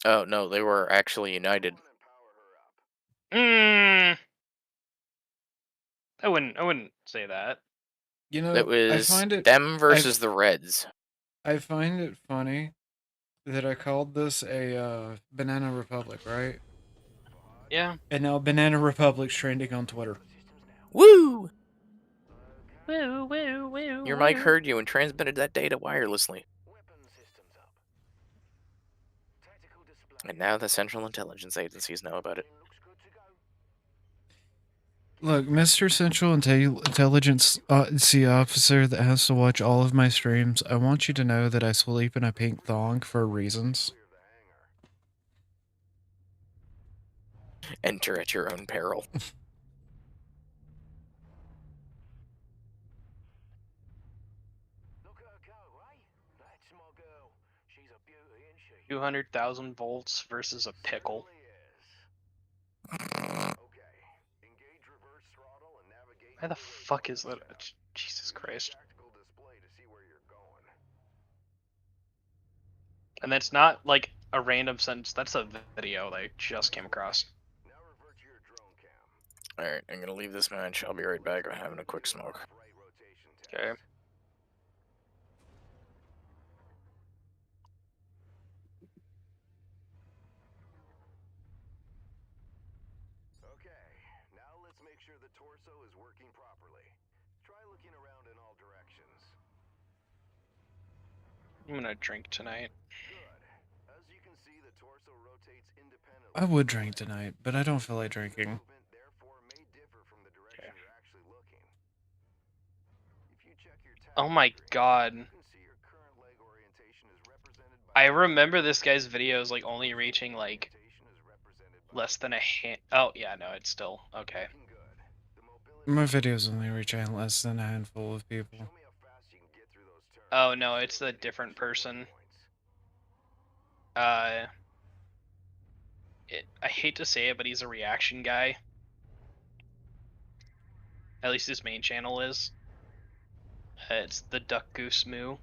S6: Oh no, they were actually united.
S7: I wouldn't say that.
S1: You
S6: It
S1: know, I
S6: was
S1: find it
S6: them versus the Reds.
S1: I find it funny that I called this a Banana Republic, right?
S7: Yeah.
S1: And now Banana Republic's trending on Twitter.
S6: Woo!
S7: Woo, woo, woo,
S6: Your mic
S7: woo.
S6: heard you and transmitted that data wirelessly. And now the Central Intelligence Agencies know about it.
S1: Look, Mr. Central Intelligence officer that has to watch all of my streams, I want you to know that I sleep in a pink thong for reasons.
S6: Enter at your own peril.
S7: 200,000 volts versus a pickle. Why the fuck is that? Jesus Christ. And that's not like a random sentence. That's a video that I just came across.
S6: Alright, I'm gonna leave this match. I'll be right back. I'm having a quick smoke.
S7: Okay.
S4: Okay, now let's make sure the torso is working properly. Try looking around in all directions.
S7: I'm gonna drink tonight.
S4: As you can see, the torso rotates independently.
S1: I would drink tonight, but I don't feel like drinking.
S7: Oh my god. I remember this guy's videos like only reaching like less than a hand. Oh yeah, no, it's still okay.
S1: My videos only reach less than a handful of people.
S7: Oh no, it's a different person. I hate to say it, but he's a reaction guy. At least his main channel is. It's the Duck Goose Moo.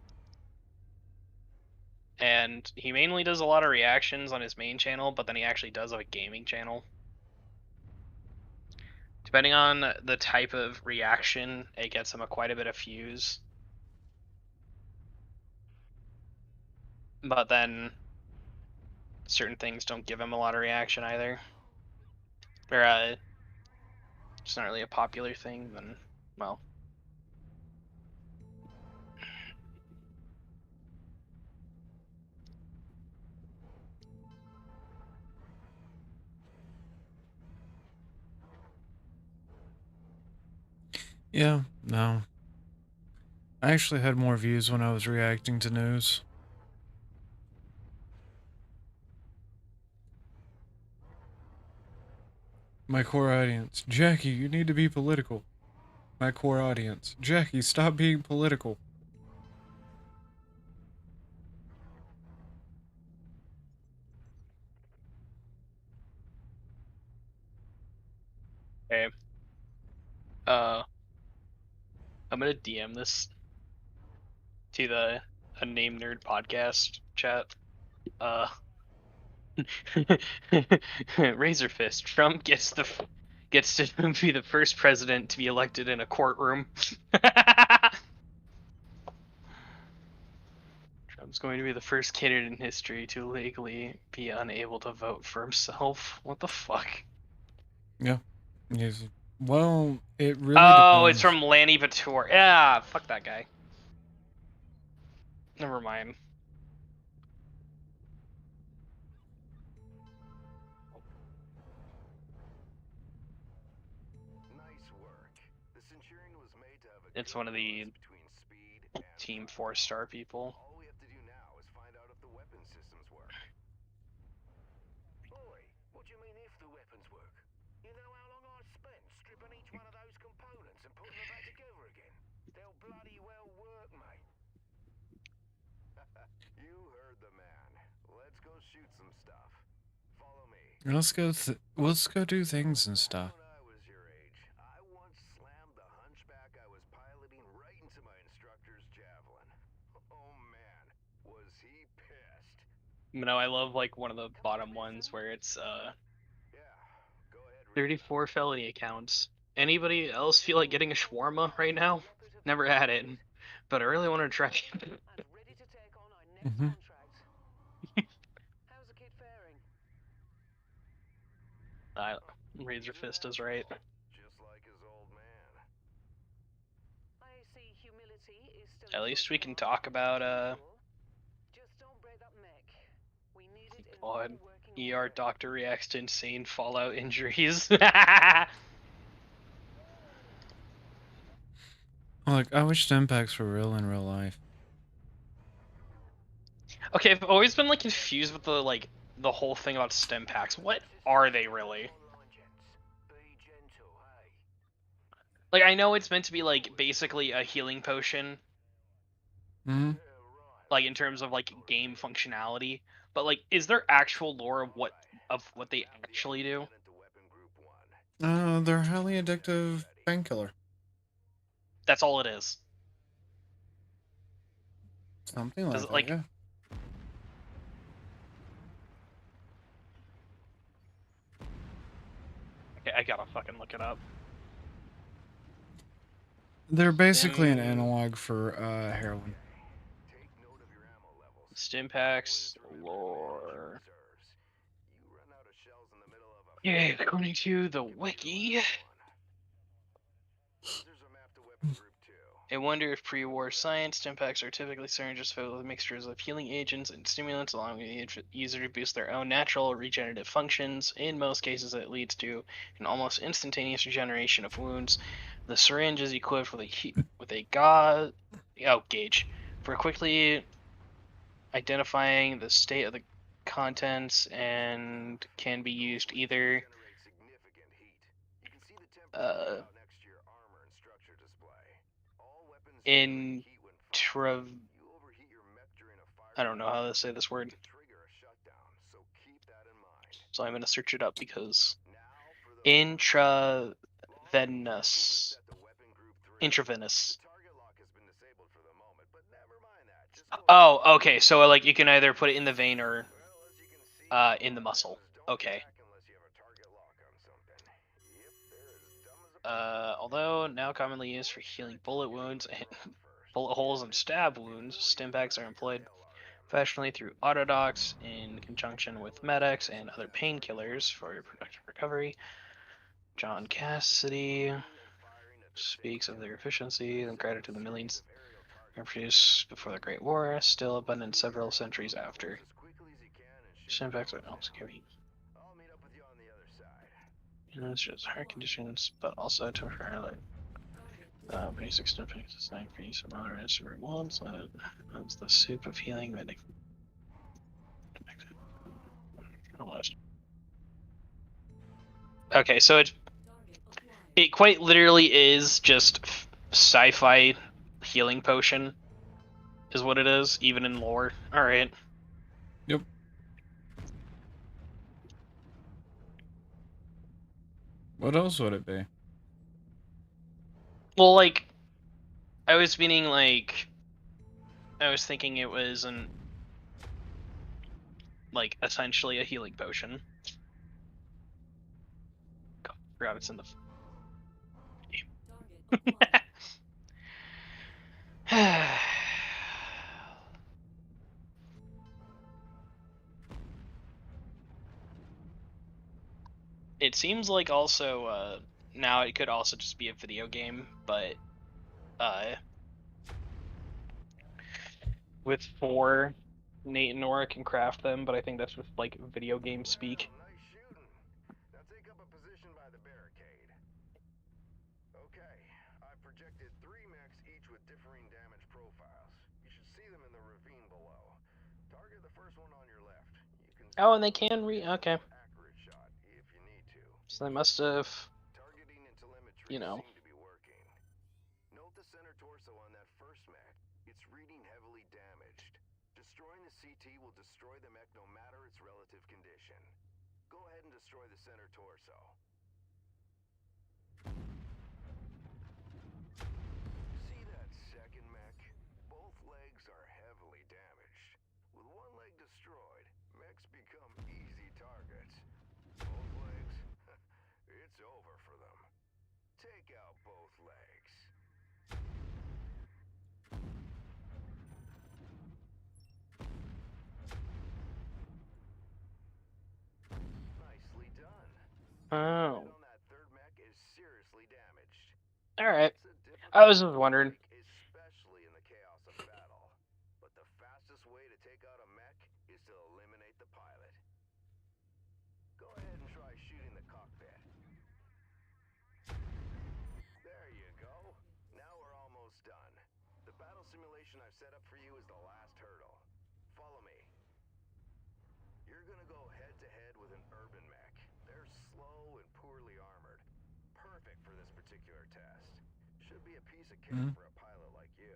S7: And he mainly does a lot of reactions on his main channel, but then he actually does have a gaming channel. Depending on the type of reaction, it gets him quite a bit of views. But then certain things don't give him a lot of reaction either. Or it's not really a popular thing, then well.
S1: Yeah, no. I actually had more views when I was reacting to news. My core audience, Jackie, you need to be political. My core audience, Jackie, stop being political.
S7: Okay. I'm gonna DM this to the Unnamed Nerd podcast chat. Razor Fist. Trump gets to be the first president to be elected in a courtroom. Trump's going to be the first candidate in history to legally be unable to vote for himself. What the fuck?
S1: Yeah. Yes. Well, it really
S7: Oh,
S1: depends.
S7: it's from Lanny Vitor. Yeah, fuck that guy. Never mind. It's one of the Team 4-star people.
S4: What do you mean if the weapons work? You know how long I spent stripping each one of those components and putting them back together again? They'll bloody well work, mate. You heard the man. Let's go shoot some stuff. Follow me.
S1: Let's go do things and stuff.
S4: I was your age. I once slammed the hunchback I was piloting right into my instructor's javelin. Oh man, was he pissed.
S7: You know, I love like one of the bottom ones where it's 34 felony accounts. Anybody else feel like getting a shawarma right now? Never had it, but I really want to try it.
S2: How's the kid faring?
S7: Razor Fist is right.
S4: Just like his old man.
S2: I see humility is still
S7: At least we can talk about
S2: Just don't break that mech. We need it in
S7: God. ER doctor reacts to insane fallout injuries.
S1: Like, I wish stim packs were real in real life.
S7: Okay, I've always been like confused with the whole thing about stim packs. What are they really? Like, I know it's meant to be like basically a healing potion.
S1: Mm-hmm.
S7: Like in terms of like game functionality, but like, is there actual lore of what they actually do?
S1: They're highly addictive painkiller.
S7: That's all it is.
S1: Something like that,
S7: like,
S1: yeah.
S7: Okay, I gotta fucking look it up.
S1: They're basically an analog for heroin.
S7: Stim packs lore. Yeah, according to the wiki. I wonder if pre-war science stim packs are typically syringes filled with mixtures of healing agents and stimulants, allowing the user to boost their own natural regenerative functions. In most cases, it leads to an almost instantaneous regeneration of wounds. The syringe is equipped with a gauge for quickly identifying the state of the contents and can be used either I don't know how to say this word, so I'm going to search it up because intravenous. Oh, okay. So like you can either put it in the vein or in the muscle. Okay. Although now commonly used for healing bullet wounds and bullet holes and stab wounds, stim packs are employed professionally through autodocs in conjunction with medics and other painkillers for productive recovery. John Cassidy speaks of their efficiency and credit to the millions produced before the Great War, still abundant several centuries after. Stim packs are also carried. It's just heart conditions, but also temporarily. Basic stim packs is not for use of other instrument ones. That's the soup of healing medic. Okay, so it quite literally is just sci-fi healing potion, is what it is, even in lore. All right.
S1: Yep. What else would it be?
S7: Well, like, I was meaning like, I was thinking it was like essentially a healing potion. God, forgot it's in the game. It seems like also now it could also just be a video game, but with 4, Nate and Nora can craft them, but I think that's just like video game speak.
S4: Nice shooting. Now take up a position by the barricade. Okay, I've projected 3 mechs each with differing damage profiles. You should see them in the ravine below. Target the first one on your left. You can
S7: Oh, and they can okay.
S4: accurate shot if you need to.
S7: So they must have,
S4: Targeting and telemetry
S7: you know.
S4: seem to be working. Note the center torso on that first mech. It's reading heavily damaged. Destroying the CT will destroy the mech no matter its relative condition. Go ahead and destroy the center torso. See that second mech? Both legs are heavily damaged. With one leg destroyed, mechs become easy targets. Both legs? It's over for them. Take out both legs. Nicely done.
S7: Oh.
S4: On that third mech is seriously damaged.
S7: All right. I was just wondering.
S4: Especially in the chaos of battle. But the fastest way to take out a mech is to eliminate the pilot. Go ahead and try shooting the cockpit. There you go. Now we're almost done. The battle simulation I've set up for you is the last hurdle. Follow me. You're gonna go head-to-head with an urban mech. They're slow and poorly armored. Perfect for this particular test. Should be a piece of cake for a pilot like you.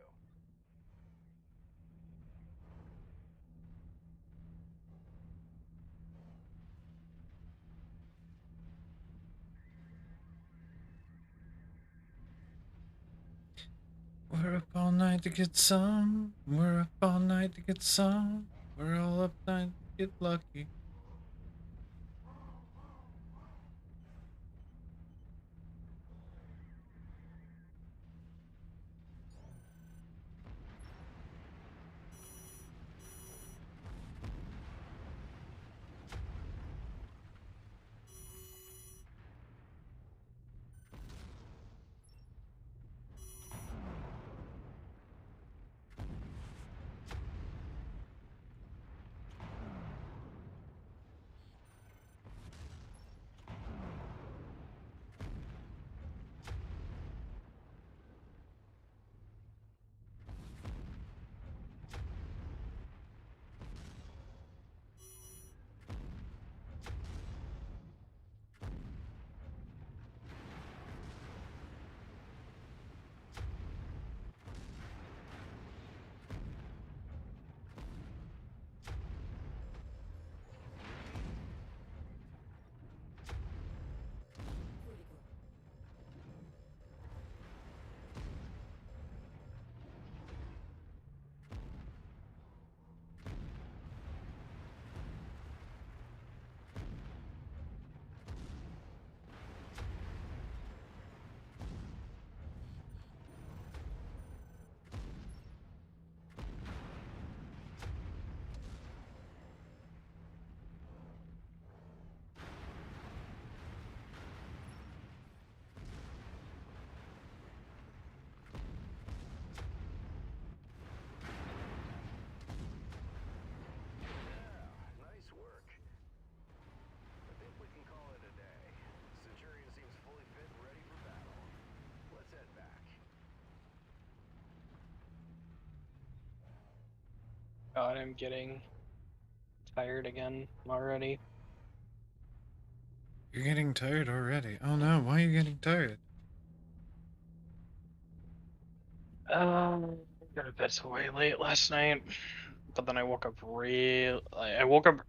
S1: We're up all night to get some. We're up all night to get some. We're all up night to get lucky.
S7: God, I'm getting tired again already.
S1: You're getting tired already. Oh no, why are you getting tired?
S7: Got to bed way late last night, but then I woke up I woke up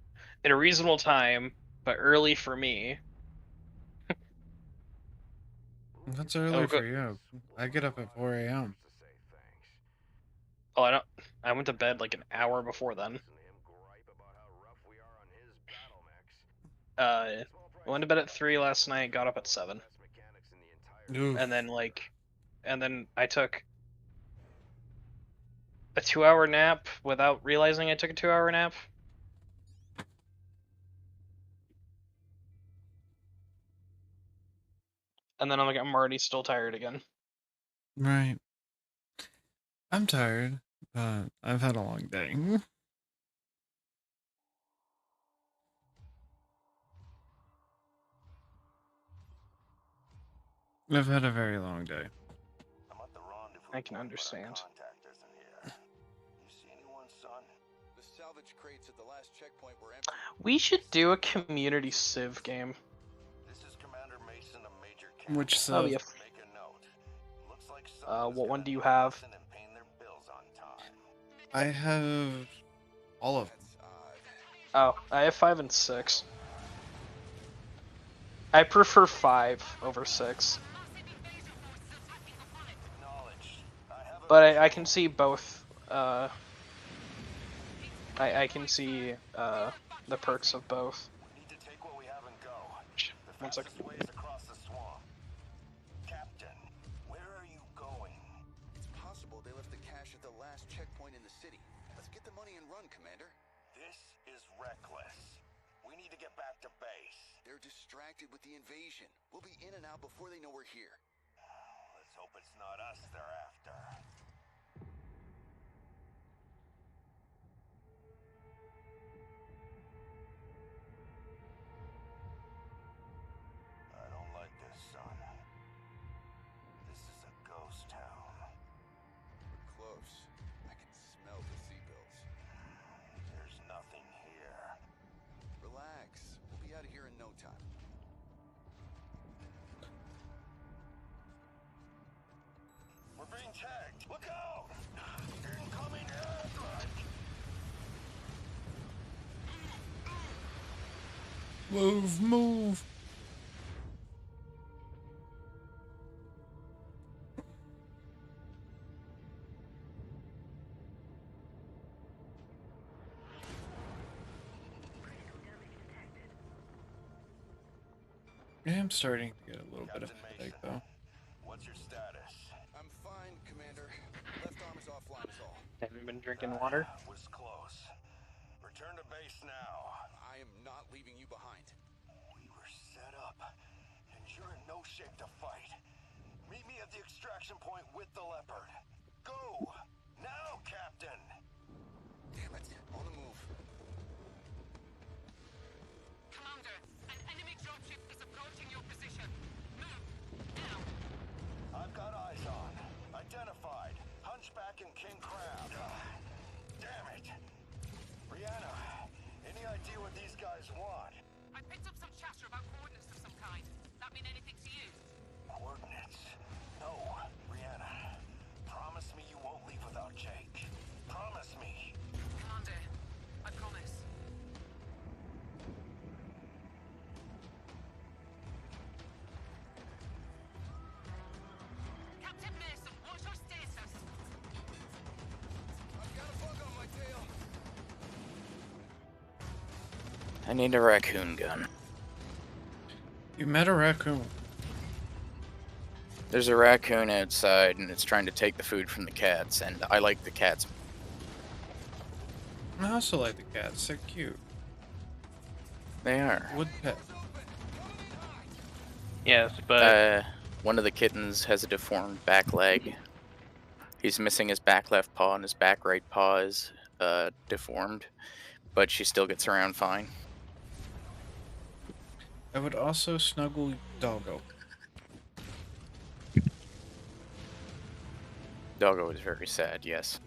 S7: at a reasonable time, but early for me.
S1: That's early for you. I get up at 4 a.m.
S7: Oh, I went to bed like an hour before then. I went to bed at 3 last night, got up at 7.
S1: Oof.
S7: And then I took a 2-hour nap without realizing I took a 2-hour nap. And then I'm already still tired again.
S1: Right. I'm tired, but I've had a long day. I've had a very long day.
S7: I can understand. We should do a community civ game.
S1: Which
S7: That'll be
S1: civ?
S7: What one do you have?
S1: I have all of them.
S7: Oh, I have 5 and 6. I prefer 5 over 6. But I can see both. I can see the perks of both. 1 second.
S4: Captain, where are you going? It's possible they left the cash at the last checkpoint in the city. Let's get the money and run, Commander. This is reckless. We need to get back to base. They're distracted with the invasion. We'll be in and out before they know we're here. Let's hope it's not us they're after. I don't like this, son. This is a ghost town. We're close. I can smell the seagulls. There's nothing here. Relax. We'll be out of here in no time. We're being tagged. Look out! Incoming airstrike!
S1: Move, move. Yeah, I'm starting to get a little bit of a headache, though.
S4: What's your status? I'm fine, Commander. Left arm is offline is all.
S7: Have you been drinking water?
S4: Was close. Return to base now. I am not leaving you behind. We were set up, and you're in no shape to fight. Meet me at the extraction point with the Leopard. Go! Now, Captain! Damn it, on the move.
S2: Commander, an enemy dropship is approaching your position. Move, now.
S4: I've got eyes on. Identified. Hunchback and King Crab. Damn it. Brianna, any idea what these guys want?
S2: I picked up some chatter about coordinates of some kind. That mean anything to you?
S4: Coordinates? No, Brianna. Promise me you won't leave without Jake. Promise me.
S2: Commander, I promise. Captain Mason, what's your status?
S4: I've got a bug on my tail.
S6: I need a raccoon gun.
S1: You met a raccoon.
S6: There's a raccoon outside, and it's trying to take the food from the cats, and I like the cats.
S1: I also like the cats. They're cute.
S6: They are.
S1: Wood pet.
S7: Yes, but
S6: one of the kittens has a deformed back leg. He's missing his back left paw, and his back right paw is deformed, but she still gets around fine.
S1: I would also snuggle Doggo.
S6: Doggo is very sad, yes.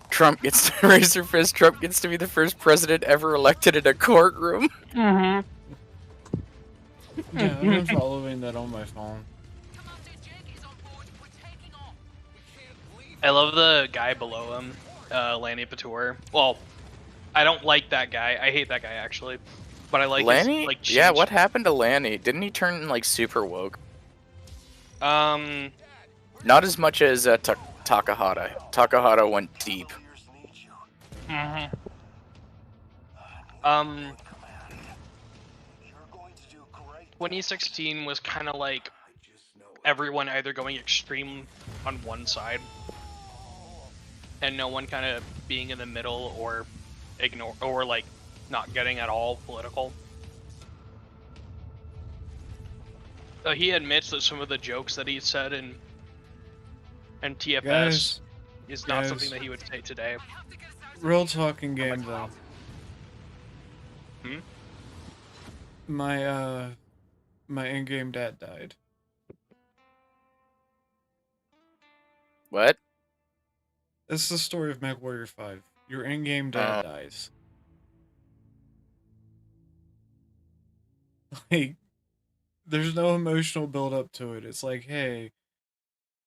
S6: Trump gets to raise her fist. Trump gets to be the first president ever elected in a courtroom.
S1: Yeah, I've been following that on my phone.
S7: I love the guy below him, Lanny Pator. Well, I don't like that guy. I hate that guy actually, but I like
S6: Lanny.
S7: His,
S6: yeah, what happened to Lanny? Didn't he turn like super woke?
S7: Um,
S6: Not as much as Takahata. Takahata went deep.
S7: 2016 was kind of like everyone either going extreme on one side and no one kind of being in the middle or ignore or like not getting at all political. He admits that some of the jokes that he said in TFS is not something that he would say today.
S1: Real talking game though. My in-game dad died.
S6: What?
S1: It's the story of Mech Warrior 5. Your in-game dad dies. Like, there's no emotional build up to it. It's like, hey,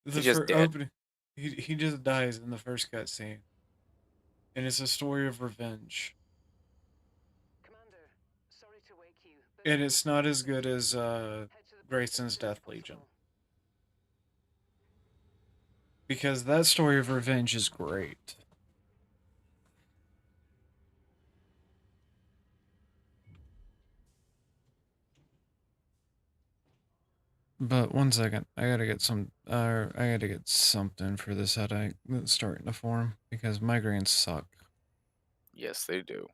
S6: He's just dead.
S1: opening, he just dies in the first cutscene, and it's a story of revenge. And it's not as good as Grayson's Death Legion, because that story of revenge is great. But one second, I gotta get something for this headache that's starting to form, because migraines suck.
S6: Yes, they do.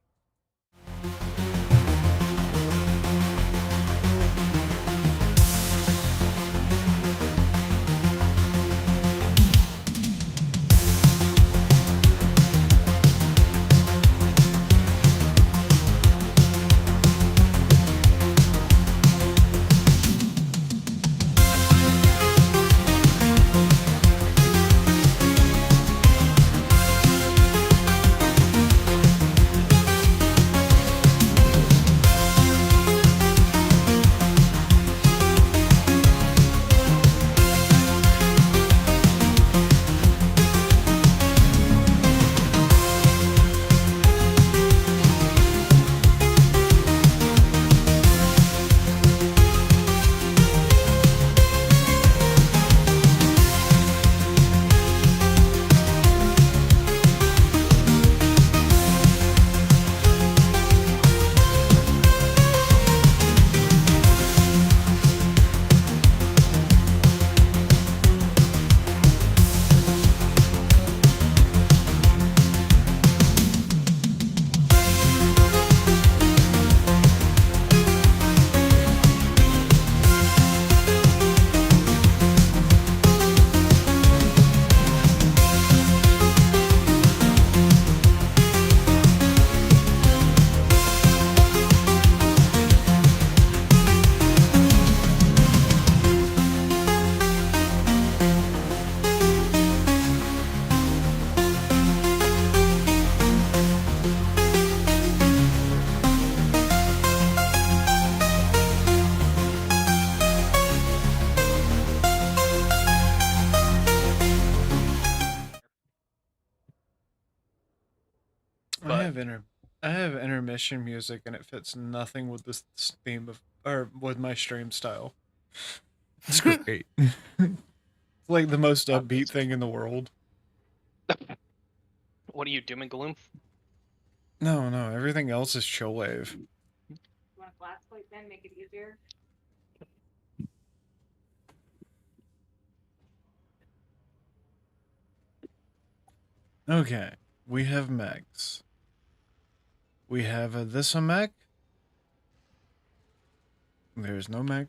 S1: I have intermission music, and it fits nothing with this theme of with my stream style. It's great. It's like the most upbeat thing in the world.
S7: What are you, doom and gloom?
S1: No, everything else is chill wave.
S2: You want a flat plate then, make it easier?
S1: Okay, we have mechs. We have this a mech. There's no mech.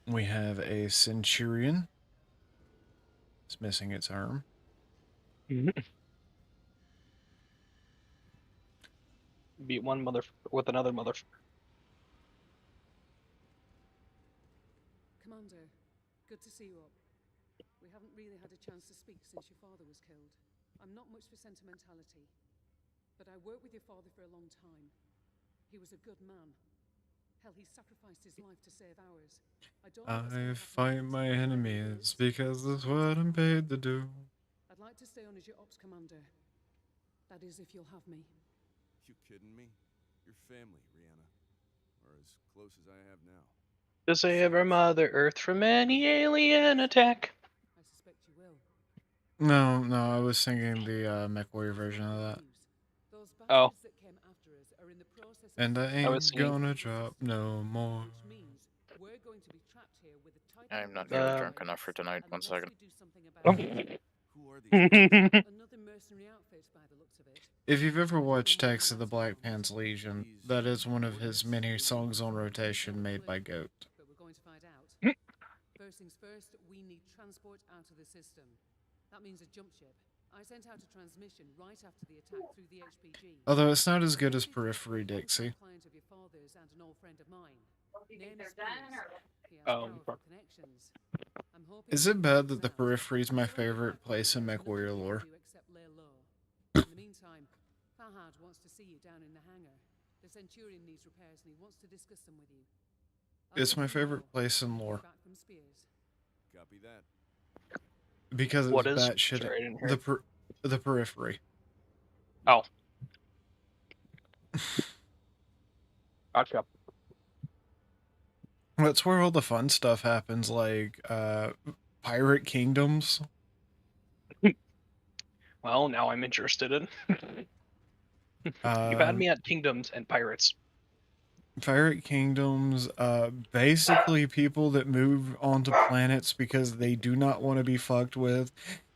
S1: We have a Centurion. It's missing its arm.
S7: Beat one mother with another mother.
S5: Commander, good to see you up. We haven't really had a chance to speak since your father was killed. I'm not much for sentimentality, but I worked with your father for a long time. He was a good man. Hell, he sacrificed his life to save ours.
S1: I fight my enemies because that's what I'm paid to do.
S5: I'd like to stay on as your ops commander. That is, if you'll have me.
S8: You kidding me? You're family, Rihanna. Or as close as I have now.
S7: To save our Mother Earth from any alien attack.
S5: I suspect you will.
S1: No, I was singing the Mech Warrior version of that.
S5: Those
S7: Oh.
S5: bastards that came after us are in the process of
S1: And I
S7: I was
S1: ain't
S7: singing.
S1: gonna drop no more.
S5: which means we're going to be trapped here with a tight
S6: I'm not nearly drunk enough for tonight. One second.
S5: we do something about it.
S3: Who are these?
S5: Another mercenary outfit by the looks of it.
S1: If you've ever watched Text of the Black Pants Legion, that is one of his many songs on rotation made by Goat.
S5: But we're going to find out. First things first, we need transport out of the system. That means a jump ship. I sent out a transmission right after the attack through the HPG.
S1: Although it's not as good as Periphery, Dixie.
S5: Client of your father's and an old friend of mine. Name is He has powerful connections. I'm hoping
S1: Is it bad that the Periphery is my favorite place in Mech Warrior lore?
S5: In the meantime, Fahad wants to see you down in the hangar. The Centurion needs repairs and he wants to discuss them with you.
S1: It's my favorite place in lore.
S3: Copy that.
S1: Because it's
S7: What is-
S1: batshit.
S7: sorry, I didn't hear.
S1: The Periphery.
S7: Oh. Gotcha.
S1: That's where all the fun stuff happens, like Pirate Kingdoms.
S7: Well, now I'm interested in. You've had me at Kingdoms and Pirates.
S1: Pirate Kingdoms, basically people that move onto planets because they do not want to be fucked with.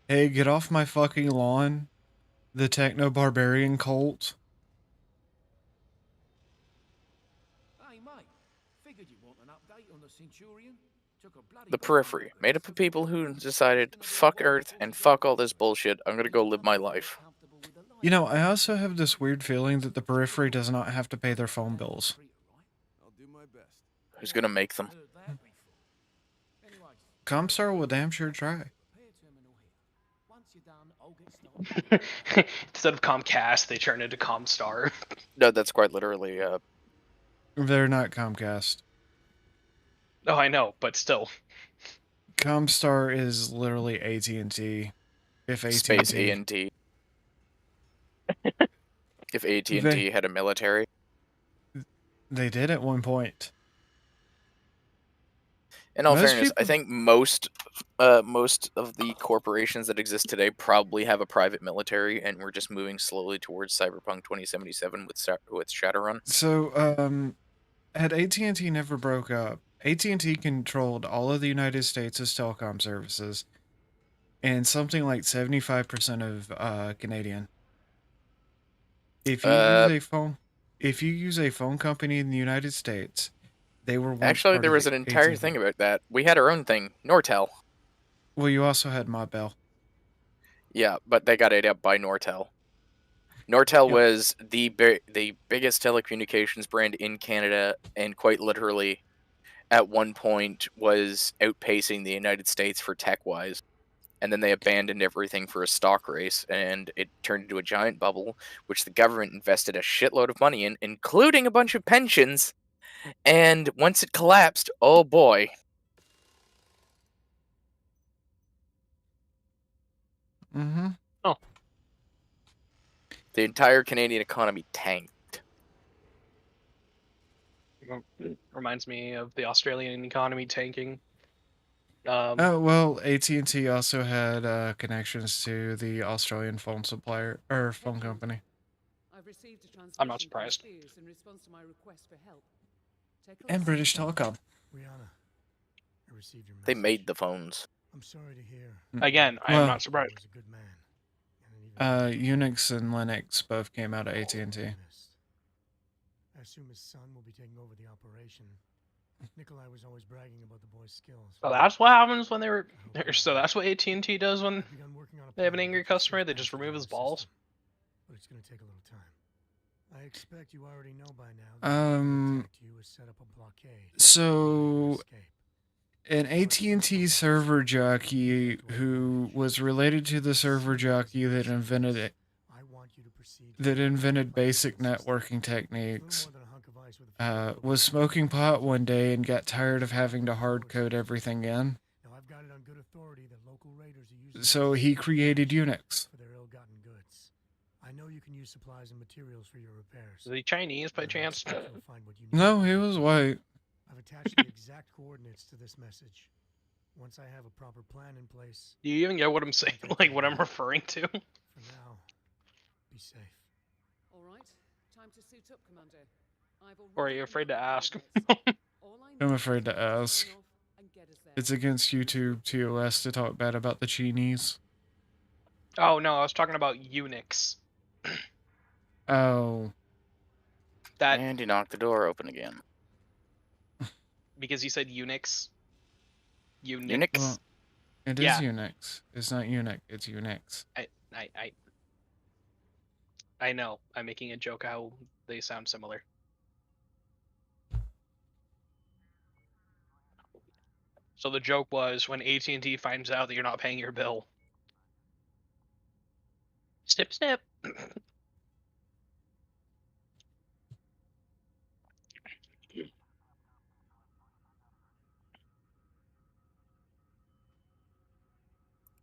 S1: Hey, get off my fucking lawn. The Techno-Barbarian cult.
S8: Hey, mate. Figured you want an update on the Centurion.
S6: The Periphery, made up of people who decided, fuck Earth and fuck all this bullshit, I'm gonna go live my life.
S1: You know, I also have this weird feeling that the Periphery does not have to pay their phone bills.
S3: I'll do my best.
S6: Who's gonna make them?
S1: Comstar will damn sure try.
S7: Instead of Comcast, they turn into Comstar.
S6: No, that's quite literally,
S1: They're not Comcast.
S7: Oh, I know, but still.
S1: Comstar is literally AT&T. If AT&T...
S6: Space A&T. If AT&T had a military.
S1: They did at one point.
S6: In all fairness, I think most of the corporations that exist today probably have a private military, and we're just moving slowly towards Cyberpunk 2077 with Shadowrun.
S1: So, had AT&T never broke up, AT&T controlled all of the United States' telecom services, and something like 75% of Canadian. If you use a phone company in the United States, they were once
S6: Actually,
S1: part
S6: there
S1: of
S6: was an entire
S1: AT&T.
S6: thing about that. We had our own thing, Nortel.
S1: Well, you also had Modbell.
S6: Yeah, but they got ate up by Nortel. Nortel was the biggest telecommunications brand in Canada, and quite literally, at one point, was outpacing the United States for tech-wise. And then they abandoned everything for a stock race, and it turned into a giant bubble, which the government invested a shitload of money in, including a bunch of pensions. And once it collapsed, oh boy.
S1: Mm-hmm.
S7: Oh.
S6: The entire Canadian economy tanked.
S7: Reminds me of the Australian economy tanking.
S1: Oh, well, AT&T also had connections to the Australian phone supplier, or phone company.
S5: I've received a transmission
S7: I'm not surprised.
S5: from Spears in response to my request for help. Take a
S1: And
S5: listen.
S1: British Telecom.
S8: Rihanna, I received your message.
S6: They made the phones.
S8: I'm sorry to hear.
S7: Again, I am not surprised.
S8: He was a good man.
S1: Unix and Linux both came out of AT&T.
S8: I assume his son will be taking over the operation. Nikolai was always bragging about the boy's skills.
S7: So that's what happens when they were. So that's what AT&T does when they have an angry customer. They just remove his balls.
S8: But it's going to take a little time. I expect you already know by now.
S1: So an AT&T server jockey who was related to the server jockey that invented it, that invented basic networking techniques, was smoking pot one day and got tired of having to hard code everything in. So he created Unix.
S8: I know you can use supplies and materials for your repairs.
S7: Is he Chinese by chance?
S1: No, he was white.
S8: I've attached the exact coordinates to this message. Once I have a proper plan in place.
S7: Do you even get what I'm saying? Like what I'm referring to?
S8: For now, be safe.
S5: All right, time to suit up, Commander.
S7: Or are you afraid to ask?
S1: I'm afraid to ask. It's against YouTube TOS to talk bad about the Chinese.
S7: Oh no, I was talking about Unix.
S1: Oh.
S6: And you knocked the door open again.
S7: Because you said Unix.
S6: Unix?
S1: Well, it is Unix. It's not Unix, it's Unix.
S7: I know. I'm making a joke how they sound similar. So the joke was when AT&T finds out that you're not paying your bill. Snip, snip.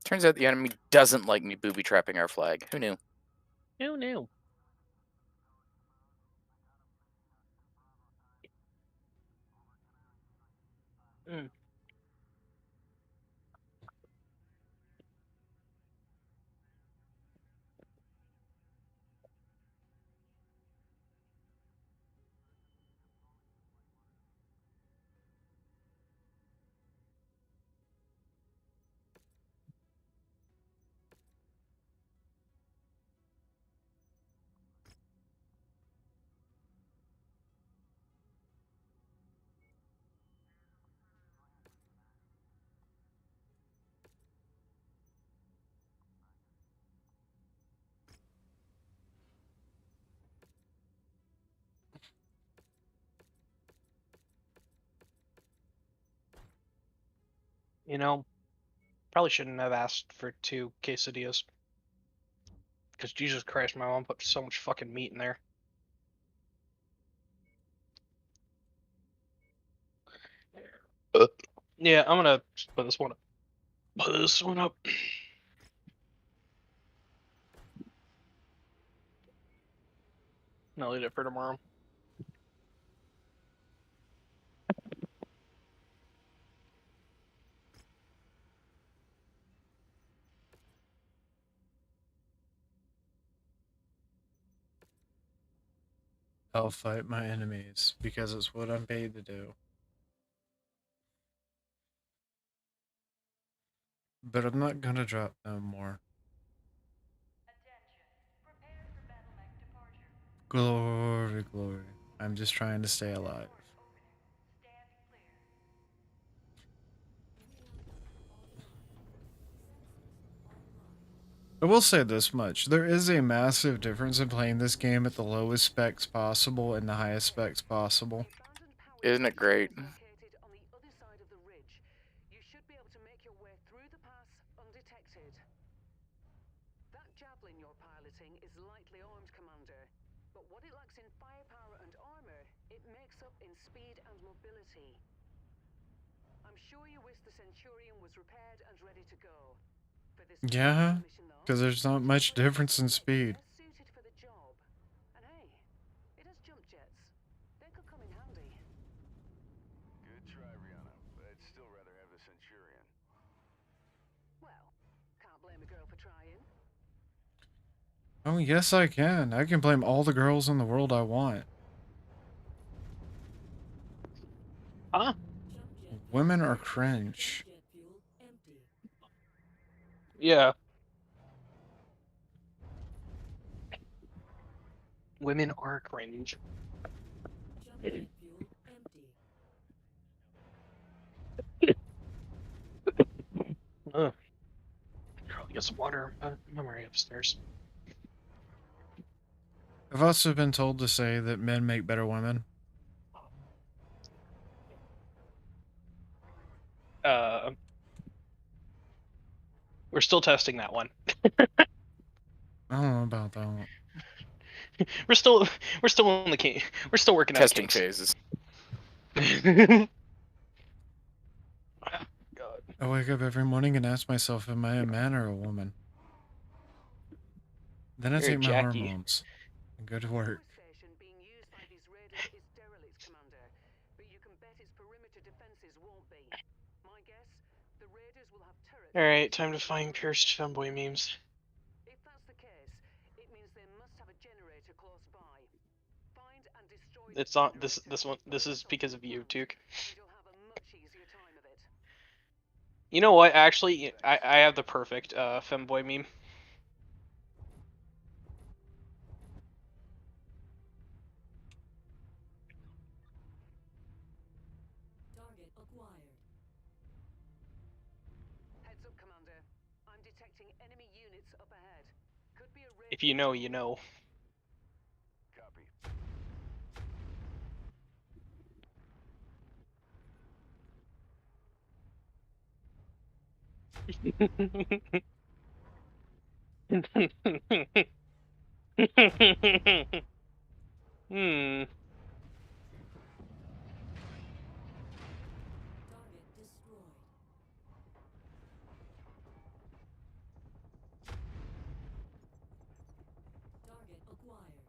S6: Turns out the enemy doesn't like me booby-trapping our flag. Who knew?
S7: Who knew? Mm. You know, probably shouldn't have asked for 2 quesadillas. Because Jesus Christ, my mom put so much fucking meat in there. Yeah, I'm gonna put this one up. Put this one up. I'll eat it for tomorrow.
S1: I'll fight my enemies because it's what I'm paid to do. But I'm not gonna drop no more. Glory, glory. I'm just trying to stay alive. I will say this much. There is a massive difference in playing this game at the lowest specs possible and the highest specs possible.
S6: Isn't it great?
S2: That javelin you're piloting is lightly armed, Commander. But what it lacks in firepower and armor, it makes up in speed and mobility. I'm sure you wish the Centurion was repaired and ready to go. For this
S1: Yeah, because there's not much difference in speed.
S2: suited for the job. And hey, it has jump jets. They could come in handy.
S4: Good try, Rihanna, but I'd still rather have the Centurion.
S2: Well, can't blame a girl for trying.
S1: Oh, yes, I can. I can blame all the girls in the world I want.
S7: Huh?
S1: Women are cringe.
S7: Yeah. Women are cringe. Ugh. Get some water. Memory upstairs.
S1: I've also been told to say that men make better women.
S7: We're still testing that one.
S1: I don't know about that.
S7: we're still in the game. We're still working
S6: testing
S7: out the
S6: phases.
S7: God.
S1: I wake up every morning and ask myself, am I a man or a woman? Then I
S7: You're
S1: take my
S7: Jackie.
S1: hormones and go to work.
S7: Alright, time to find cursed femboy memes.
S2: If that's the case, it means they must have a generator close by. Find and destroy
S7: It's not this is because of you, Duke.
S2: and you'll have a much easier time of it.
S7: You know what, actually, I have the perfect femboy meme.
S2: Target acquired. Heads up, Commander. I'm detecting enemy units up ahead. Could be a raid.
S7: If you know, you know.
S4: Copy.
S7: Hmm.
S2: Target destroyed. Target acquired.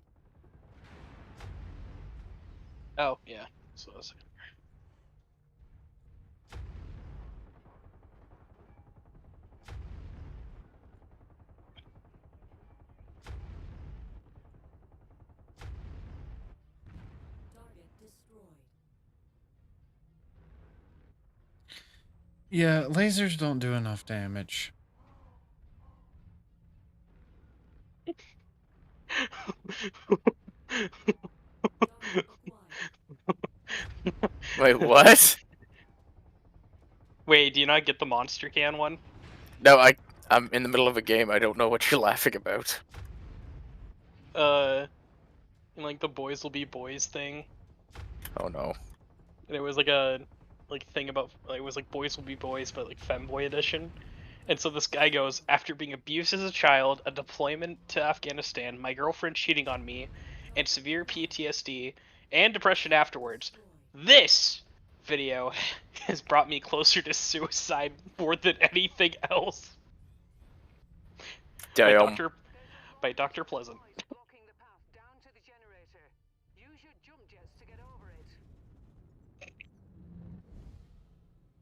S7: Oh, yeah. So I was
S2: Target destroyed.
S1: Yeah, lasers don't do enough damage.
S6: Wait, what?
S7: Wait, do you not get the monster can one?
S6: No, I'm in the middle of a game. I don't know what you're laughing about.
S7: In like the boys will be boys thing.
S6: Oh no.
S7: And it was like a thing about like, it was like boys will be boys, but like femboy edition. And so this guy goes, after being abused as a child, a deployment to Afghanistan, my girlfriend cheating on me, and severe PTSD and depression afterwards, this video has brought me closer to suicide more than anything else.
S6: Damn.
S7: By Dr. Pleasant.
S2: Blocking the path down to the generator. Use your jump jets to get over it.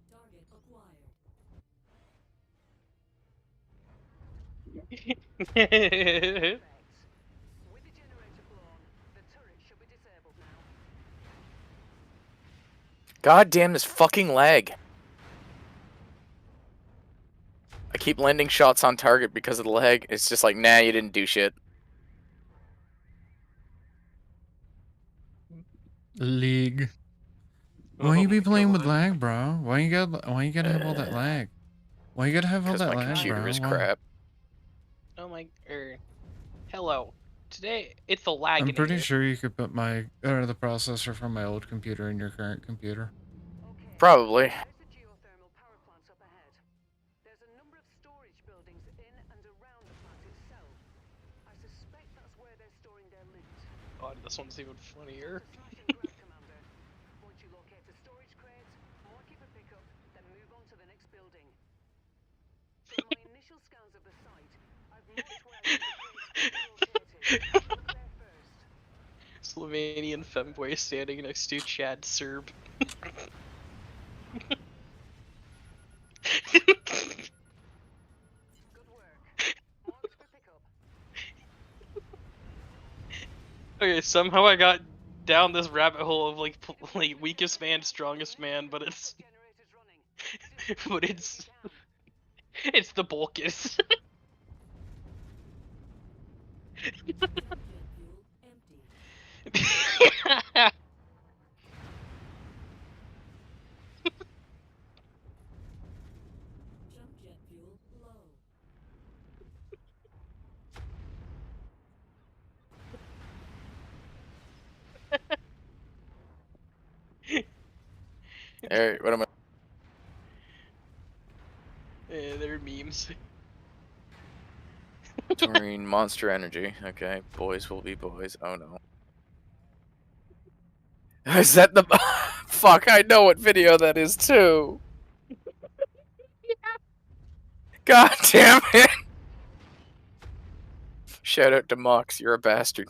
S2: Target acquired. With the generator blown, the turret should be disabled now.
S6: God damn this fucking lag. I keep landing shots on target because of the lag. It's just like, nah, you didn't do shit.
S1: League. Why you be playing with lag, bro? Why you gotta have all that lag? Why you gotta have all
S6: Because
S1: that
S6: my
S1: lag,
S6: computer
S1: bro?
S6: is
S1: Why?
S6: crap.
S7: Oh my, hello. Today, it's the lag.
S1: I'm pretty sure you could put the processor from my old computer in your current computer.
S6: Probably.
S2: There's a geothermal power plant up ahead. There's a number of storage buildings in and around the plant itself. I suspect that's where they're storing their loot.
S7: God, this one's even funnier.
S2: Once you locate the storage crates, mark it for pickup, then move on to the next building. From my initial scans of the site, I've marked where I think the crates will be located. Look there first.
S7: Slovenian femboy standing next to Chad Serb. Okay, somehow I got down this rabbit hole of like weakest man, strongest man, but it's it's the bulkest.
S6: Alright, what am I?
S7: Yeah, they're memes.
S6: Taurine, Monster Energy. Okay, boys will be boys. Oh no. Is that the... Fuck, I know what video that is too. God damn it. Shout out to Mox, you're a bastard.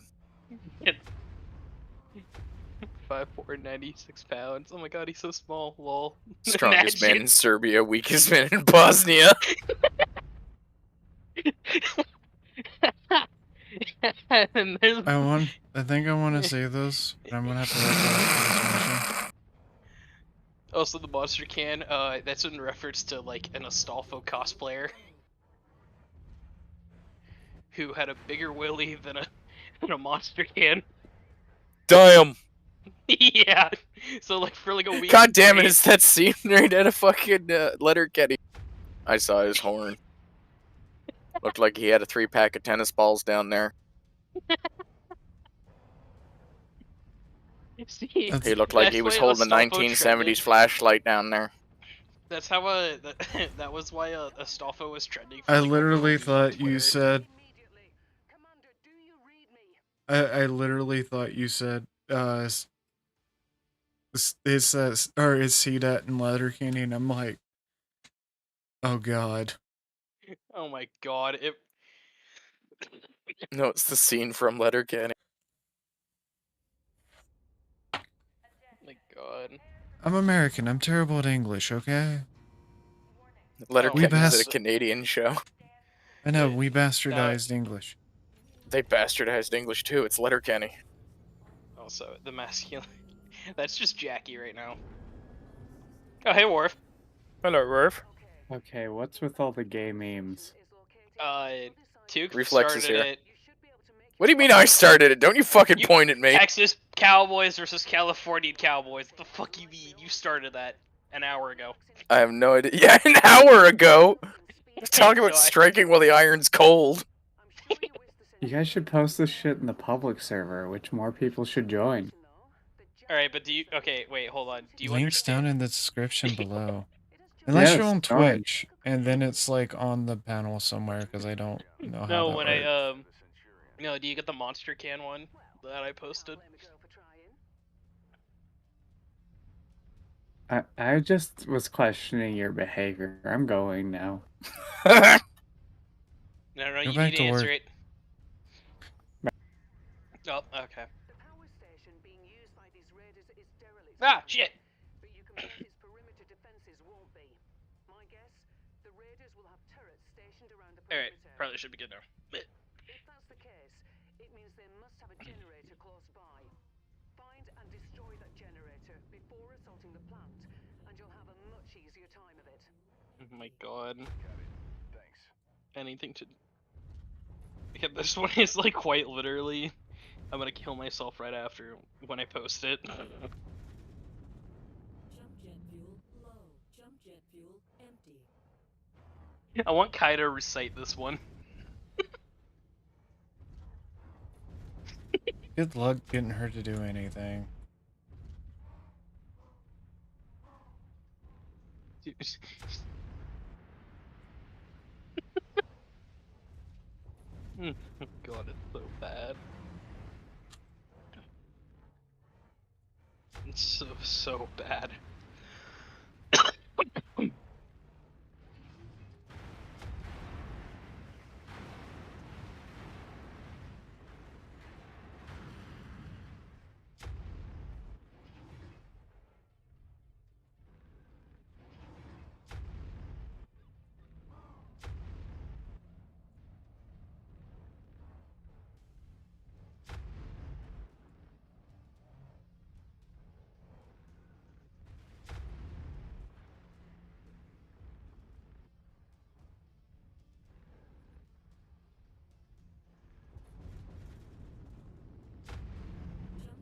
S7: 5'4", 96 pounds. Oh my god, he's so small. Lol.
S6: Strongest man
S7: Imagine.
S6: in Serbia, weakest man in Bosnia.
S7: And there's...
S1: I think I want to say this, but I'm gonna have to let that mission.
S7: Also, the monster can. That's in reference to like an Astolfo cosplayer who had a bigger willy than a monster can.
S6: Damn.
S7: Yeah. So like for like a week.
S6: God damn it! It's that scene right at a fucking Letterkenny. I saw his horn. Looked like he had a 3-pack of tennis balls down there.
S7: See,
S6: He looked like he was holding a 1970s flashlight down there.
S7: That's how that was why Astolfo was trending. For,
S1: I
S7: like,
S1: literally
S7: over a week on
S1: thought you
S7: Twitter.
S1: said. I literally thought you said it says, or is see that in Letterkenny, and I'm like, oh god.
S7: Oh my god!
S6: No, it's the scene from Letterkenny.
S7: My god.
S1: I'm American. I'm terrible at English. Okay.
S6: Letterkenny is a Canadian show.
S1: I know we bastardized English.
S6: They bastardized English too. It's Letterkenny.
S7: Also, the masculine. That's just Jackie right now. Oh, hey, Worf.
S6: Hello, Worf.
S9: Okay, what's with all the gay memes?
S7: Duke
S6: Reflexes
S7: started
S6: here.
S7: it.
S6: What do you mean I started it? Don't you fucking point at me.
S7: Texas Cowboys versus California Cowboys. What the fuck you mean? You started that an hour ago.
S6: I have no idea. Yeah, an hour ago. Talking about striking while the iron's cold.
S9: You guys should post this shit in the public server, which more people should join.
S7: Alright, but do you... Okay, wait, hold on. Do you
S1: Links
S7: understand?
S1: down in the description below. Unless you're
S9: Yes,
S1: on
S9: join.
S1: Twitch, and then it's like on the panel somewhere, because I don't know how
S7: No,
S1: that
S7: when
S1: works.
S7: No, do you get the monster can one that I posted?
S9: I just was questioning your behavior. I'm going now.
S7: No,
S1: Go
S7: you
S1: back
S7: need
S1: to
S7: to answer
S1: work.
S7: it. Oh, okay. Ah, shit! Alright, probably should be good now.
S2: If that's the case, it means they must have a generator close by. Find and destroy that generator before assaulting the plant, and you'll have a much easier time of it.
S7: Oh my god. Anything to... Yeah, this one is like quite literally... I'm gonna kill myself right after when I post it.
S12: Jump jet fuel low. Jump jet fuel empty.
S7: I want Kai to recite this one.
S1: Good luck getting her to do anything.
S7: God, it's so bad. It's so bad.
S12: Jump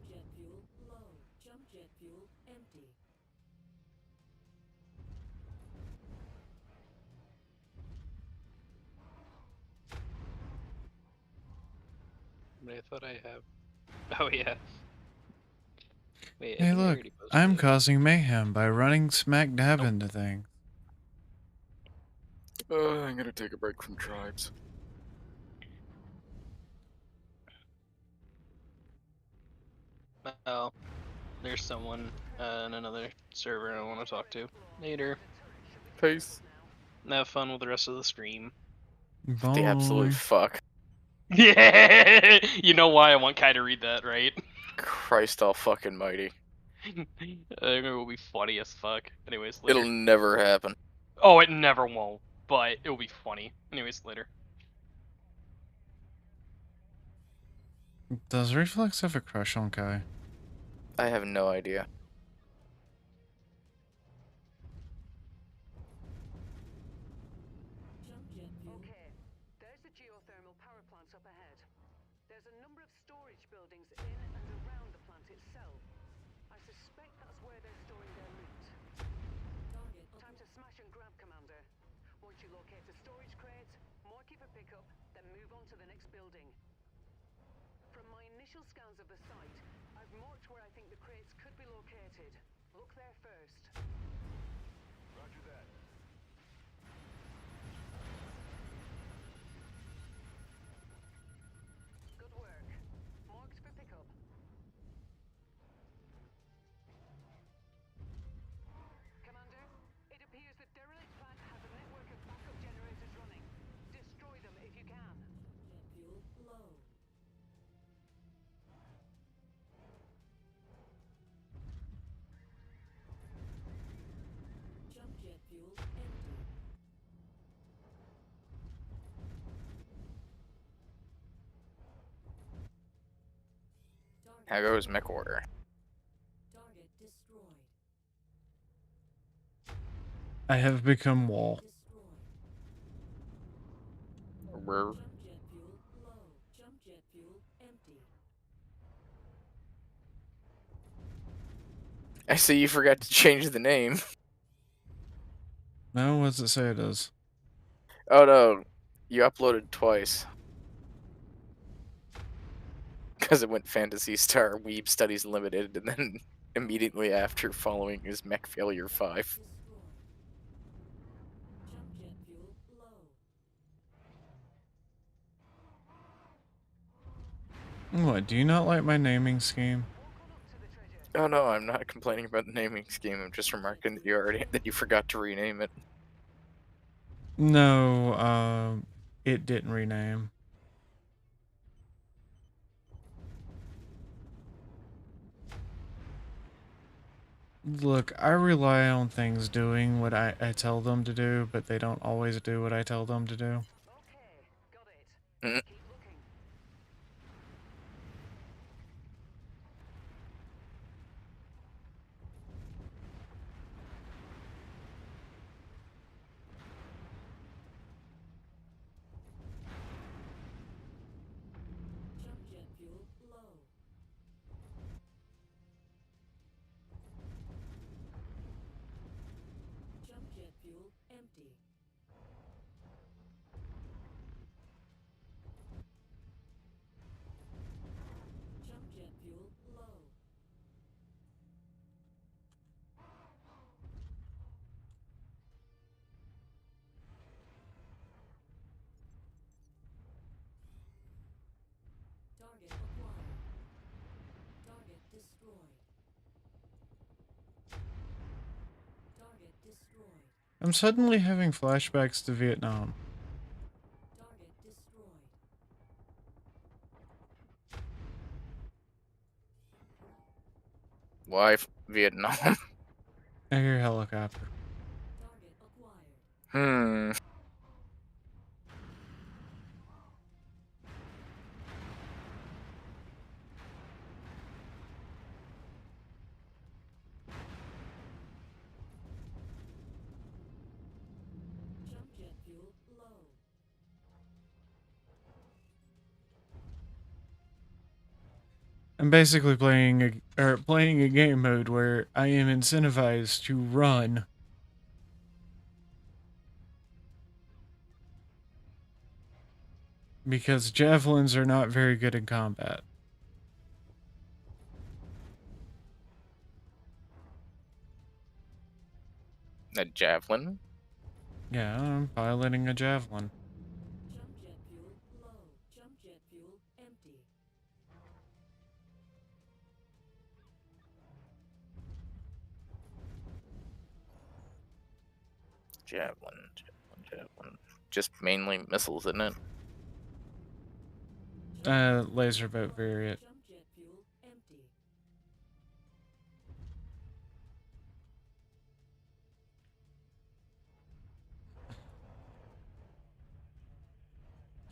S12: jet fuel low. Jump jet fuel empty.
S7: But I thought I have... Oh yeah. Wait, I
S1: Hey
S7: think I
S1: look,
S7: already posted
S1: I'm
S7: it.
S1: causing mayhem by running smack dab into things.
S6: I'm gonna take a break from tribes.
S7: Oh, there's someone in another server I want to talk to. Later.
S6: Peace.
S7: Have fun with the rest of the stream.
S6: The absolute fuck.
S7: Yeah, you know why I want Kai to read that, right?
S6: Christ all fucking mighty.
S7: It will be funny as fuck. Anyways, later.
S6: It'll never happen.
S7: Oh, it never won't, but it will be funny. Anyways, later.
S1: Does Reflex have a crush on Kai?
S6: I have no idea.
S2: Okay, there's the geothermal power plant up ahead. There's a number of storage buildings in and around the plant itself. I suspect that's where they're storing their loot. Time to smash and grab, Commander. Once you locate a storage crate, mark it for pickup, then move on to the next building. From my initial scans of the site, I've marked where I think the crates could be located. Look there first.
S3: Roger that.
S2: Good work. Marked for pickup. Commander, it appears the derelict plant has a network of backup generators running. Destroy them if you can.
S12: Jet fuel low. Jump jet fuel empty.
S6: How goes Mech Warrior?
S12: Target destroyed.
S1: I have become wall.
S6: Brr.
S12: Jump jet fuel low. Jump jet fuel empty.
S6: I see you forgot to change the name.
S1: No, what does it say it is?
S6: Oh no, you uploaded twice. Because it went Phantasy Star Weeb Studies Limited, and then immediately after following is Mech Failure 5.
S12: Jump jet fuel low.
S1: What, do you not like my naming scheme?
S6: Oh no, I'm not complaining about the naming scheme. I'm just remarking that you forgot to rename it.
S1: No, it didn't rename. Look, I rely on things doing what I tell them to do, but they don't always do what I tell them to do.
S6: Mm.
S12: Jump jet fuel low. Jump jet fuel empty. Jump jet fuel low. Target acquired. Target destroyed. Target destroyed.
S1: I'm suddenly having flashbacks to Vietnam.
S12: Target destroyed.
S6: Why Vietnam?
S1: I hear helicopter.
S12: Target acquired. Jump jet fuel low.
S1: I'm basically playing a game mode where I am incentivized to run. Because javelins are not very good in combat.
S6: A javelin?
S1: Yeah, I'm piloting a javelin.
S12: Jump jet fuel low. Jump jet fuel empty.
S6: Javelin. Just mainly missiles, isn't it?
S1: Laser boat variant.
S12: Jump jet fuel empty.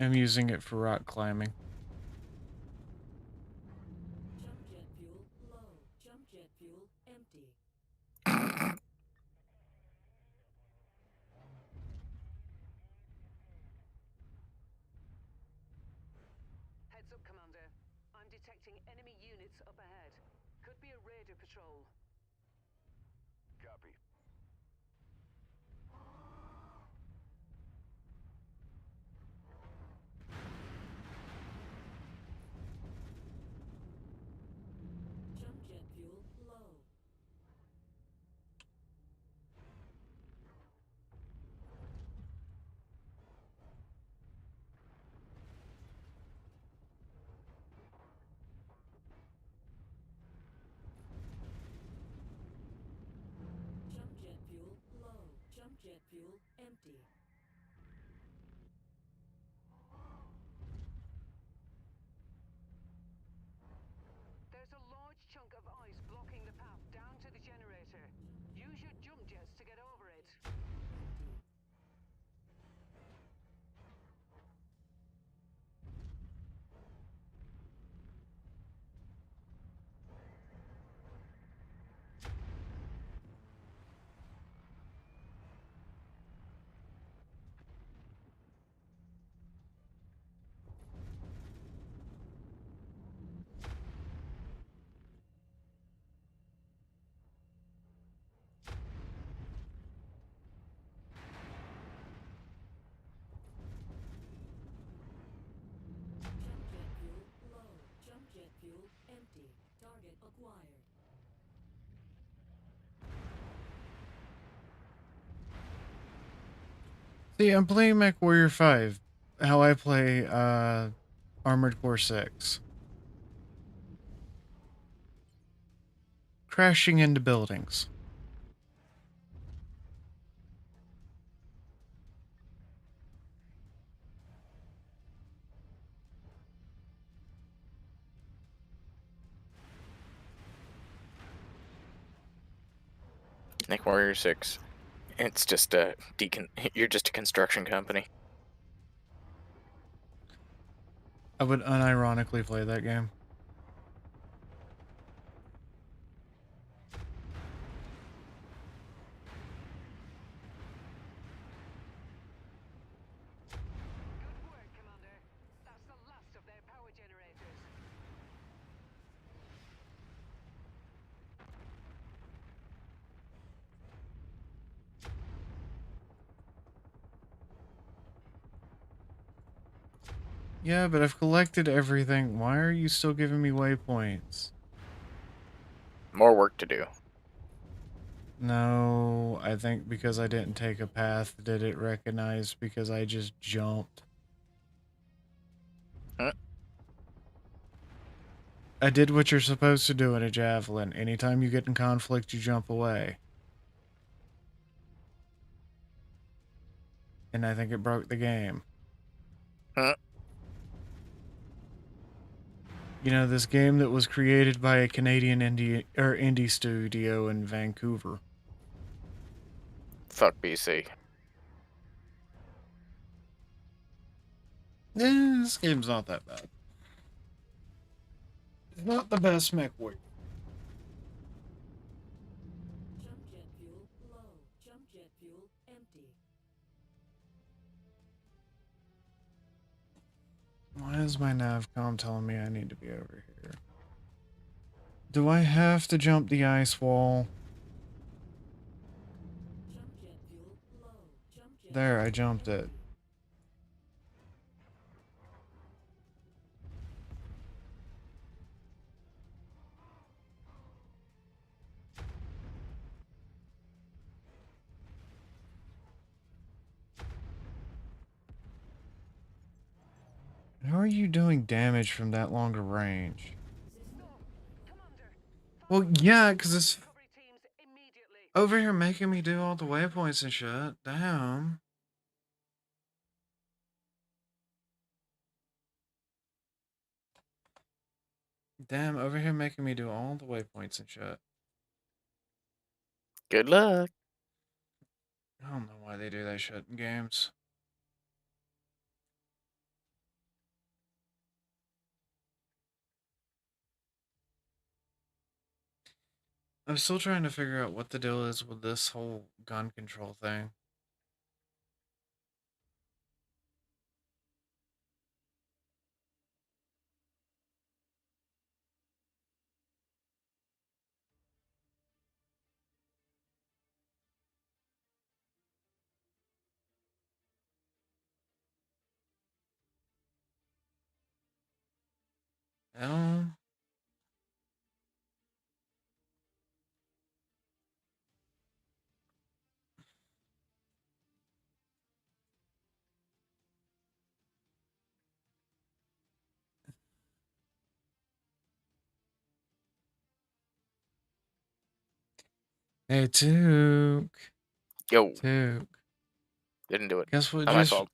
S1: I'm using it for rock climbing.
S12: Jump jet fuel low. Jump jet fuel empty.
S2: Heads up, Commander. I'm detecting enemy units up ahead. Could be a raider patrol.
S4: Copy.
S12: Jump jet fuel low. Jump jet fuel low. Jump jet fuel empty.
S2: There's a large chunk of ice blocking the path down to the generator. Use your jump jets to get over it.
S12: Empty. Jump jet fuel low. Jump jet fuel empty. Target acquired.
S1: See, I'm playing Mech Warrior 5. How I play Armored Core 6. Crashing into buildings.
S6: Mech Warrior 6. It's just a you're just a construction company.
S1: I would unironically play that game.
S2: Good work, Commander. That's the last of their power generators.
S1: Yeah, but I've collected everything. Why are you still giving me waypoints?
S6: More work to do.
S1: No, I think because I didn't take a path did it recognize because I just jumped.
S6: Huh?
S1: I did what you're supposed to do in a javelin. Anytime you get in conflict, you jump away. And I think it broke the game.
S6: Huh?
S1: You know, this game that was created by a Canadian indie studio in Vancouver.
S6: Fuck BC.
S1: This game's not that bad. It's not the best Mech Warrior.
S12: Jump jet fuel low. Jump jet fuel empty.
S1: Why is my navcom telling me I need to be over here? Do I have to jump the ice wall?
S12: Jump jet fuel low. Jump jet
S1: There, I
S12: fuel
S1: jumped it.
S12: empty.
S1: How are you doing damage from that longer range? Well, yeah, because it's over here making me do all the waypoints and shit. Damn. Damn, over here making me do all the waypoints and shit.
S6: Good luck.
S1: I don't know why they do that shit in games. I'm still trying to figure out what the deal is with this whole gun control thing. Well, hey, Took.
S6: Yo.
S1: Took.
S6: Didn't do it.
S1: Guess what
S6: Not my
S1: just...
S6: fault.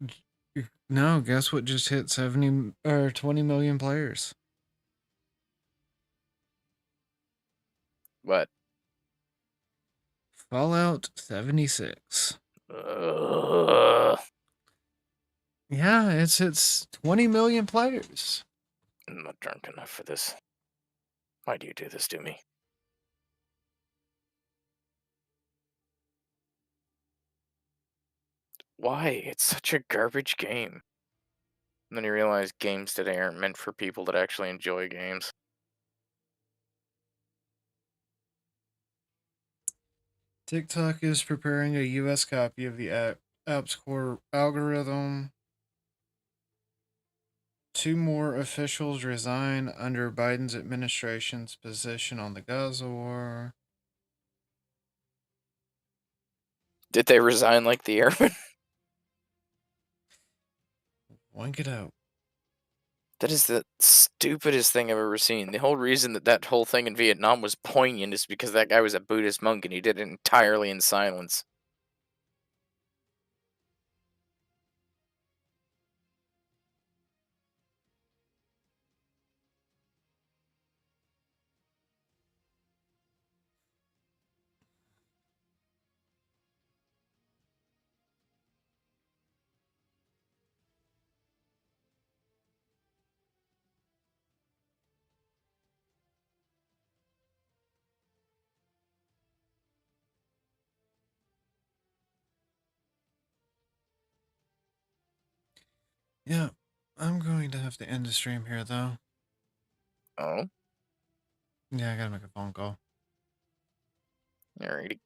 S1: No, guess what just hit 70 or 20 million players?
S6: What?
S1: Fallout 76.
S6: Ugh.
S1: Yeah, it's 20 million players.
S6: I'm not drunk enough for this. Why do you do this to me? Why? It's such a garbage game. And then you realize games today aren't meant for people that actually enjoy games.
S1: TikTok is preparing a US copy of the app's core algorithm. 2 more officials resign under Biden's administration's position on the Gaza war.
S6: Did they resign like the airmen?
S1: Wank it out.
S6: That is the stupidest thing I've ever seen. The whole reason that whole thing in Vietnam was poignant is because that guy was a Buddhist monk and he did it entirely in silence.
S1: Yeah, I'm going to have to end the stream here, though.
S6: Oh?
S1: Yeah, I gotta make a phone call.
S6: Alrighty.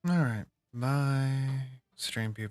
S1: Alright, bye, stream people.